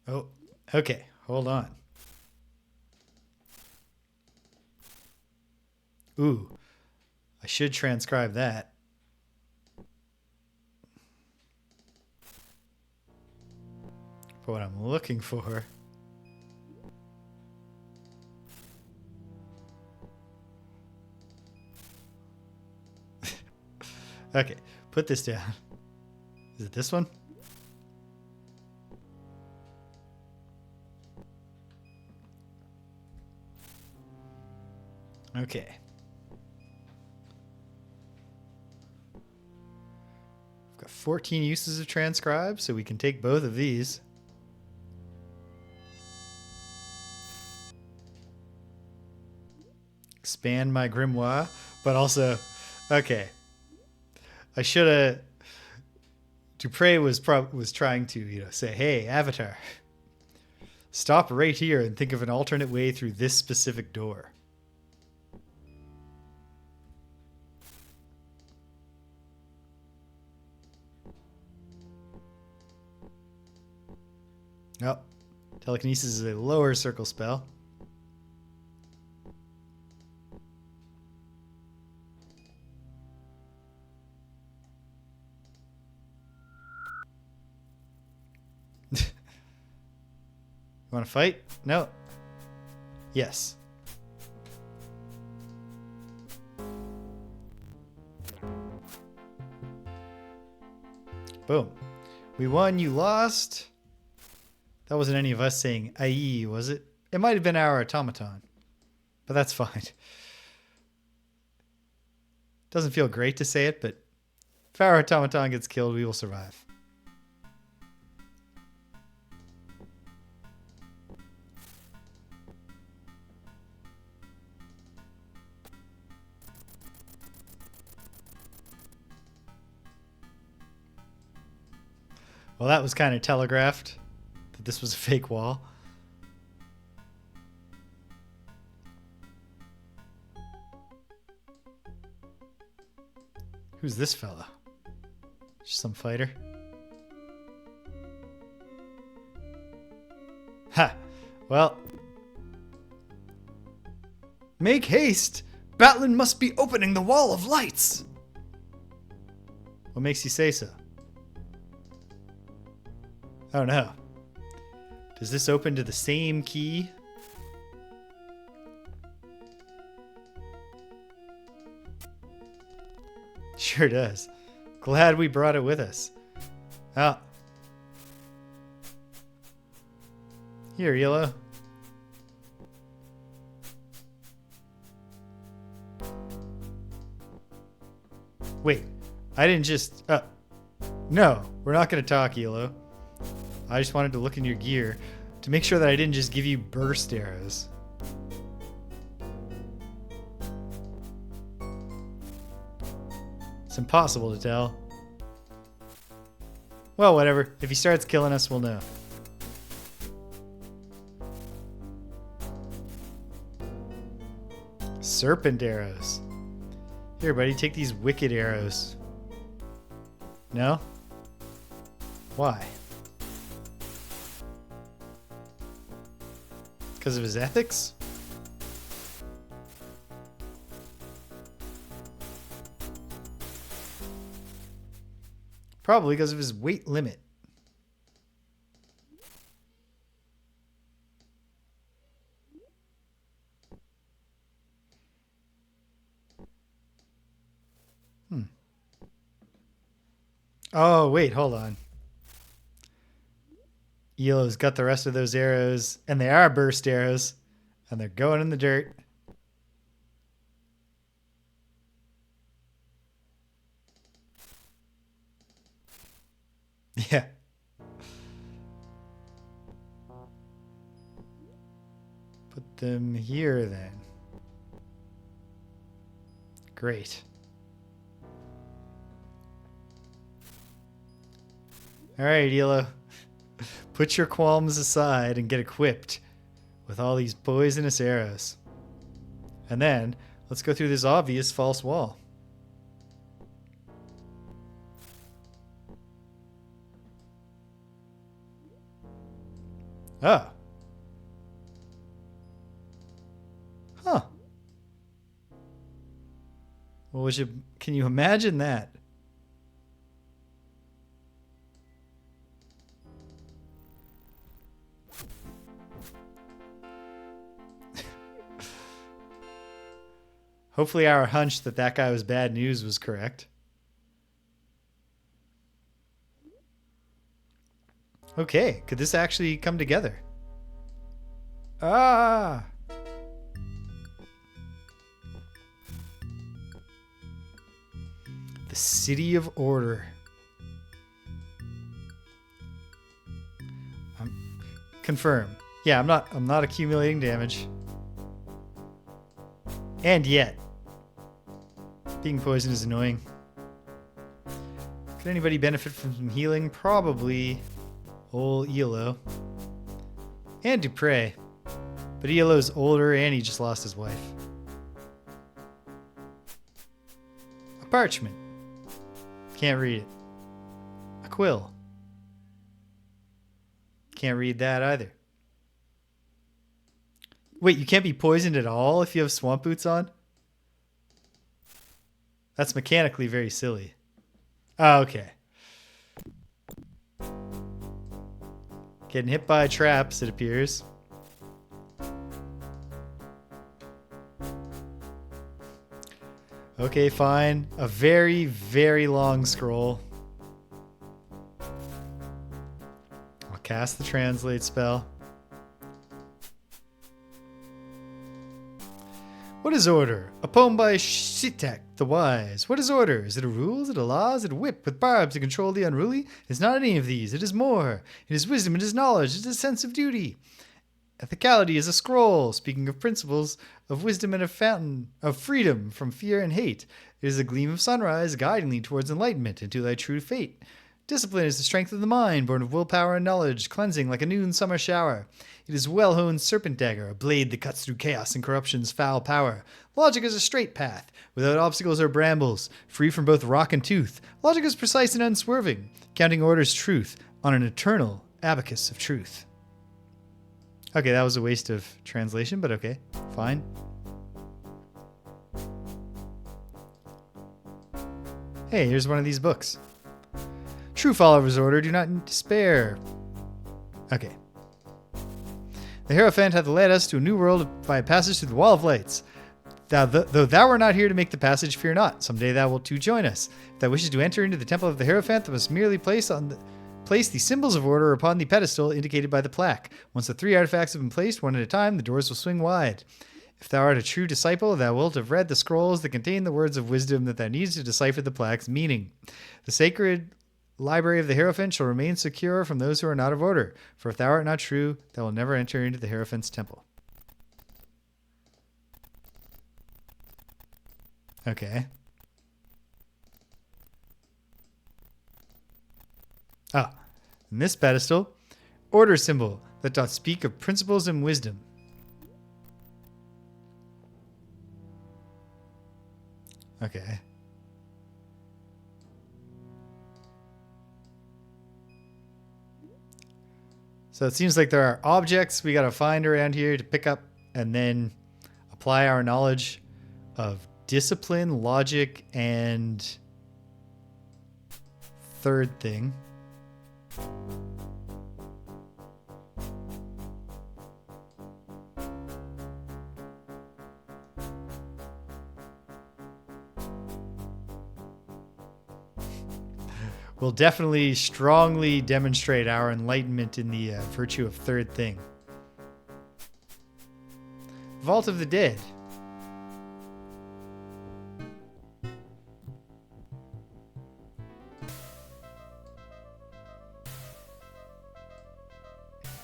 Oh, okay. Hold on. Ooh, I should transcribe that. For what I'm looking for. Okay, put this down. Is it this one? Okay. We've got 14 uses of transcribe, so we can take both of these. Expand my grimoire, but also, okay. I should have. Dupre was trying to, say, "Hey, Avatar, stop right here and think of an alternate way through this specific door." Oh, telekinesis is a lower circle spell. You want to fight? No. Yes. Boom. We won, you lost. That wasn't any of us saying aye, was it? It might have been our automaton. But that's fine. Doesn't feel great to say it, but if our automaton gets killed, we will survive. Well, that was kind of telegraphed that this was a fake wall. Who's this fella? Just some fighter? Ha! Well. Make haste! Batlin must be opening the wall of lights! What makes you say so? Oh no. Does this open to the same key? Sure does. Glad we brought it with us. Oh. Here, Yellow. Wait, I didn't just... no, we're not going to talk, Elo. I just wanted to look in your gear to make sure that I didn't just give you burst arrows. It's impossible to tell. Well, whatever. If he starts killing us, we'll know. Serpent arrows. Here, buddy, take these wicked arrows. No? Why? Because of his ethics? Probably because of his weight limit. Oh, wait, hold on. Elo's got the rest of those arrows, and they are burst arrows, and they're going in the dirt. Yeah. Put them here, then. Great. All right, Elo. Put your qualms aside and get equipped with all these poisonous arrows. And then, let's go through this obvious false wall. Oh. Huh. Well, can you imagine that? Hopefully our hunch that that guy was bad news was correct. Okay, could this actually come together? Ah! The City of Order. Confirm. Yeah, I'm not accumulating damage. And yet, being poisoned is annoying. Could anybody benefit from some healing? Probably old Elo. And Dupre. But Elo's older and he just lost his wife. A parchment. Can't read it. A quill. Can't read that either. Wait, you can't be poisoned at all if you have swamp boots on? That's mechanically very silly. Oh, okay. Getting hit by traps, it appears. Okay, fine. A very, very long scroll. I'll cast the translate spell. What is order? A poem by Shitak the Wise. What is order? Is it a rule? Is it a law? Is it a whip with barbs to control the unruly? It is not any of these. It is more. It is wisdom. It is knowledge. It is a sense of duty. Ethicality is a scroll, speaking of principles of wisdom and a fountain of freedom from fear and hate. It is a gleam of sunrise, guiding thee towards enlightenment into thy true fate. Discipline is the strength of the mind, born of willpower and knowledge, cleansing like a noon summer shower. It is well-honed serpent dagger, a blade that cuts through chaos and corruption's foul power. Logic is a straight path, without obstacles or brambles, free from both rock and tooth. Logic is precise and unswerving, counting order's truth on an eternal abacus of truth. Okay, that was a waste of translation, but okay, fine. Hey, here's one of these books. True followers order, do not despair. Okay. The Hierophant hath led us to a new world by a passage through the Wall of Lights. Though thou art not here to make the passage, fear not. Someday thou wilt too join us. If thou wishes to enter into the temple of the Hierophant, thou must merely place the symbols of order upon the pedestal indicated by the plaque. Once the 3 artifacts have been placed, one at a time, the doors will swing wide. If thou art a true disciple, thou wilt have read the scrolls that contain the words of wisdom that thou needest to decipher the plaque's meaning. The sacred library of the Hierophant shall remain secure from those who are not of order. For if thou art not true, thou wilt never enter into the Hierophant's temple. Okay. Ah, in this pedestal, order symbol that doth speak of principles and wisdom. Okay. So it seems like there are objects we got to find around here to pick up and then apply our knowledge of discipline, logic, and third thing. Will definitely strongly demonstrate our enlightenment in the virtue of third thing. Vault of the Dead.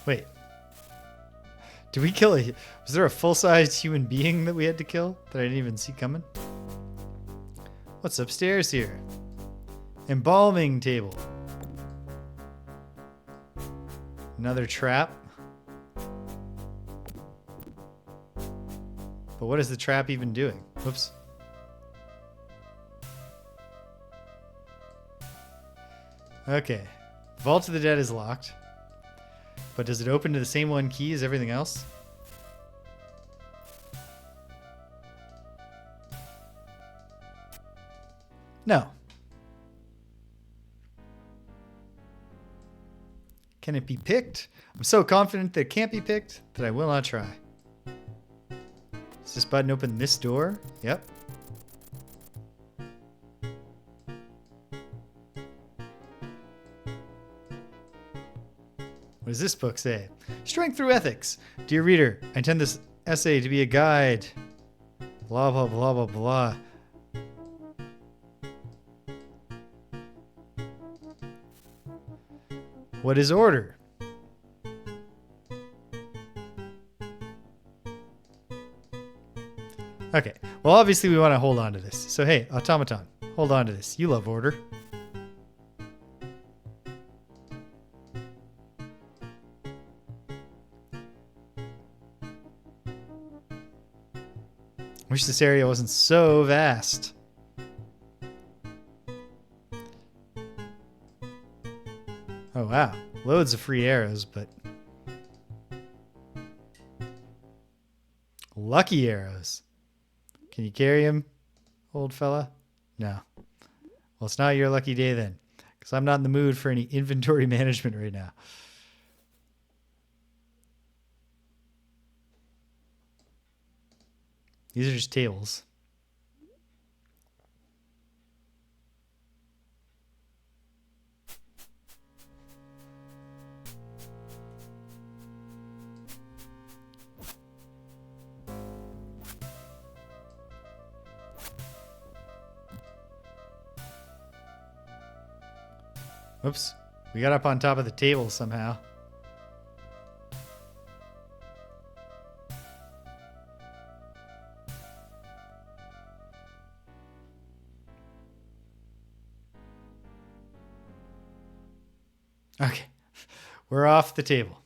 Wait. Did we kill a... Was there a full-sized human being that we had to kill that I didn't even see coming? What's upstairs here? Embalming table. Another trap. But what is the trap even doing? Whoops. Okay. Vault of the Dead is locked. But does it open to the same one key as everything else? No. Can it be picked? I'm so confident that it can't be picked that I will not try. Does this button open this door? Yep. What does this book say? Strength through ethics. Dear reader, I intend this essay to be a guide. Blah, blah, blah, blah, blah. What is order? Okay. Well, obviously we want to hold on to this. So, hey, automaton, hold on to this. You love order. Wish this area wasn't so vast. Oh, wow. Loads of free arrows, but... Lucky arrows. Can you carry him, old fella? No. Well, it's not your lucky day then, because I'm not in the mood for any inventory management right now. These are just tables. Whoops. We got up on top of the table somehow. Okay. We're off the table.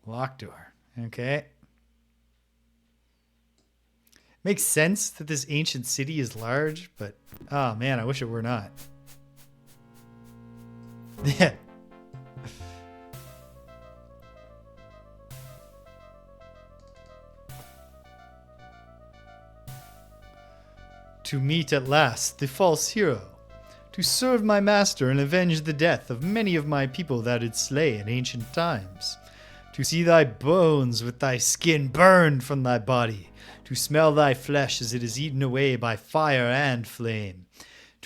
Locked door. Okay. Makes sense that this ancient city is large, but oh man, I wish it were not. Yeah. To meet at last the false hero, to serve my master and avenge the death of many of my people that did slay in ancient times, to see thy bones with thy skin burned from thy body, to smell thy flesh as it is eaten away by fire and flame,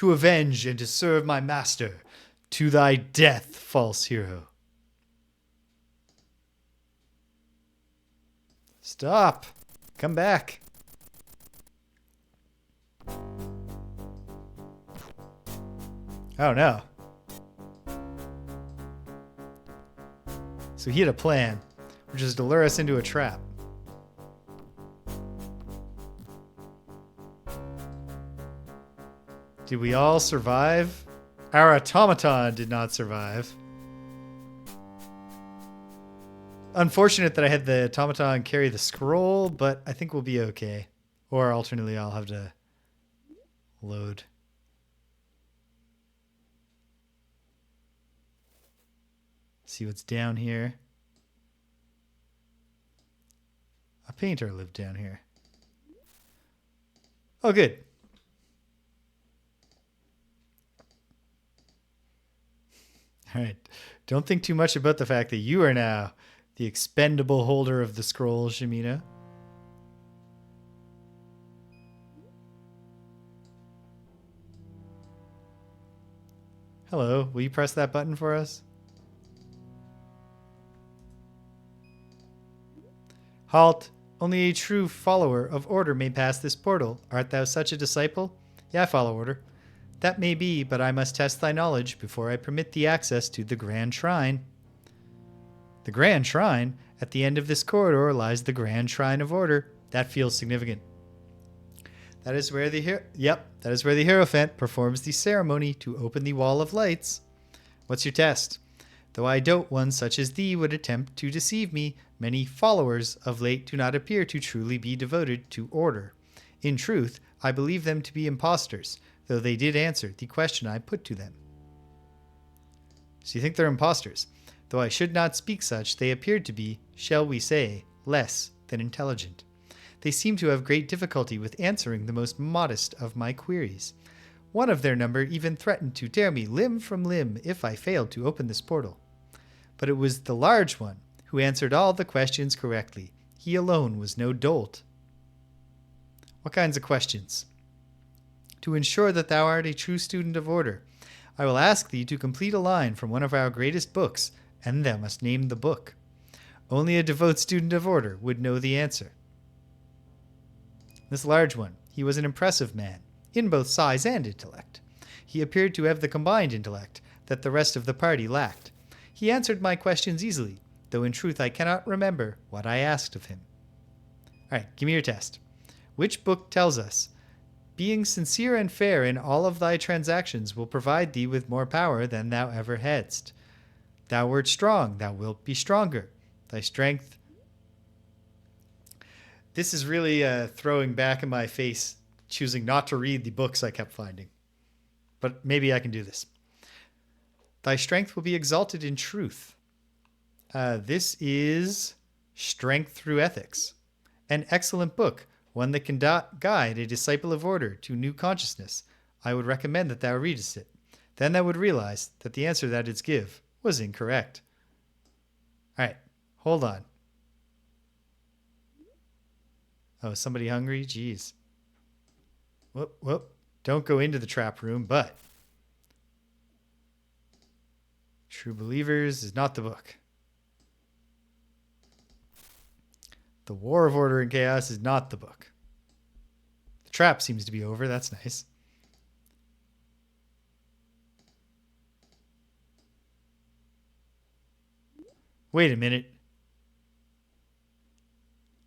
to avenge and to serve my master. To thy death, false hero. Stop. Come back. Oh no. So he had a plan, which is to lure us into a trap. Did we all survive? Our automaton did not survive. Unfortunate that I had the automaton carry the scroll, but I think we'll be okay. Or alternately, I'll have to load. See what's down here. A painter lived down here. Oh, good. All right. Don't think too much about the fact that you are now the expendable holder of the scroll, Shimino. Hello. Will you press that button for us? Halt. Only a true follower of order may pass this portal. Art thou such a disciple? Yeah, I follow order. That may be, but I must test thy knowledge before I permit thee access to the Grand Shrine. The Grand Shrine? At the end of this corridor lies the Grand Shrine of Order. That feels significant. That is where the Hierophant performs the ceremony to open the Wall of Lights. What's your test? Though I doubt one such as thee would attempt to deceive me, many followers of late do not appear to truly be devoted to order. In truth, I believe them to be impostors, though they did answer the question I put to them. So you think they're impostors? Though I should not speak such, they appeared to be, shall we say, less than intelligent. They seem to have great difficulty with answering the most modest of my queries. One of their number even threatened to tear me limb from limb if I failed to open this portal. But it was the large one who answered all the questions correctly. He alone was no dolt. What kinds of questions? To ensure that thou art a true student of order, I will ask thee to complete a line from one of our greatest books, and thou must name the book. Only a devout student of order would know the answer. This large one, he was an impressive man, in both size and intellect. He appeared to have the combined intellect that the rest of the party lacked. He answered my questions easily, though in truth I cannot remember what I asked of him. All right, give me your test. Which book tells us, being sincere and fair in all of thy transactions will provide thee with more power than thou ever hadst. Thou wert strong, thou wilt be stronger. Thy strength... This is really throwing back in my face, choosing not to read the books I kept finding. But maybe I can do this. Thy strength will be exalted in truth. This is Strength Through Ethics. An excellent book, one that can guide a disciple of order to new consciousness. I would recommend that thou readest it. Then thou would realize that the answer that it's give was incorrect. All right, hold on. Oh, somebody hungry? Jeez. Whoop, whoop. Don't go into the trap room, but... True Believers is not the book. The War of Order and Chaos is not the book. The trap seems to be over. That's nice. Wait a minute.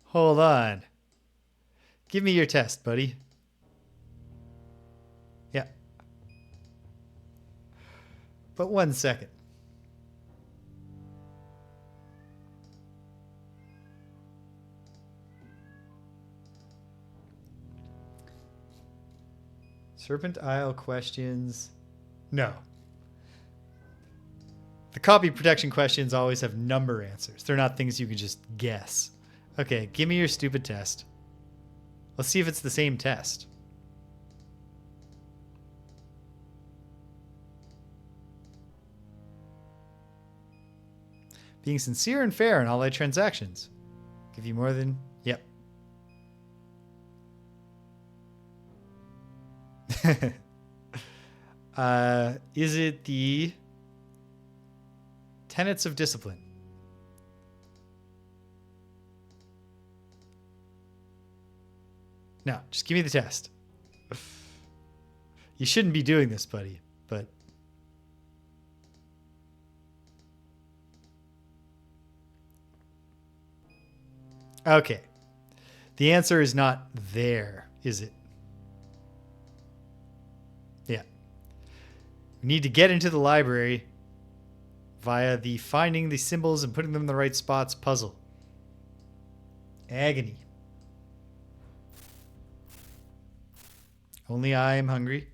Hold on. Give me your test, buddy. Yeah. But 1 second. Serpent Isle questions. No. The copy protection questions always have number answers. They're not things you can just guess. Okay, give me your stupid test. Let's see if it's the same test. Being sincere and fair in all thy transactions. Give you more than... Yep. Is it the Tenets of Discipline? No, just give me the test. You shouldn't be doing this, buddy, but... Okay. The answer is not there, is it? Yeah. We need to get into the library via the finding the symbols and putting them in the right spots puzzle. Agony. Only I am hungry.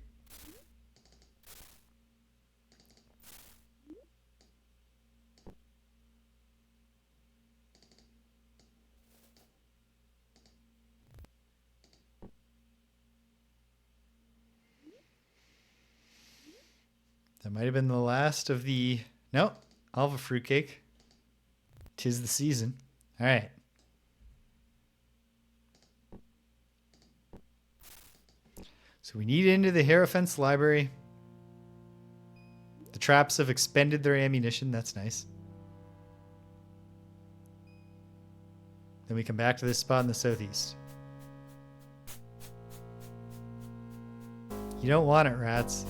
That might have been the last of the... No, I'll have a fruitcake. 'Tis the season. All right. So we need into the Hierophant's library. The traps have expended their ammunition. That's nice. Then we come back to this spot in the southeast. You don't want it, rats.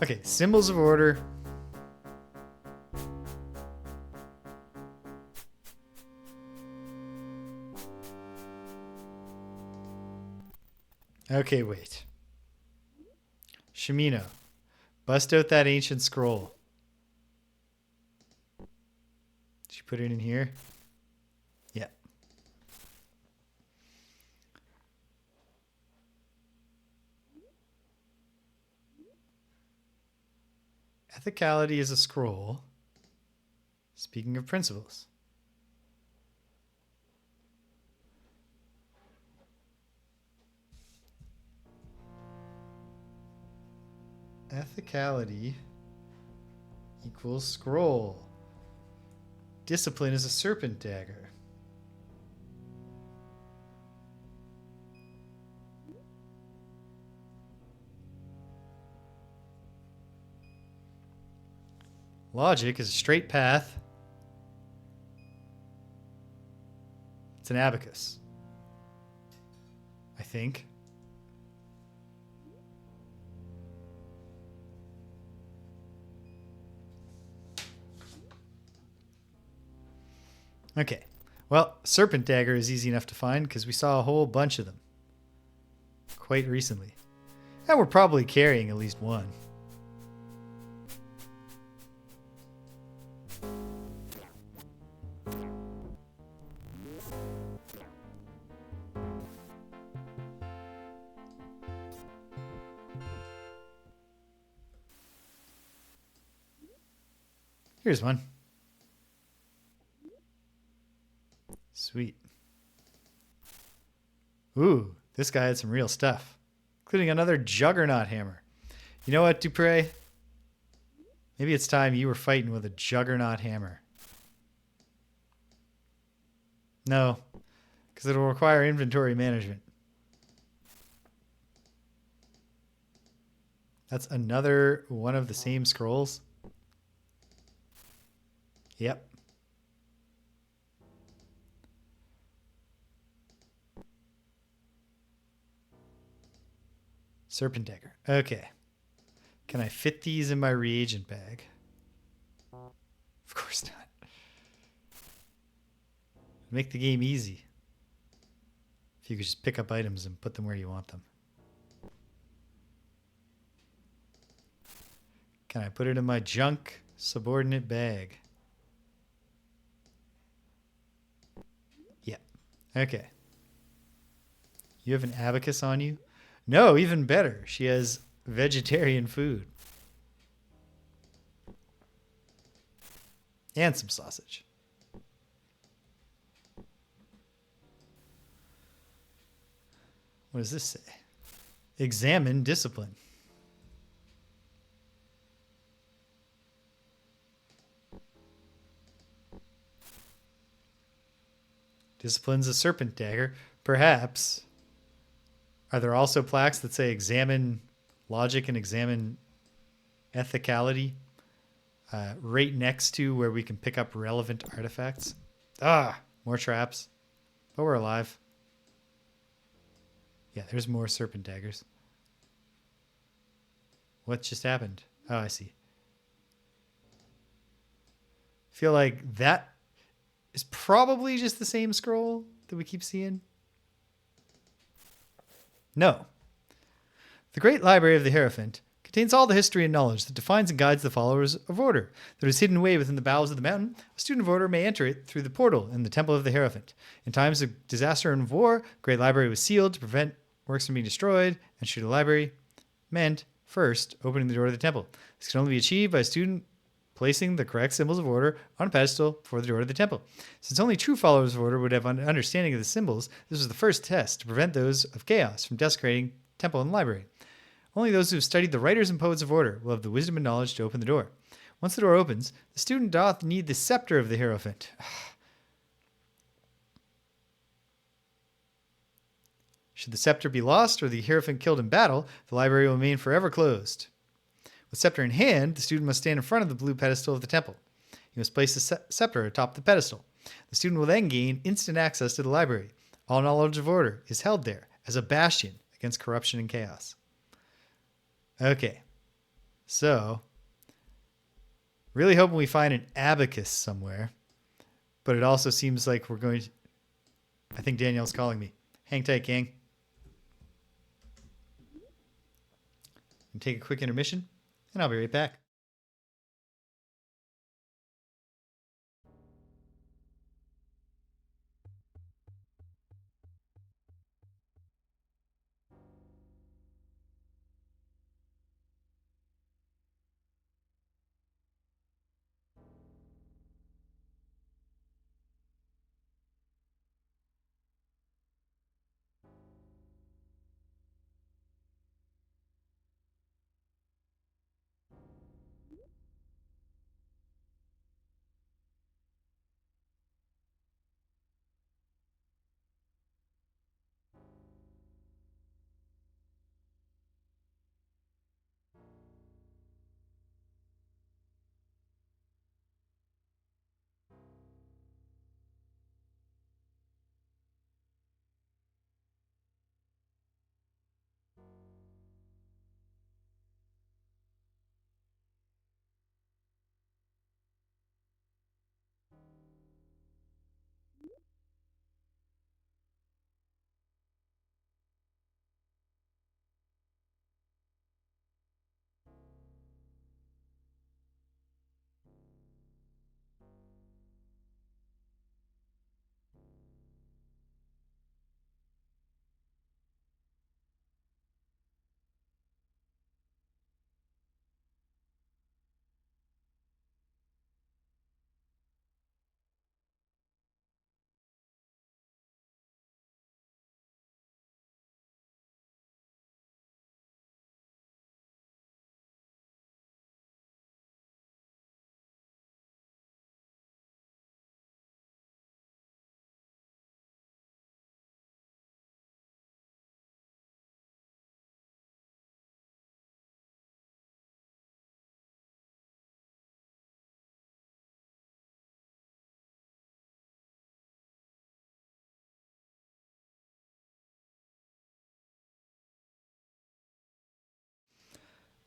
Okay, symbols of order. Okay, wait. Shimino. Bust out that ancient scroll. Did you put it in here? Yeah. Ethicality is a scroll. Speaking of principles. Ethicality equals scroll. Discipline is a serpent dagger. Logic is a straight path. It's an abacus, I think. Okay. Well, Serpent Dagger is easy enough to find because we saw a whole bunch of them quite recently. And we're probably carrying at least one. Here's one. Sweet. Ooh, this guy had some real stuff, including another Juggernaut hammer. You know what, Dupre? Maybe it's time you were fighting with a Juggernaut hammer. No, because it'll require inventory management. That's another one of the same scrolls. Yep. Serpent Dagger. Okay. Can I fit these in my reagent bag? Of course not. Make the game easy. If you could just pick up items and put them where you want them. Can I put it in my junk subordinate bag? Yeah. Okay. You have an abacus on you? No, even better. She has vegetarian food. And some sausage. What does this say? Examine discipline. Discipline's a serpent dagger. Perhaps. Are there also plaques that say examine logic and examine ethicality? Right next to where we can pick up relevant artifacts. More traps. But we're alive. Yeah, there's more serpent daggers. What just happened? Oh, I see. Feel like that is probably just the same scroll that we keep seeing. No. The Great Library of the Hierophant contains all the history and knowledge that defines and guides the followers of Order. That is hidden away within the bowels of the mountain. A student of Order may enter it through the portal in the Temple of the Hierophant. In times of disaster and war, the Great Library was sealed to prevent works from being destroyed, and should a library meant first opening the door to the temple. This can only be achieved by a student placing the correct symbols of order on a pedestal before the door to the temple. Since only true followers of order would have an understanding of the symbols, this was the first test to prevent those of chaos from desecrating temple and library. Only those who have studied the writers and poets of order will have the wisdom and knowledge to open the door. Once the door opens, the student doth need the sceptre of the Hierophant. Should the scepter be lost or the Hierophant killed in battle, the library will remain forever closed. With scepter in hand, the student must stand in front of the blue pedestal of the temple. He must place the scepter atop the pedestal. The student will then gain instant access to the library. All knowledge of order is held there as a bastion against corruption and chaos. Okay, so really hoping we find an abacus somewhere, but it also seems like we're going to... I think Danielle's calling me. Hang tight, gang. And take a quick intermission, and I'll be right back.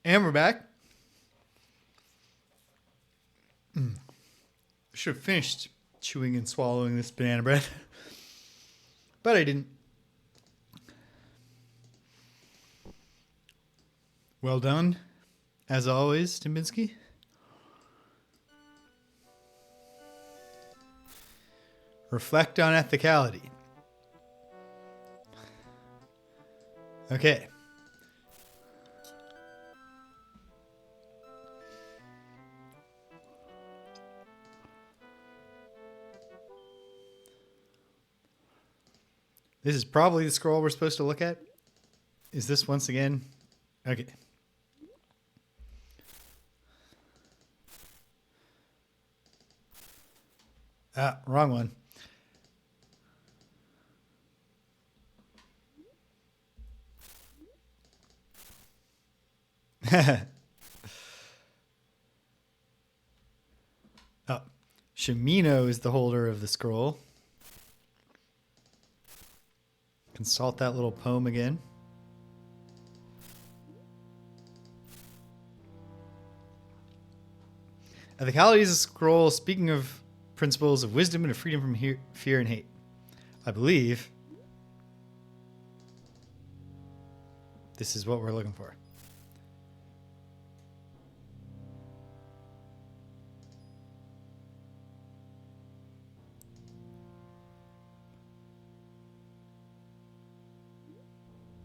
And we're back. I should have finished chewing and swallowing this banana bread, but I didn't. Well done, as always, Timbinski. Reflect on ethicality. Okay. This is probably the scroll we're supposed to look at. Is this once again? Okay. Wrong one. Oh, Shimino is the holder of the scroll. Consult that little poem again. The Ethicality is a scroll speaking of principles of wisdom and of freedom from fear and hate. I believe this is what we're looking for.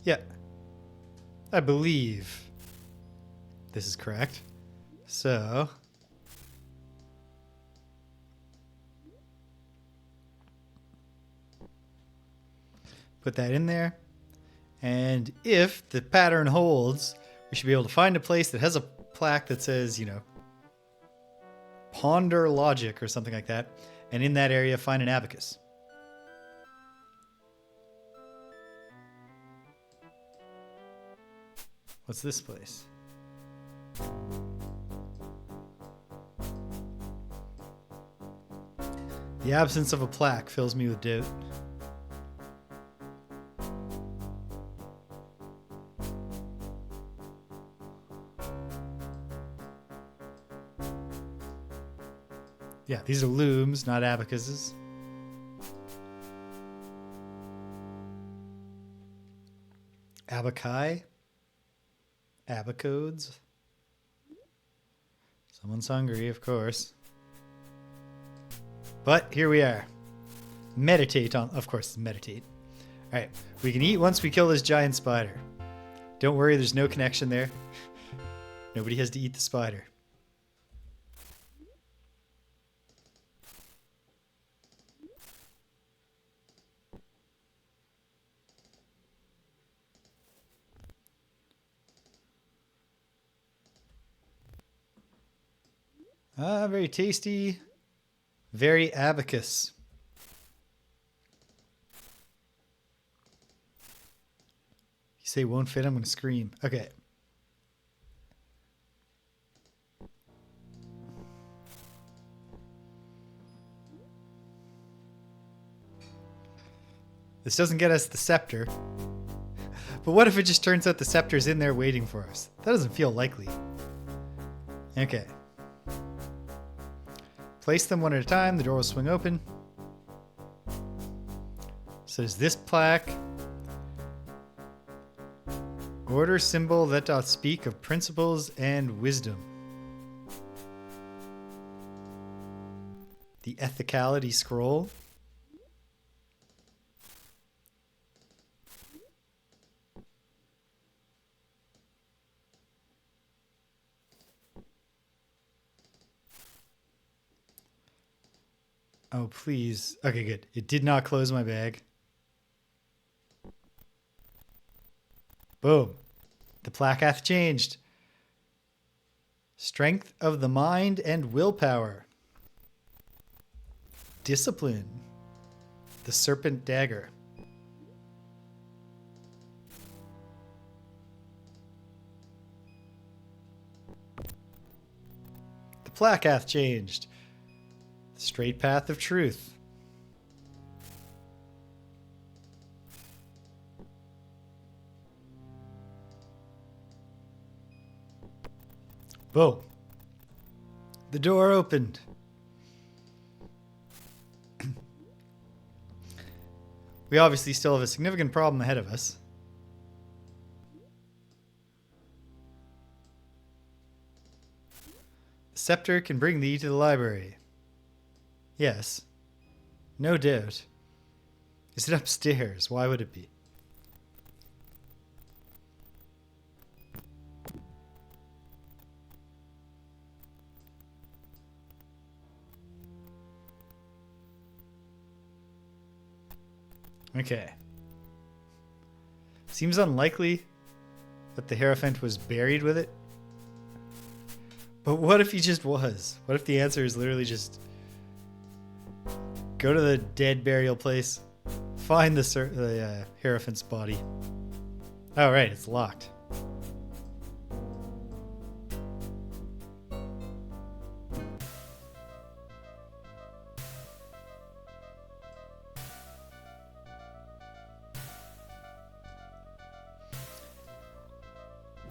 Yeah, I believe this is correct. So, put that in there. And if the pattern holds, we should be able to find a place that has a plaque that says, you know, ponder logic or something like that. And in that area, find an abacus. What's this place? The absence of a plaque fills me with doubt. Yeah, these are looms, not abacuses. Abaci? Abacodes? Someone's hungry, of course. But here we are. Meditate on, of course, meditate. All right, we can eat once we kill this giant spider. Don't worry, there's no connection there. Nobody has to eat the spider. Very tasty. Very abacus. You say won't fit, I'm going to scream. Okay. This doesn't get us the scepter. But what if it just turns out the scepter's in there waiting for us? That doesn't feel likely. Okay. Place them one at a time. The door will swing open. So there's this plaque. Order symbol that doth speak of principles and wisdom. The ethicality scroll. Oh, please. Okay, good. It did not close my bag. Boom. The plaque hath changed. Strength of the mind and willpower. Discipline. The serpent dagger. The plaque hath changed. Straight path of truth. Boom. The door opened. We obviously still have a significant problem ahead of us. The scepter can bring thee to the library. Yes. No doubt. Is it upstairs? Why would it be? Okay. Seems unlikely that the Hierophant was buried with it. But what if he just was? What if the answer is literally just go to the dead burial place, find the Hierophant's body. Oh, right, it's locked.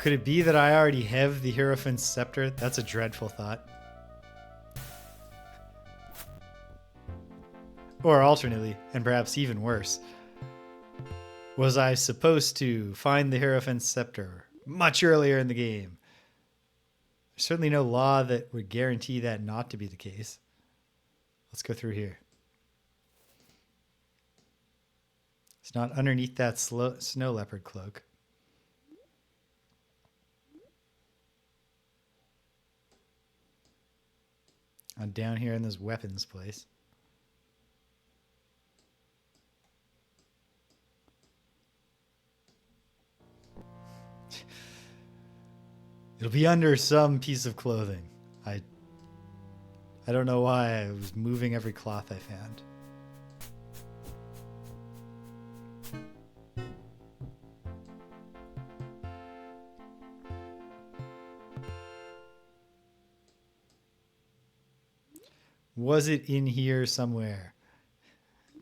Could it be that I already have the Hierophant's Sceptre? That's a dreadful thought. Or alternately, and perhaps even worse, was I supposed to find the Hierophant's Sceptre much earlier in the game? There's certainly no law that would guarantee that not to be the case. Let's go through here. It's not underneath that snow leopard cloak. I'm down here in this weapons place. It'll be under some piece of clothing. I don't know why I was moving every cloth I found. Was it in here somewhere?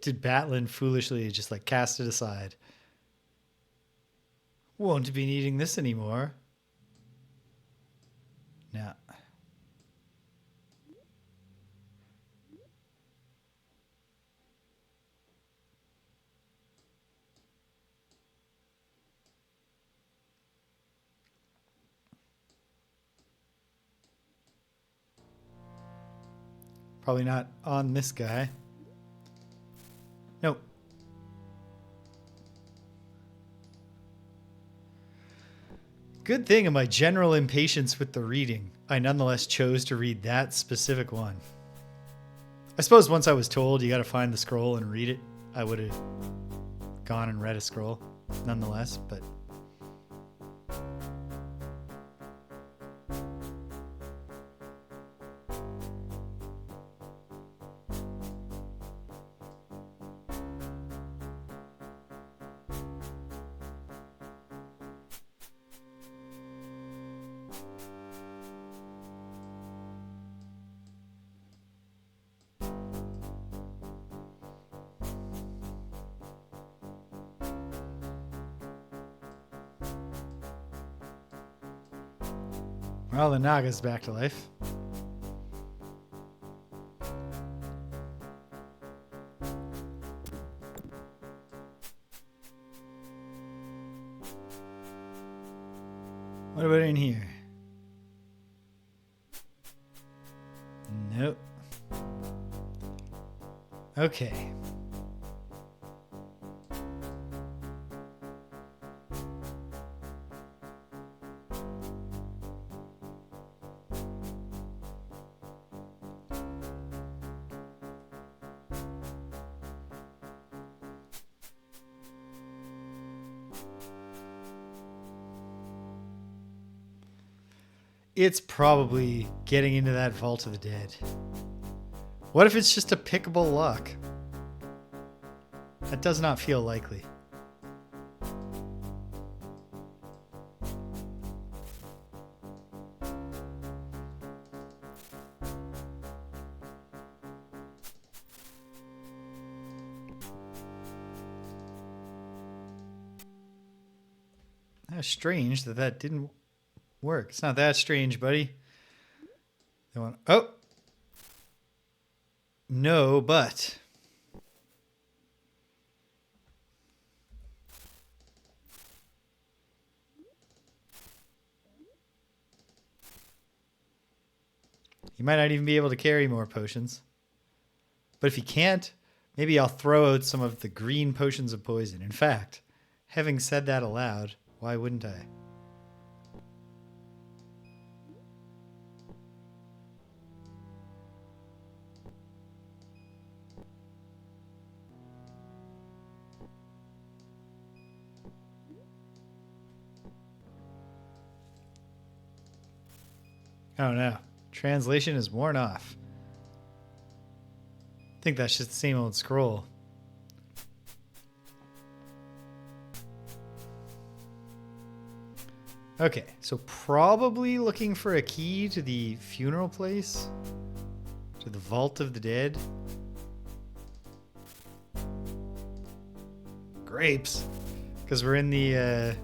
Did Batlin foolishly just like cast it aside? Won't be needing this anymore. No. Probably not on this guy. Nope. Good thing in my general impatience with the reading, I nonetheless chose to read that specific one. I suppose once I was told you got to find the scroll and read it, I would have gone and read a scroll nonetheless, but... Well, the Naga's back to life. What about in here? Nope. Okay. It's probably getting into that Vault of the Dead. What if it's just a pickable lock? That does not feel likely. How strange that didn't work. It's not that strange, buddy. They want... Oh! No, but... You might not even be able to carry more potions. But if you can't, maybe I'll throw out some of the green potions of poison. In fact, having said that aloud, why wouldn't I? Oh no. Translation is worn off. I think that's just the same old scroll. Okay, so probably looking for a key to the funeral place? To the Vault of the Dead? Grapes. Because we're in the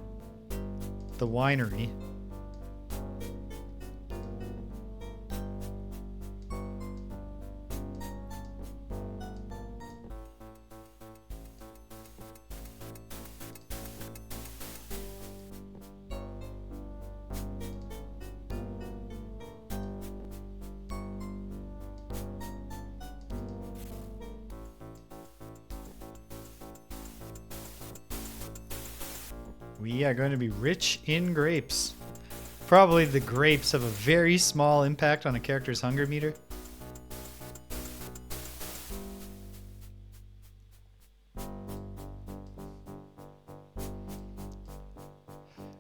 winery. We are going to be rich in grapes. Probably the grapes have a very small impact on a character's hunger meter.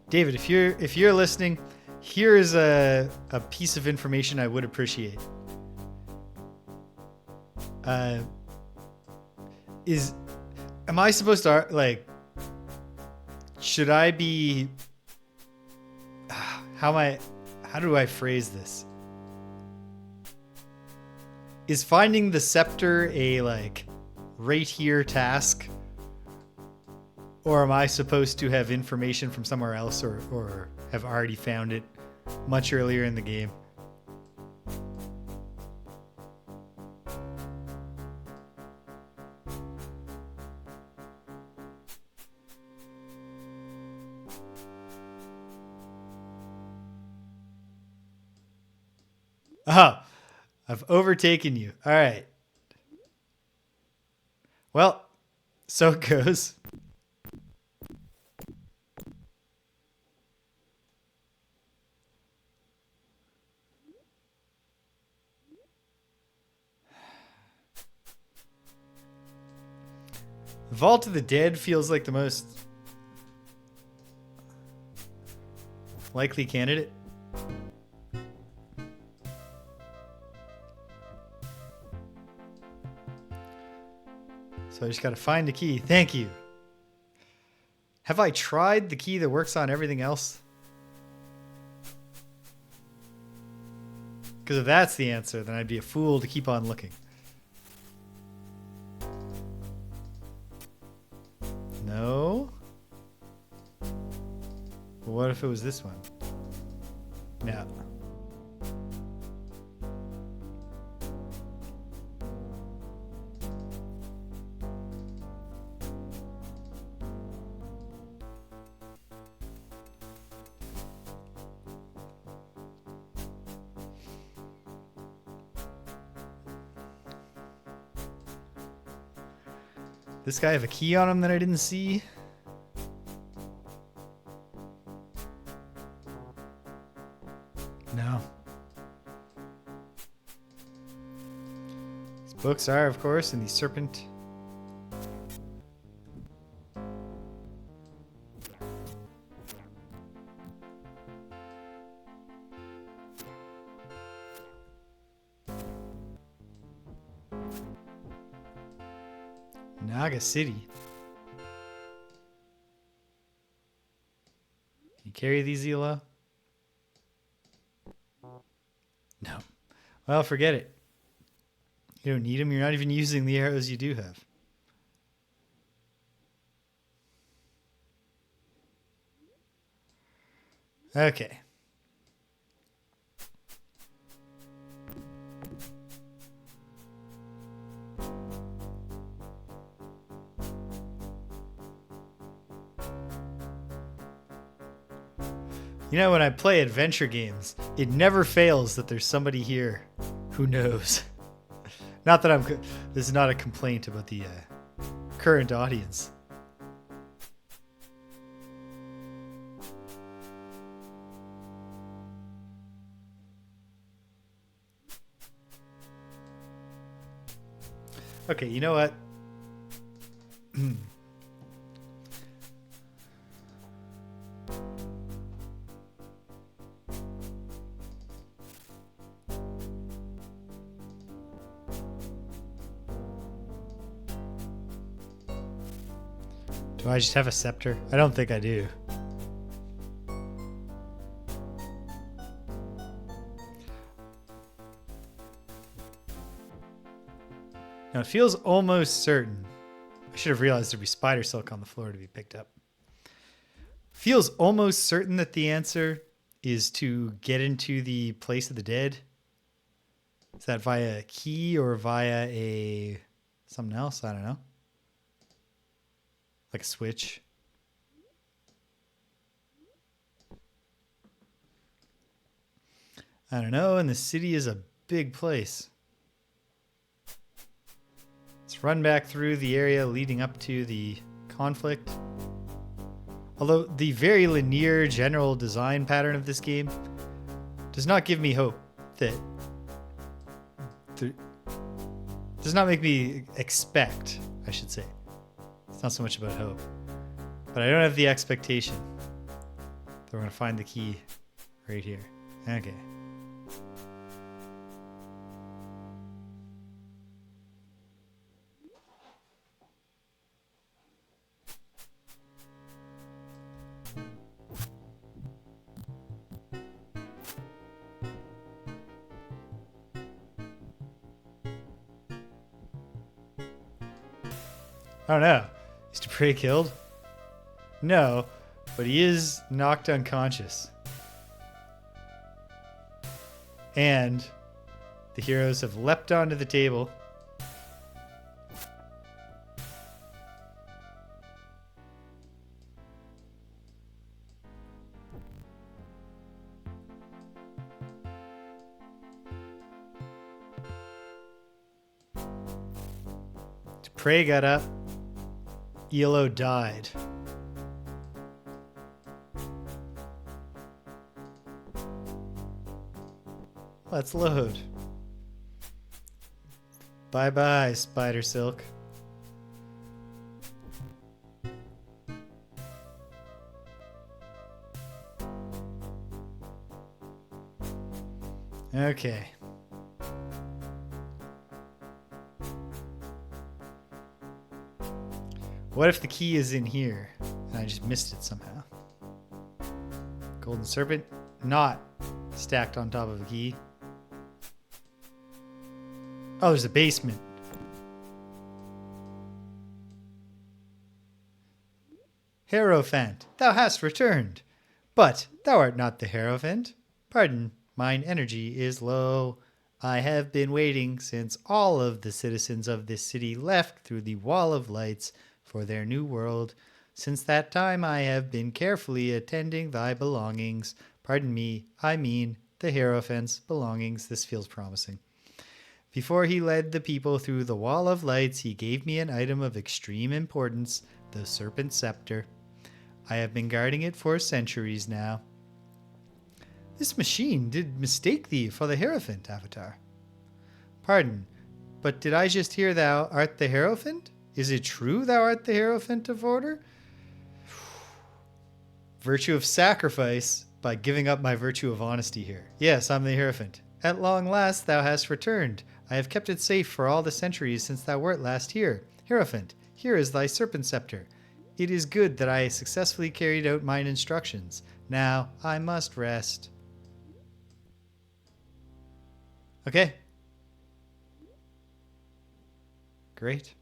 David, if you're listening, here is a piece of information I would appreciate. Am I supposed to, like, should I be, how do I phrase this? Is finding the scepter a, like, right here task? Or am I supposed to have information from somewhere else or have already found it much earlier in the game? Oh, I've overtaken you. All right. Well, so it goes. Vault of the Dead feels like the most likely candidate. So I just got to find the key. Thank you. Have I tried the key that works on everything else? Because if that's the answer, then I'd be a fool to keep on looking. No. But what if it was this one? No. This guy have a key on him that I didn't see? No. These books are, of course, in the Serpent. Naga City. Can you carry these, Ela? No. Well, forget it. You don't need them. You're not even using the arrows you do have. Okay. You know, when I play adventure games, it never fails that there's somebody here who knows. Not that this is not a complaint about the current audience. Okay, you know what? Do I just have a scepter? I don't think I do. Now it feels almost certain. I should have realized there'd be spider silk on the floor to be picked up. Feels almost certain that the answer is to get into the place of the dead. Is that via a key or via something else? I don't know. Like a switch. I don't know, and the city is a big place. Let's run back through the area leading up to the conflict. Although the very linear general design pattern of this game does not give me hope that... does not make me expect, I should say. It's not so much about hope. But I don't have the expectation that we're going to find the key right here. Okay. I don't know. Is Dupre killed? No, but he is knocked unconscious. And the heroes have leapt onto the table. Dupre got up. ELO died. Let's load. Bye-bye, Spider Silk. Okay. What if the key is in here and I just missed it somehow? Golden Serpent, not stacked on top of a key. Oh, there's a basement. Hierophant, thou hast returned. But thou art not the Hierophant. Pardon, mine energy is low. I have been waiting since all of the citizens of this city left through the Wall of Lights for their new world. Since that time I have been carefully attending thy belongings. Pardon me, I mean the Hierophant's belongings. This feels promising. Before he led the people through the Wall of Lights, he gave me an item of extreme importance, the Serpent Sceptre. I have been guarding it for centuries now. This machine did mistake thee for the Hierophant, Avatar. Pardon, but did I just hear thou art the Hierophant? Is it true thou art the Hierophant of Order? Virtue of sacrifice by giving up my virtue of honesty here. Yes, I'm the Hierophant. At long last thou hast returned. I have kept it safe for all the centuries since thou wert last here. Hierophant, here is thy Serpent Sceptre. It is good that I successfully carried out mine instructions. Now I must rest. Okay. Great.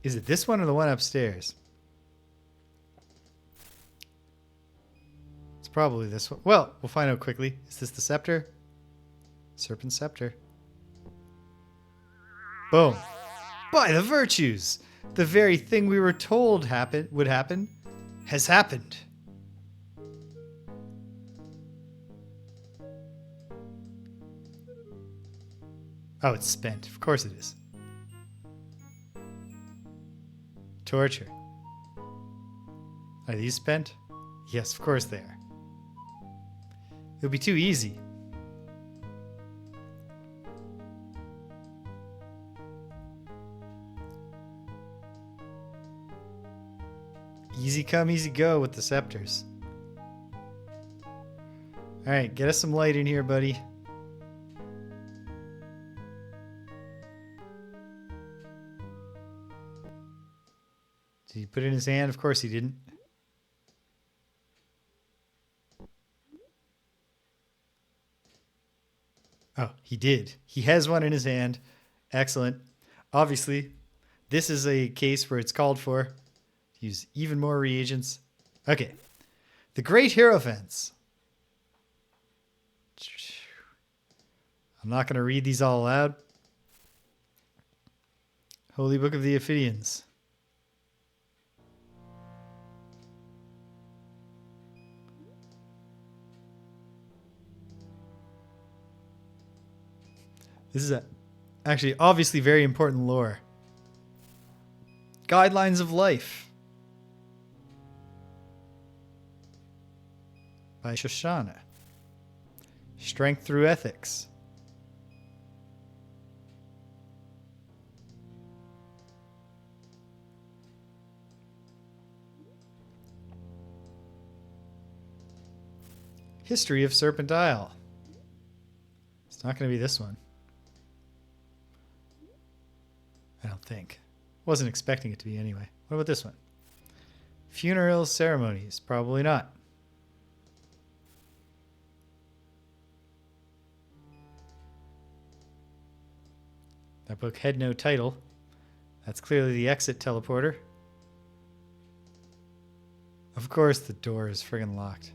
Is it this one or the one upstairs? It's probably this one. Well, we'll find out quickly. Is this the scepter? Serpent Scepter. Boom. By the virtues! The very thing we were told would happen has happened. Oh, it's spent. Of course it is. Torture. Are these spent? Yes, of course they are. It would be too easy. Easy come, easy go with the scepters. Alright, get us some light in here, buddy. Did he put it in his hand? Of course he didn't. Oh, he did. He has one in his hand. Excellent. Obviously, this is a case where it's called for. Use even more reagents. Okay. The Great Hierophants. I'm not going to read these all aloud. Holy Book of the Ophidians. This is actually obviously very important lore. Guidelines of Life by Shoshana. Strength Through Ethics. History of Serpent Isle. It's not going to be this one. I don't think. Wasn't expecting it to be anyway. What about this one? Funeral Ceremonies. Probably not. That book had no title. That's clearly the exit teleporter. Of course the door is friggin' locked.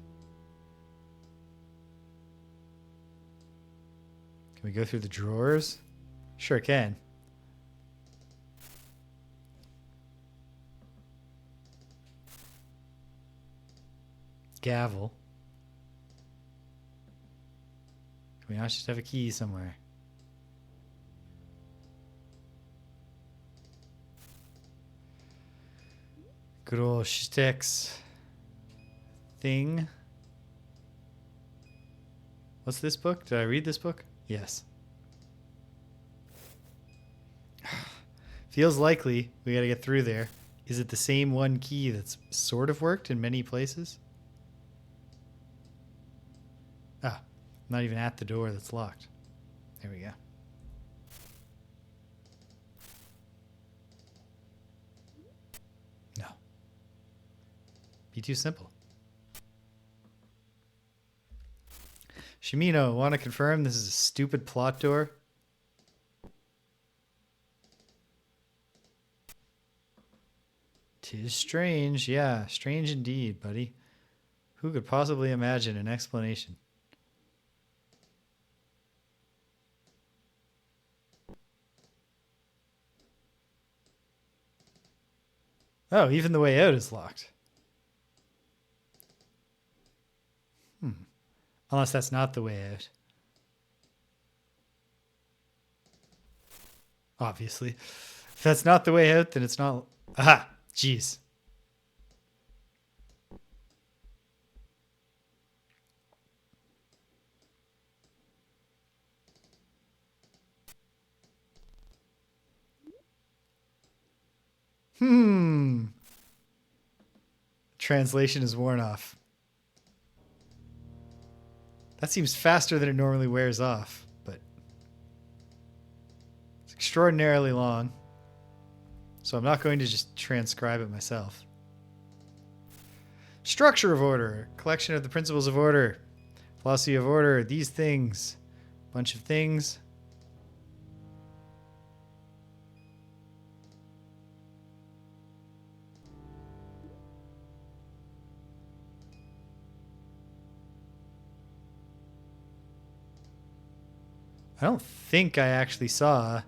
Can we go through the drawers? Sure can. Gavel. Can we not just have a key somewhere? Good old Shtek's thing. What's this book? Did I read this book? Yes. Feels likely we gotta get through there. Is it the same one key that's sort of worked in many places? Ah, I'm not even at the door that's locked. There we go. No. Be too simple. Shimino, want to confirm this is a stupid plot door? Tis strange. Yeah, strange indeed, buddy. Who could possibly imagine an explanation? Oh, even the way out is locked. Unless that's not the way out. Obviously. If that's not the way out, then it's not... Aha! Jeez. Translation is worn off. That seems faster than it normally wears off, but it's extraordinarily long. So I'm not going to just transcribe it myself. Structure of order. Collection of the principles of order. Philosophy of order. These things. Bunch of things. I don't think I actually saw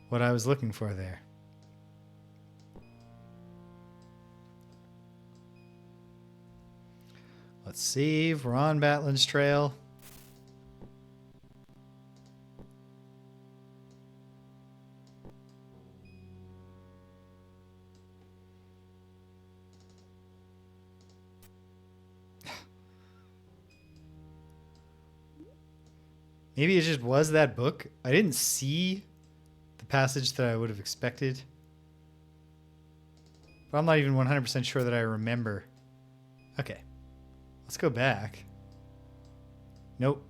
what I was looking for there. Let's save. We're on Batlin's trail. Maybe it just was that book. I didn't see the passage that I would have expected. But I'm not even 100% sure that I remember. Okay. Let's go back. Nope.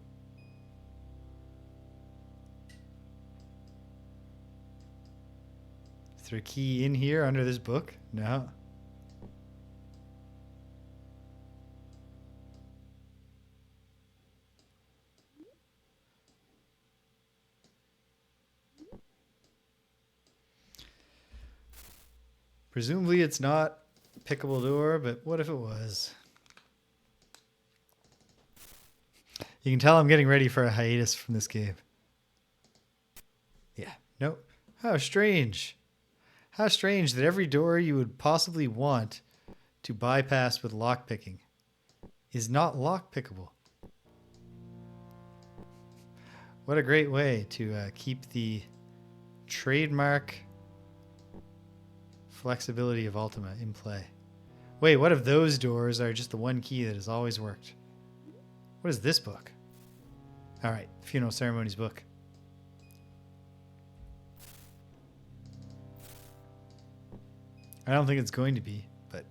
Is there a key in here under this book? No. Presumably it's not a pickable door, but what if it was? You can tell I'm getting ready for a hiatus from this game. Yeah, nope. How strange. How strange that every door you would possibly want to bypass with lockpicking is not lockpickable. What a great way to keep the trademark Flexibility of Ultima in play. Wait, what if those doors are just the one key that has always worked? What is this book? All right, Funeral Ceremonies book. I don't think it's going to be, but...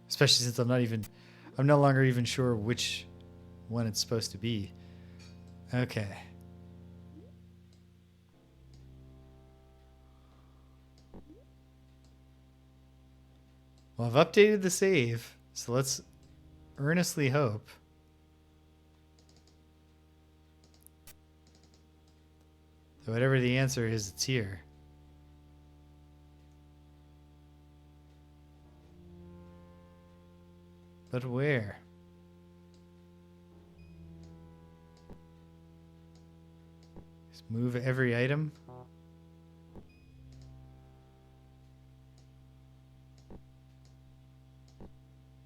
Especially since I'm no longer even sure which one it's supposed to be. Okay. Well, I've updated the save, so let's earnestly hope that whatever the answer is, it's here. But where? Just move every item.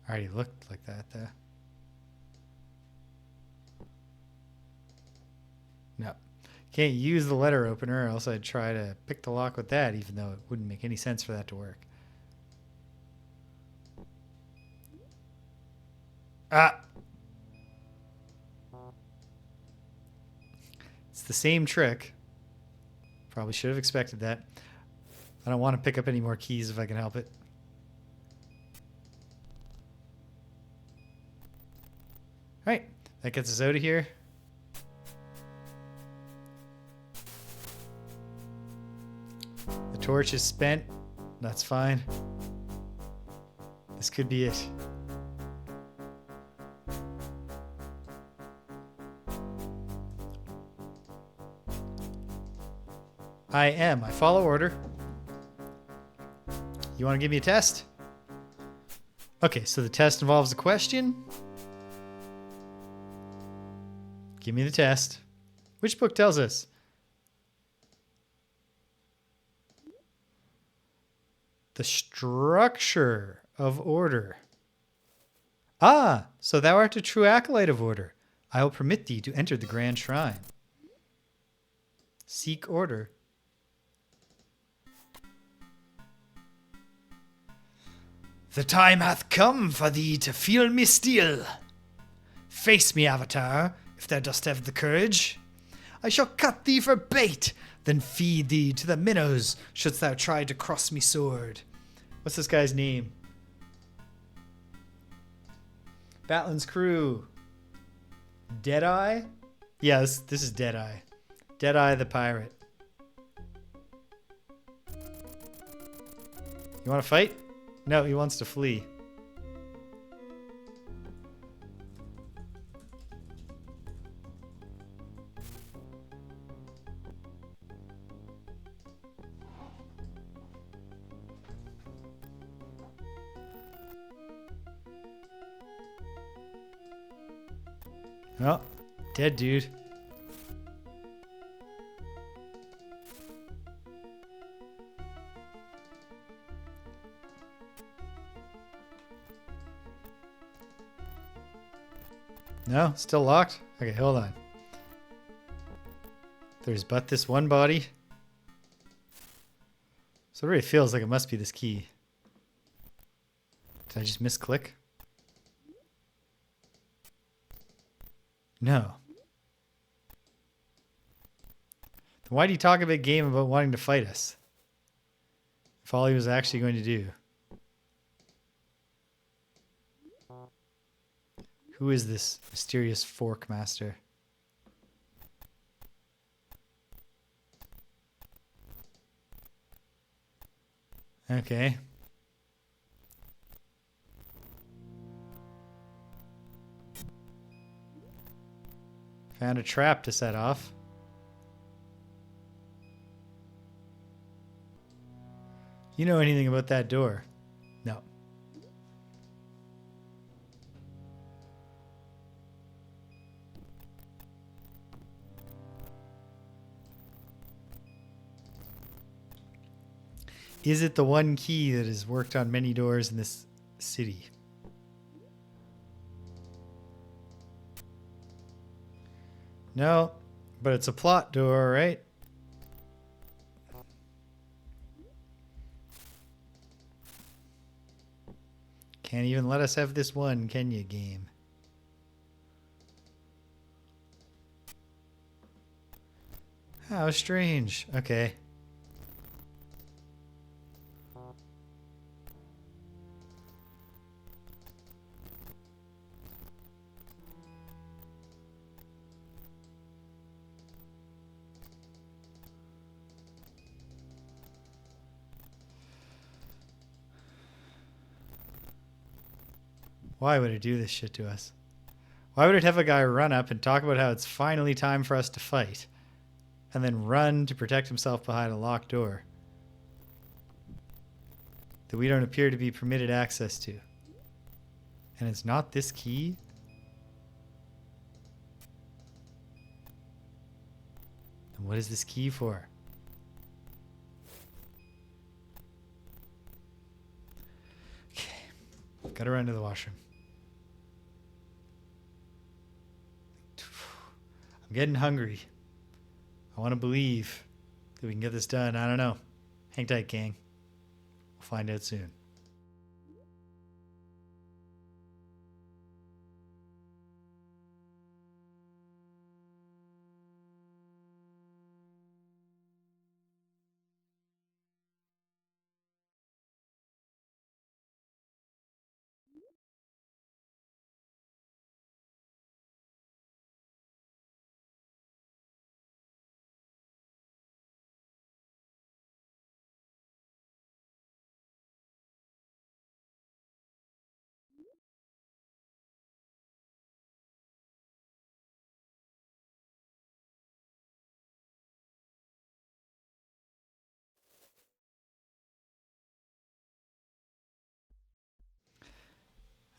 Already looked like that, though. No. Can't use the letter opener, or else I'd try to pick the lock with that, even though it wouldn't make any sense for that to work. Ah! It's the same trick. Probably should have expected that. I don't want to pick up any more keys if I can help it. Alright, that gets us out of here. The torch is spent. That's fine. This could be it. I follow order. You want to give me a test? Okay, so the test involves a question. Give me the test. Which book tells us? The structure of order. Ah, so thou art a true acolyte of order. I will permit thee to enter the grand shrine. Seek order. The time hath come for thee to feel me steel. Face me, Avatar, if thou dost have the courage. I shall cut thee for bait, then feed thee to the minnows, shouldst thou try to cross me sword. What's this guy's name? Batlin's crew. Deadeye? Yeah, this is Deadeye. Deadeye the pirate. You want to fight? No, he wants to flee. Oh, dead dude. No, still locked? Okay, hold on. There's but this one body. So it really feels like it must be this key. Did I just misclick? No. Then why do you talk a big game about wanting to fight us? If all he was actually going to do. Who is this mysterious fork master? Okay. Found a trap to set off. You know anything about that door? No. Is it the one key that has worked on many doors in this city? No, but it's a plot door, right? Can't even let us have this one, can you, game? How strange. Okay. Why would it do this shit to us? Why would it have a guy run up and talk about how it's finally time for us to fight, and then run to protect himself behind a locked door that we don't appear to be permitted access to? And it's not this key? And what is this key for? Okay. Gotta run to the washroom. I'm getting hungry. I want to believe that we can get this done. I don't know. Hang tight, gang. We'll find out soon.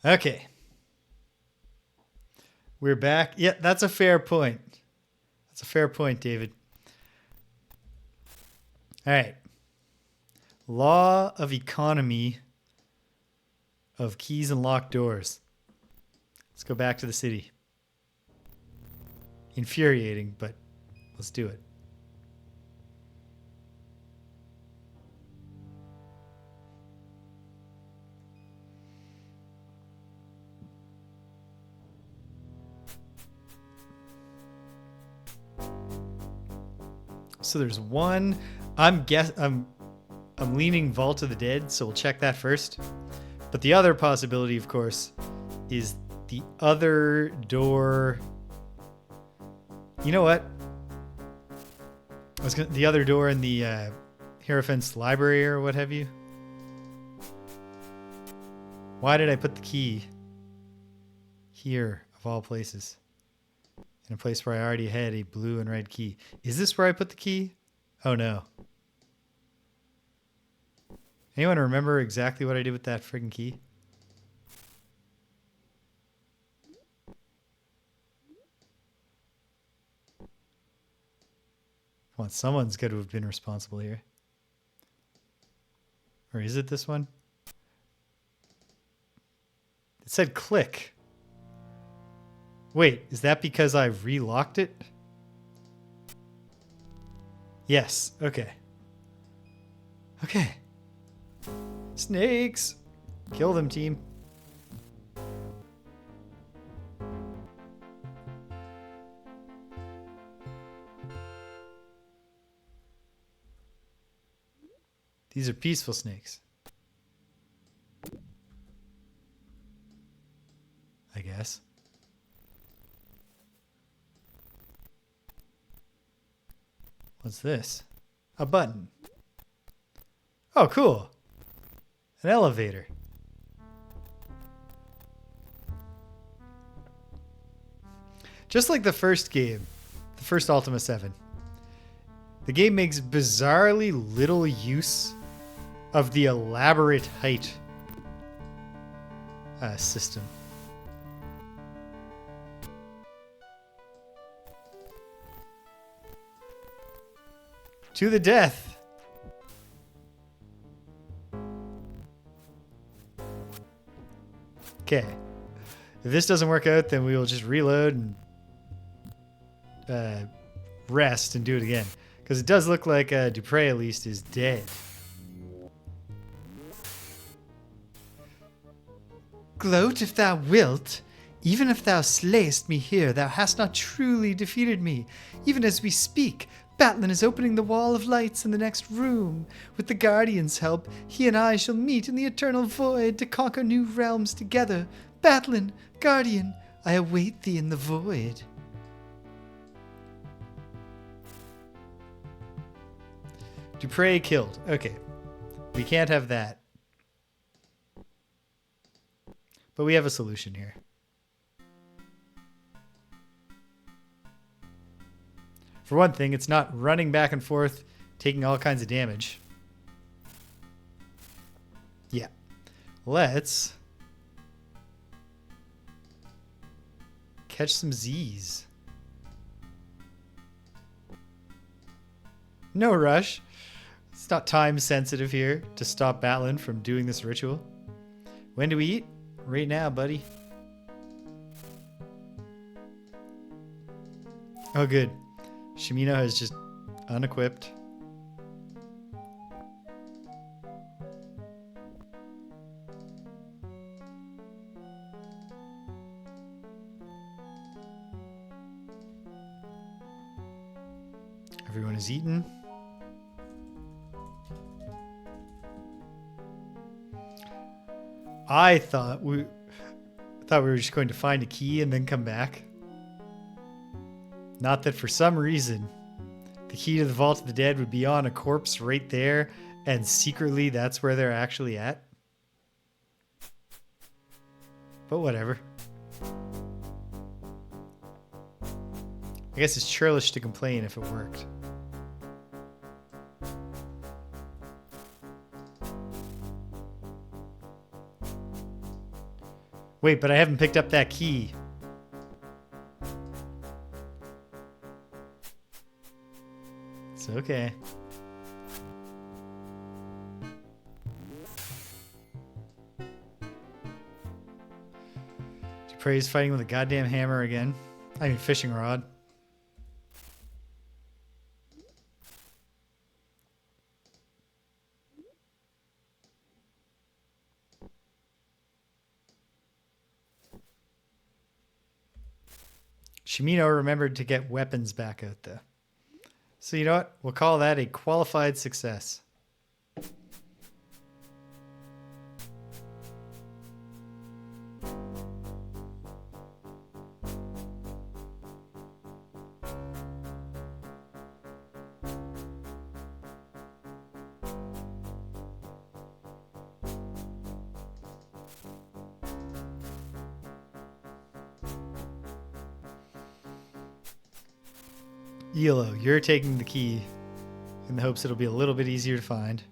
Okay. We're back. Yeah, that's a fair point. That's a fair point, David. All right. Law of economy of keys and locked doors. Let's go back to the city. Infuriating, but let's do it. So there's one. I'm leaning Vault of the Dead, so we'll check that first. But the other possibility, of course, is the other door. You know what? The other door in the Hierophant's library or what have you. Why did I put the key here, of all places? In a place where I already had a blue and red key. Is this where I put the key? Oh no. Anyone remember exactly what I did with that friggin' key? Come on, someone's got to have been responsible here. Or is it this one? It said click. Wait, is that because I relocked it? Yes, okay. Okay. Snakes! Kill them, team. These are peaceful snakes. I guess. What's this? A button. Oh, cool. An elevator. Just like the first game, the first Ultima 7, the game makes bizarrely little use of the elaborate height system. To the death. Okay. If this doesn't work out, then we will just reload and rest and do it again. Because it does look like Dupre, at least, is dead. gloat if thou wilt. Even if thou slayest me here, thou hast not truly defeated me. Even as we speak, Batlin is opening the wall of lights in the next room. With the Guardian's help, he and I shall meet in the eternal void to conquer new realms together. Batlin, Guardian, I await thee in the void. Dupre killed. Okay. We can't have that. But we have a solution here. For one thing, it's not running back and forth, taking all kinds of damage. Yeah. Let's catch some Z's. No rush. It's not time sensitive here to stop Batlin from doing this ritual. When do we eat? Right now, buddy. Oh, good. Shimino has just unequipped. Everyone is eaten. I thought we were just going to find a key and then come back. Not that for some reason the key to the Vault of the Dead would be on a corpse right there, and secretly that's where they're actually at. But whatever. I guess it's churlish to complain if it worked. Wait, but I haven't picked up that key. It's okay. Dupre's fighting with a goddamn hammer again. I mean, fishing rod. Shimino remembered to get weapons back out though. So you know what? We'll call that a qualified success. Yellow, you're taking the key in the hopes it'll be a little bit easier to find.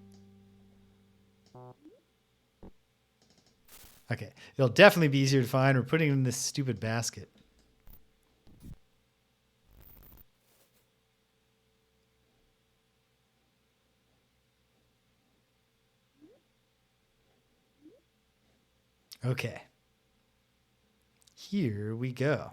Okay, it'll definitely be easier to find. We're putting it in this stupid basket. Okay. Here we go.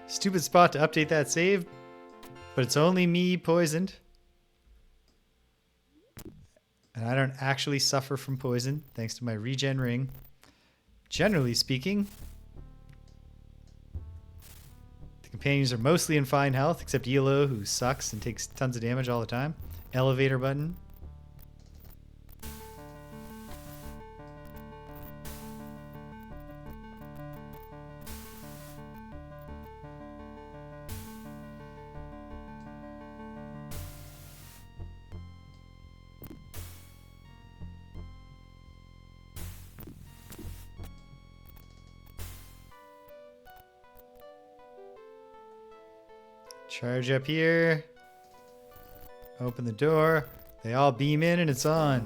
Stupid spot to update that save, but it's only me poisoned. And I don't actually suffer from poison thanks to my regen ring. Generally speaking, the companions are mostly in fine health, except Elo, who sucks and takes tons of damage all the time. Elevator button. Charge up here. Open the door. They all beam in and it's on.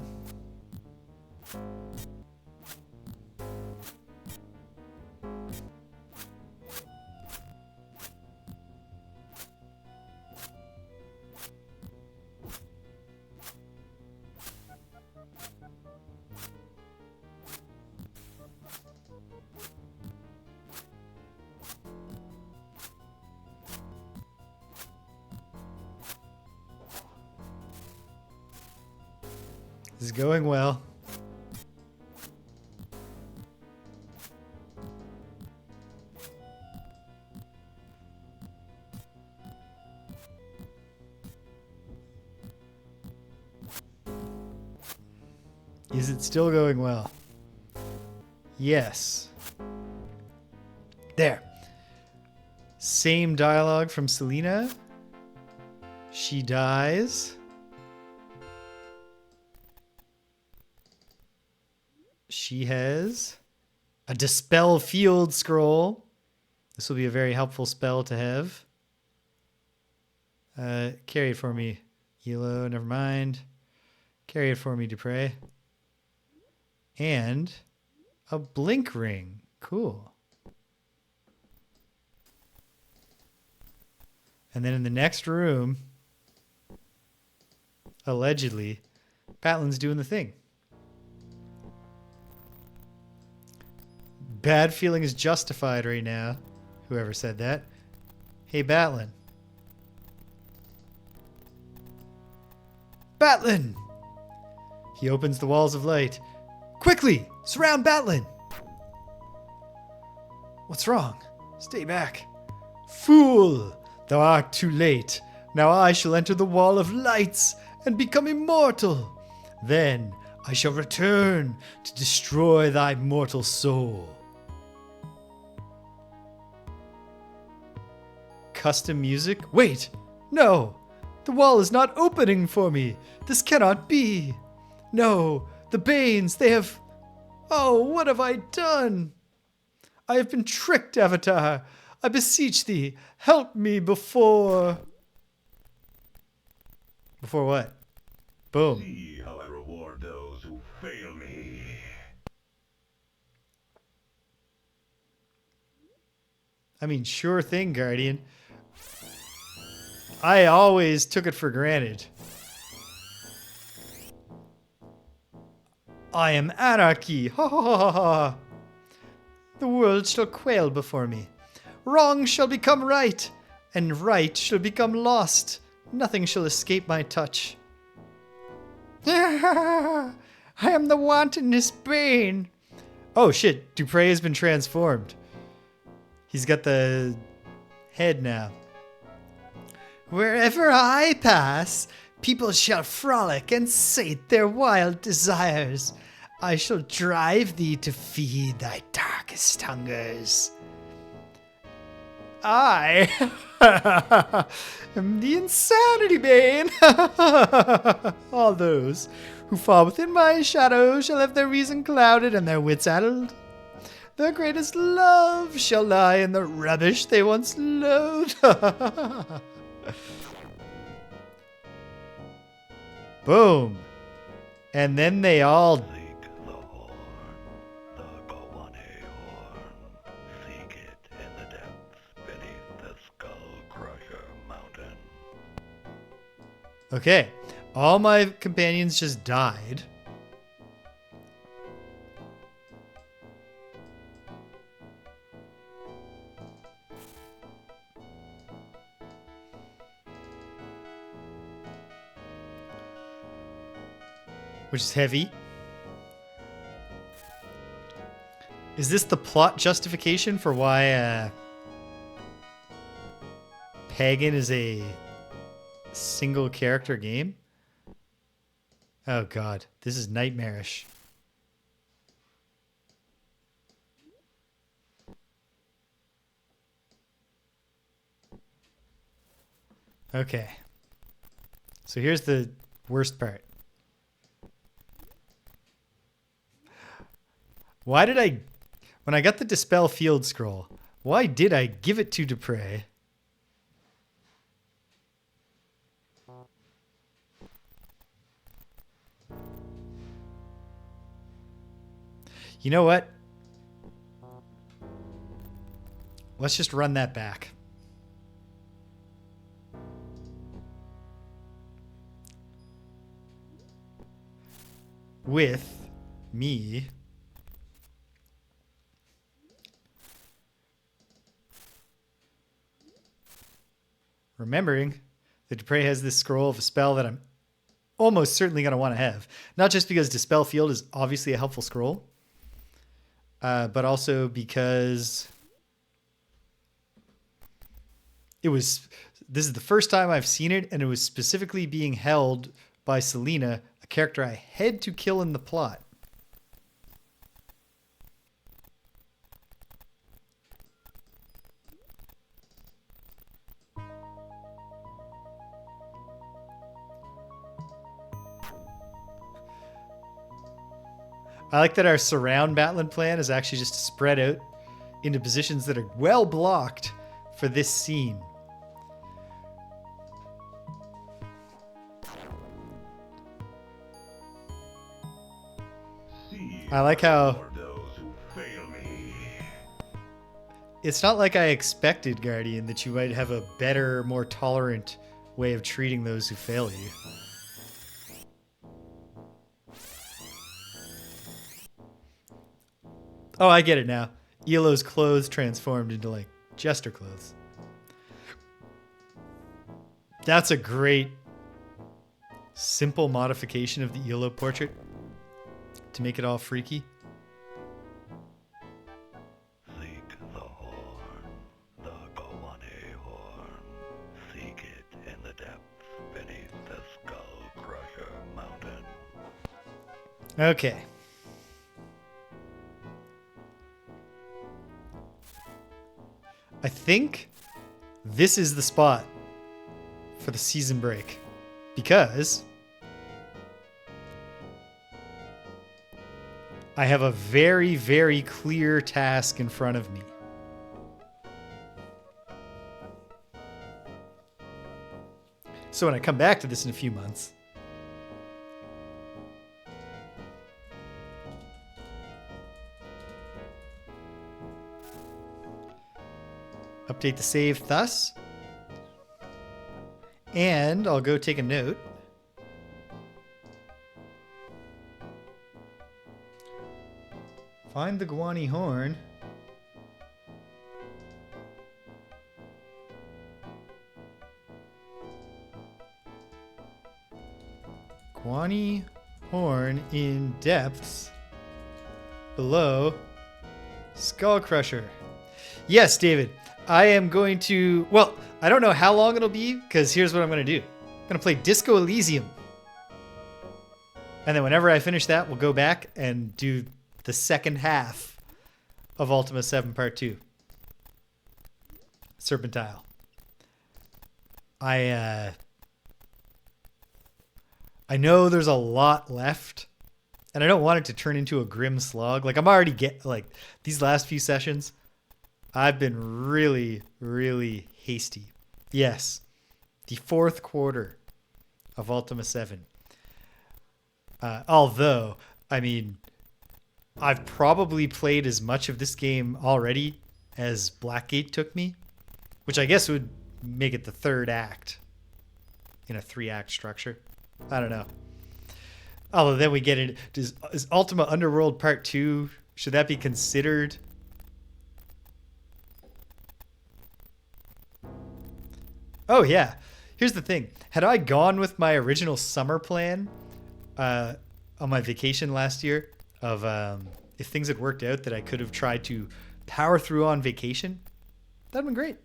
This is going well. Is it still going well? Yes. There. Same dialogue from Selena. She dies. She has a Dispel Field Scroll. This will be a very helpful spell to have. Carry it for me, Elo. Never mind. Carry it for me, Dupre. And a Blink Ring. Cool. And then in the next room, allegedly, Batlin's doing the thing. Bad feeling is justified right now. Whoever said that. Hey, Batlin. Batlin! He opens the walls of light. Quickly! Surround Batlin! What's wrong? Stay back. Fool! Thou art too late. Now I shall enter the wall of lights and become immortal. Then I shall return to destroy thy mortal soul. Custom music? Wait! No! The wall is not opening for me! This cannot be! No! The Banes, they have... Oh, what have I done? I have been tricked, Avatar! I beseech thee, help me before... Before what? Boom. See how I reward those who fail me. I mean, sure thing, Guardian. I always took it for granted. I am anarchy. Ha ha ha ha. The world shall quail before me. Wrong shall become right, and right shall become lost. Nothing shall escape my touch. I am the wantonness bane. Oh shit, Dupre has been transformed. He's got the head now. Wherever I pass, people shall frolic and sate their wild desires. I shall drive thee to feed thy darkest hungers. I am the insanity bane. All those who fall within my shadow shall have their reason clouded and their wits addled. Their greatest love shall lie in the rubbish they once loathed. Boom. And then they all... Seek the horn, the Gowane horn. Seek it in the depths beneath the Skullcrusher Mountain. Okay. All my companions just died. Which is heavy. Is this the plot justification for why Pagan is a single character game? Oh god, this is nightmarish. Okay. So here's the worst part. Why did I, when I got the Dispel Field Scroll, why did I give it to Dupre? You know what? Let's just run that back. With me remembering that Dupre has this scroll of a spell that I'm almost certainly going to want to have. Not just because Dispel Field is obviously a helpful scroll, but also because this is the first time I've seen it, and it was specifically being held by Selena, a character I had to kill in the plot. I like that our surround Batlin plan is actually just to spread out into positions that are well blocked for this scene. I like how it's not like I expected, Guardian, that you might have a better, more tolerant way of treating those who fail you. Oh, I get it now. Elo's clothes transformed into, like, jester clothes. That's a great, simple modification of the Elo portrait to make it all freaky. Seek the horn, the Gowane horn. Seek it in the depths beneath the Skullcrusher Mountain. Okay. I think this is the spot for the season break, because I have a very, very clear task in front of me. So when I come back to this in a few months, update the save thus, and I'll go take a note. Find the Guani horn. Guani horn in depths below Skullcrusher. Yes, David. I am going to... Well, I don't know how long it'll be, because here's what I'm going to do. I'm going to play Disco Elysium. And then whenever I finish that, we'll go back and do the second half of Ultima 7 Part 2. Serpentile. I know there's a lot left, and I don't want it to turn into a grim slog. Like, I'm already these last few sessions, I've been really, really hasty. Yes, the fourth quarter of Ultima 7. Although, I mean, I've probably played as much of this game already as Blackgate took me, which I guess would make it the third act in a 3-act structure. I don't know. Although then we get into, is Ultima Underworld Part 2, should that be considered? Oh, yeah. Here's the thing. Had I gone with my original summer plan on my vacation last year of if things had worked out that I could have tried to power through on vacation, that would have been great.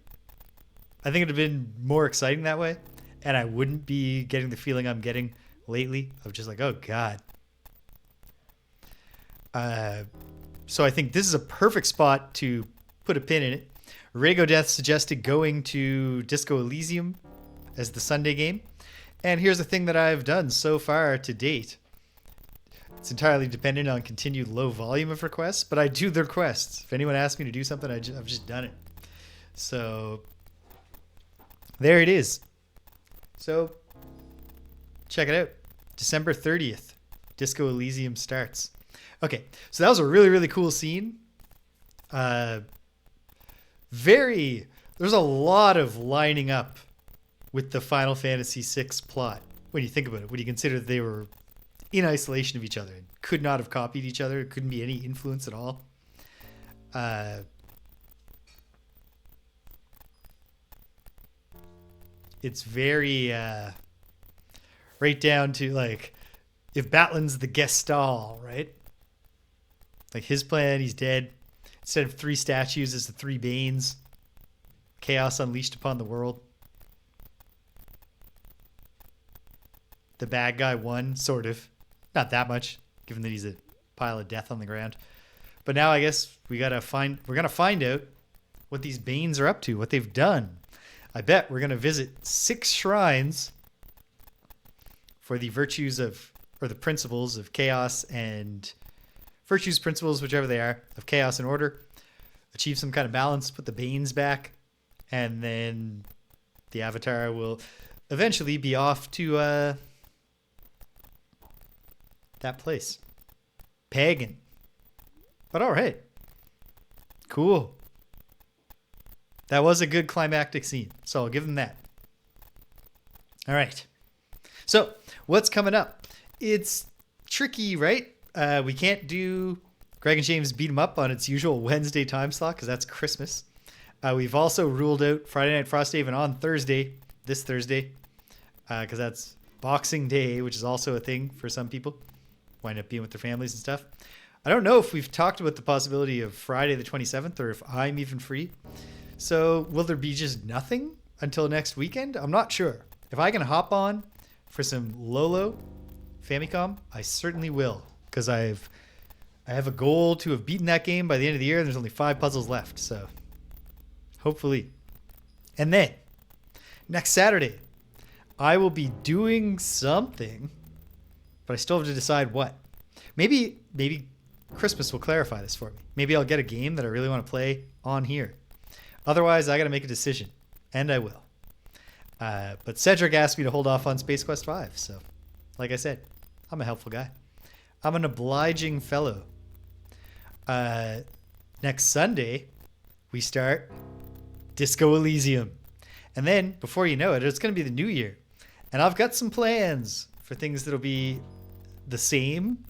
I think it would have been more exciting that way, and I wouldn't be getting the feeling I'm getting lately of just like, oh, God. So I think this is a perfect spot to put a pin in it. Rego Death suggested going to Disco Elysium as the Sunday game. And here's the thing that I've done so far to date. It's entirely dependent on continued low volume of requests, but I do the requests. If anyone asks me to do something, I've just done it. So there it is. So check it out. December 30th, Disco Elysium starts. Okay, so that was a really, really cool scene. There's a lot of lining up with the Final Fantasy VI plot when you think about it, when you consider that they were in isolation of each other and could not have copied each other. It couldn't be any influence at all. It's very right down to like if Batlin's the Gestal, right? Like his plan, he's dead. Instead of 3 statues, it's the 3 Banes. Chaos unleashed upon the world. The bad guy won, sort of. Not that much, given that he's a pile of death on the ground. But now I guess we're gonna find out what these Banes are up to, what they've done. I bet we're gonna visit 6 shrines for the virtues of, or the principles of chaos and virtues, principles, whichever they are, of chaos and order. Achieve some kind of balance, put the Banes back, and then the Avatar will eventually be off to that place. Pagan. But all right. Cool. That was a good climactic scene, so I'll give them that. All right. So, what's coming up? It's tricky, right? We can't do Greg and James Beat 'em Up on its usual Wednesday time slot because that's Christmas. We've also ruled out Friday Night Frosthaven on Thursday, this Thursday, because that's Boxing Day, which is also a thing for some people. Wind up being with their families and stuff. I don't know if we've talked about the possibility of Friday the 27th or if I'm even free. So will there be just nothing until next weekend? I'm not sure. If I can hop on for some Lolo Famicom, I certainly will, because I have a goal to have beaten that game by the end of the year, and there's only 5 puzzles left, so hopefully. And then next Saturday, I will be doing something, but I still have to decide what. Maybe Christmas will clarify this for me. Maybe I'll get a game that I really want to play on here. Otherwise, I got to make a decision, and I will. But Cedric asked me to hold off on Space Quest 5, so like I said, I'm a helpful guy. I'm an obliging fellow. Next Sunday, we start Disco Elysium. And then, before you know it, it's going to be the new year. And I've got some plans for things that'll be the same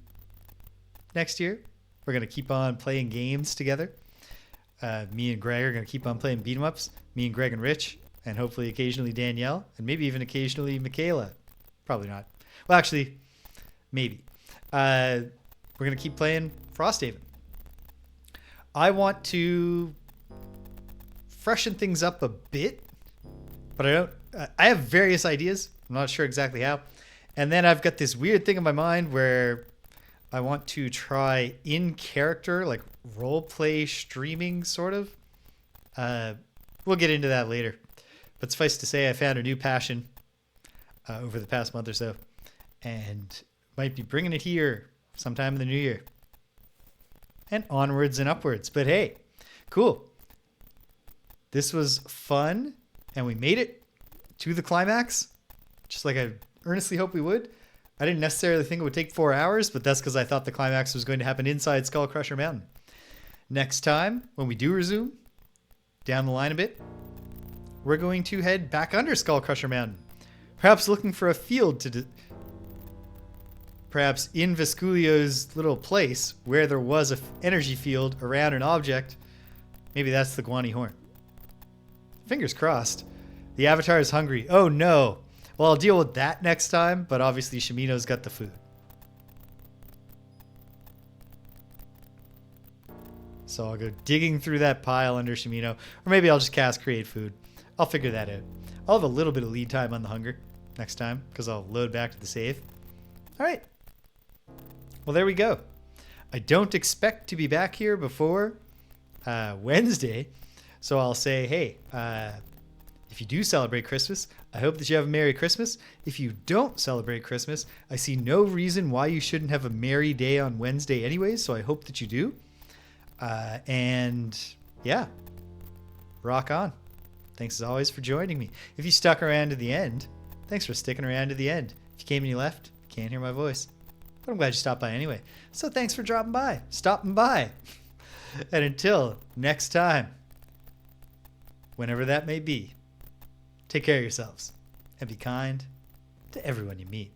next year. We're going to keep on playing games together. Me and Greg are going to keep on playing beat 'em ups. Me and Greg and Rich, and hopefully occasionally Danielle, and maybe even occasionally Michaela. Probably not. Well, actually, maybe. We're going to keep playing Frosthaven. I want to freshen things up a bit, but I have various ideas. I'm not sure exactly how. And then I've got this weird thing in my mind where I want to try in character, like role play streaming, sort of. We'll get into that later. But suffice to say, I found a new passion over the past month or so, and might be bringing it here sometime in the new year. And onwards and upwards. But hey, cool. This was fun, and we made it to the climax, just like I earnestly hope we would. I didn't necessarily think it would take 4 hours, but that's because I thought the climax was going to happen inside Skullcrusher Mountain. Next time, when we do resume, down the line a bit, we're going to head back under Skullcrusher Mountain, perhaps looking for a field to... Perhaps in Vasculio's little place where there was an energy field around an object, maybe that's the Guani Horn. Fingers crossed. The Avatar is hungry. Oh no. Well, I'll deal with that next time, but obviously Shimino's got the food. So I'll go digging through that pile under Shimino, or maybe I'll just cast Create Food. I'll figure that out. I'll have a little bit of lead time on the hunger next time, because I'll load back to the save. All right. Well, there we go. I don't expect to be back here before Wednesday, so I'll say, hey, if you do celebrate Christmas, I hope that you have a Merry Christmas. If you don't celebrate Christmas, I see no reason why you shouldn't have a merry day on Wednesday anyways, so I hope that you do. And yeah, rock on. Thanks as always for joining me. If you stuck around to the end, thanks for sticking around to the end. If you came and you left, can't hear my voice. But I'm glad you stopped by anyway. So thanks for stopping by. And until next time, whenever that may be, take care of yourselves and be kind to everyone you meet.